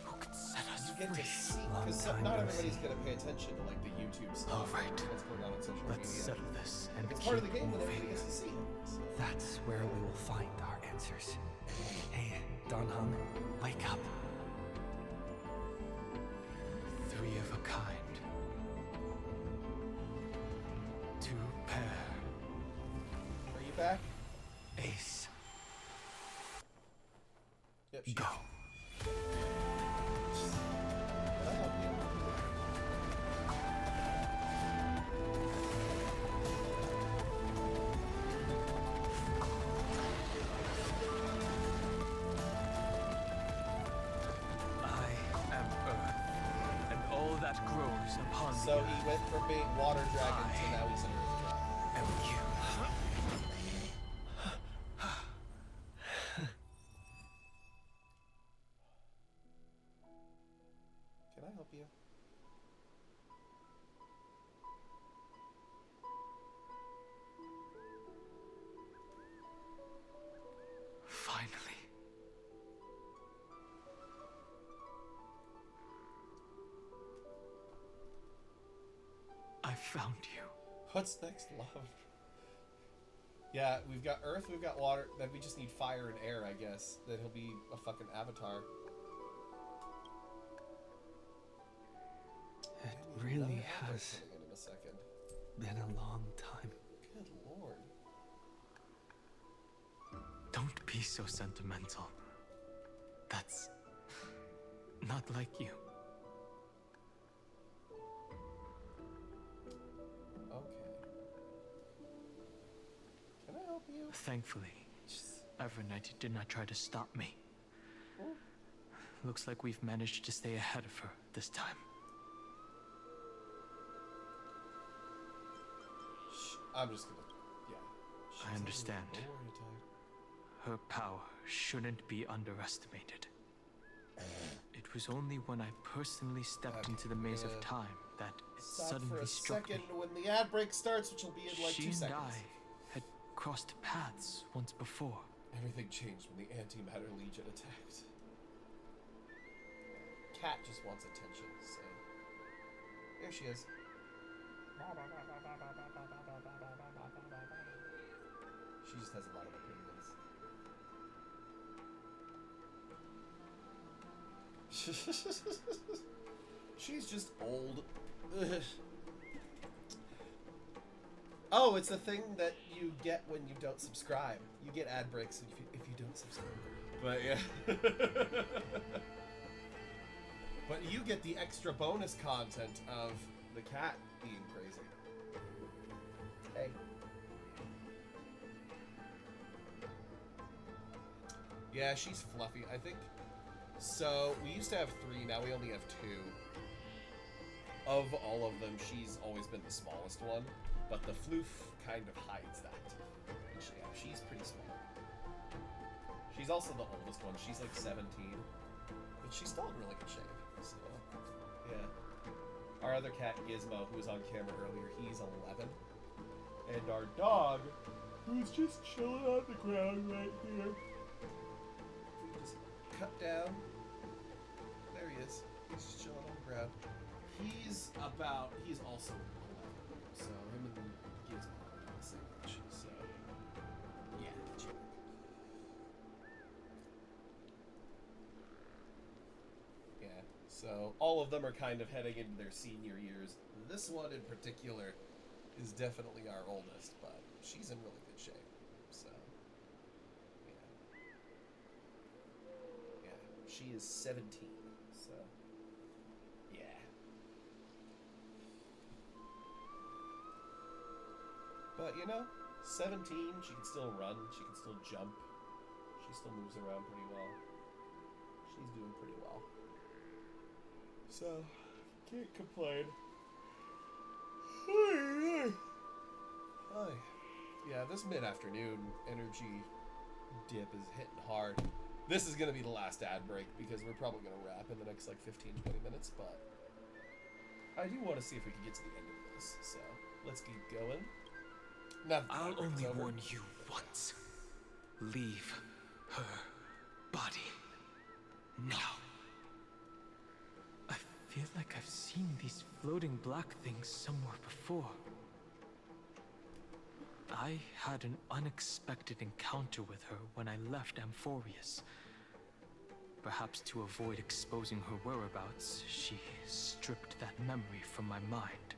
who could set us you get free. to see, because not everybody's gonna pay attention to like the YouTube stuff. All right. What's going on social Let's media. settle this and It's keep part of the game when moving. everybody gets to see it. So. That's where we will find our answers. Hey, Don Hung, wake up. Three of a kind. Two pair. Are you back? Ace. Yep. Go. Can I help you? I am Earth, and all that grows upon So he went from being water dragon to now he's an earth dragon. And you. Can I help you? Finally. I found you. What's next, love? Yeah, we've got earth, we've got water, then we just need fire and air, I guess. Then he'll be a fucking avatar. It really has In a second. been a long time. Good lord. Don't be so sentimental. That's not like you. Okay. Can I help you? Thankfully, Evernight did not try to stop me. Looks like we've managed to stay ahead of her this time. I'm just gonna, yeah. I understand. Her power shouldn't be underestimated. It was only when I personally stepped into the maze of time that it Stop suddenly for a struck second me. when the ad break starts, which will be in like She 2 and seconds. I had crossed paths once before. Everything changed when the Antimatter Legion attacked. Cat just wants attention, so... There she is. She just has a lot of opinions. She's just old. Ugh. Oh, it's a thing that you get when you don't subscribe. You get ad breaks if you don't subscribe. But yeah. But you get the extra bonus content of the cat being crazy. Hey. Yeah, she's fluffy. I think. So we used to have 3. Now we only have 2. Of all of them, she's always been the smallest one, but the floof kind of hides that. Yeah, she's pretty small. She's also the oldest one. She's like 17, but she's still in really good shape. So, yeah. Our other cat, Gizmo, who was on camera earlier, he's 11. And our dog, who's just chilling on the ground right here. Just cut down. There he is. He's just chilling on the ground. He's also 11. So him and Gizmo are the same age. So, yeah, chill. Yeah, so all of them are kind of heading into their senior years. This one in particular is definitely our oldest, but she's in really good shape. So, yeah. Yeah, she is 17, so, yeah. But, you know, 17, she can still run, she can still jump, she still moves around pretty well. She's doing pretty well. So, can't complain. Hi. Yeah, this mid-afternoon energy dip is hitting hard. This is going to be the last ad break because we're probably going to wrap in the next like 15-20 minutes, but I do want to see if we can get to the end of this, so let's keep going. I'll only warn you once. Leave her body now. I feel like I've seen these floating black things somewhere before. I had an unexpected encounter with her when I left Amphorius. Perhaps to avoid exposing her whereabouts, she stripped that memory from my mind.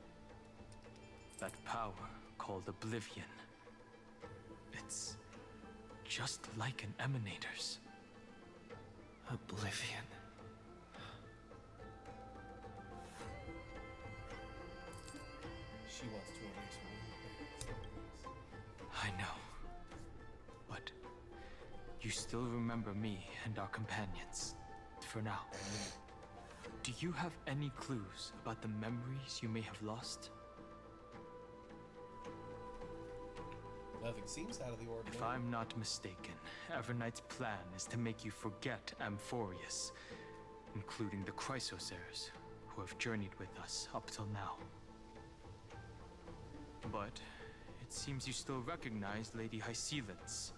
That power called Oblivion. It's just like an Emanator's. Oblivion. She wants to erase her. I know. But you still remember me and our companions, for now. Do you have any clues about the memories you may have lost? Nothing seems out of the ordinary. If I'm not mistaken, Everknight's plan is to make you forget Amphorius, including the Chrysosaurs, who have journeyed with us up till now. But it seems you still recognize Lady Hysealence.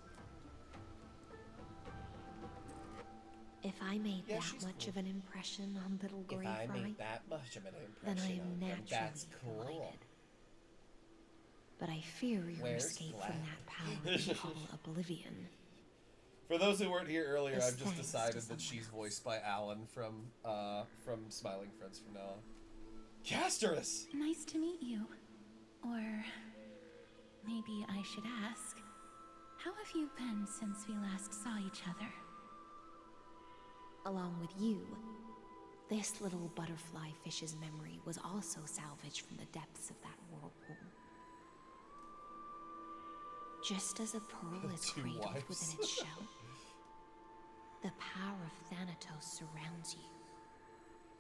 If I made that much of an impression on little Grey If I Fry, made that much of an then I impression am on them, naturally that's cool. delighted. But I fear your Where's escape Black? from that power you call Oblivion. For those who weren't here earlier, Is I've just thanks decided to that she's someone voiced by Alan from Smiling Friends from now on. Casterus! Nice to meet you. Or maybe I should ask, how have you been since we last saw each other? Along with you, this little butterfly fish's memory was also salvaged from the depths of that whirlpool. Just as a pearl is Two cradled wives. within its shell, the power of Thanatos surrounds you,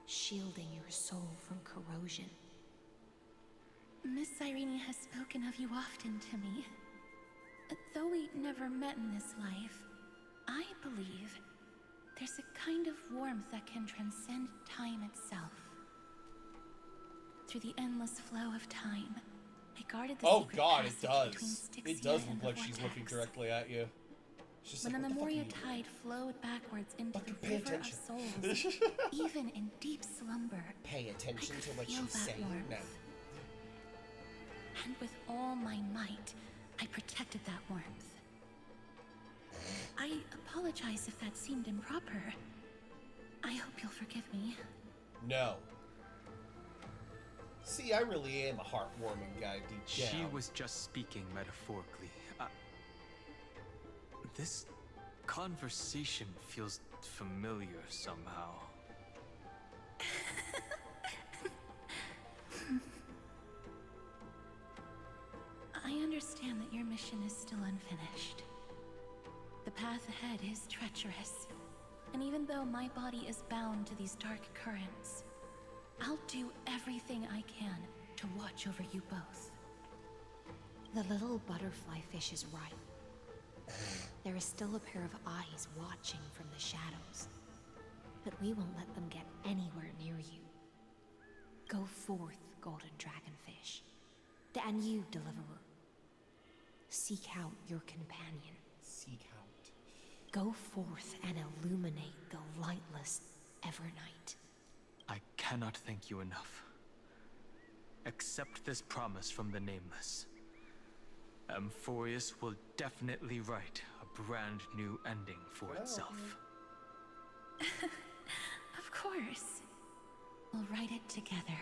shielding your soul from corrosion. Miss Irene has spoken of you often to me. Though we never met in this life, I believe there's a kind of warmth that can transcend time itself. Through the endless flow of time, I guarded the Oh secret god, it passage between does. Styxia It does and look the like she's looking vortex. directly at you. It's just When like, the what the fuck are Memoria you doing? tide flowed backwards into the Pay river of attention. souls, even in deep slumber, Pay attention I to could what feel she's that saying warmth. now. And with all my might, I protected that warmth. I apologize if that seemed improper. I hope you'll forgive me. No. See, I really am a heartwarming guy deep down. She was just speaking metaphorically. This conversation feels familiar somehow. I understand that your mission is still unfinished. The path ahead is treacherous, and even though my body is bound to these dark currents, I'll do everything I can to watch over you both. The little butterfly fish is right. There is still a pair of eyes watching from the shadows, but we won't let them get anywhere near you. Go forth, golden dragonfish, and you, deliverer. Seek out your companion. Seek out. Go forth and illuminate the lightless Evernight. I cannot thank you enough. Accept this promise from the Nameless. Amphorius will definitely write a brand new ending for itself. Of course. We'll write it together.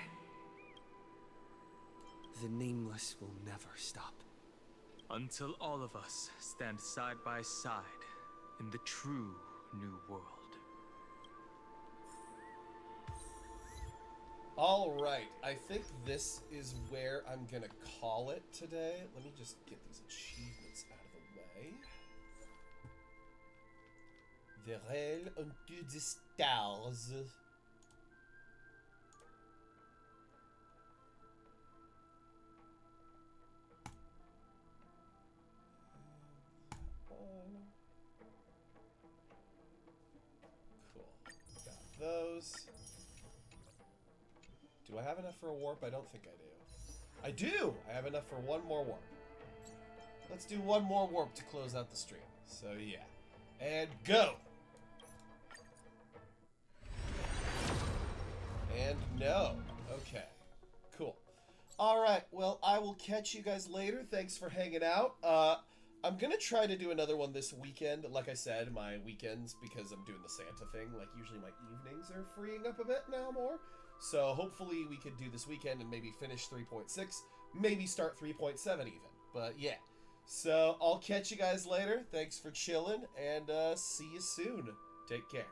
The Nameless will never stop. Until all of us stand side by side in the true new world. Alright, I think this is where I'm gonna call it today. Let me just get these achievements out of the way. Verel unto the stars. Cool. Got those. Do I have enough for a warp? I don't think I do. I do! I have enough for one more warp. Let's do one more warp to close out the stream. So yeah. And go! And no. Okay. Cool. Alright, well, I will catch you guys later. Thanks for hanging out. I'm gonna try to do another one this weekend. Like I said, my weekends, because I'm doing the Santa thing, like usually my evenings are freeing up a bit now more. So hopefully we could do this weekend and maybe finish 3.6, maybe start 3.7 even. But yeah. So I'll catch you guys later. Thanks for chilling, and see you soon. Take care.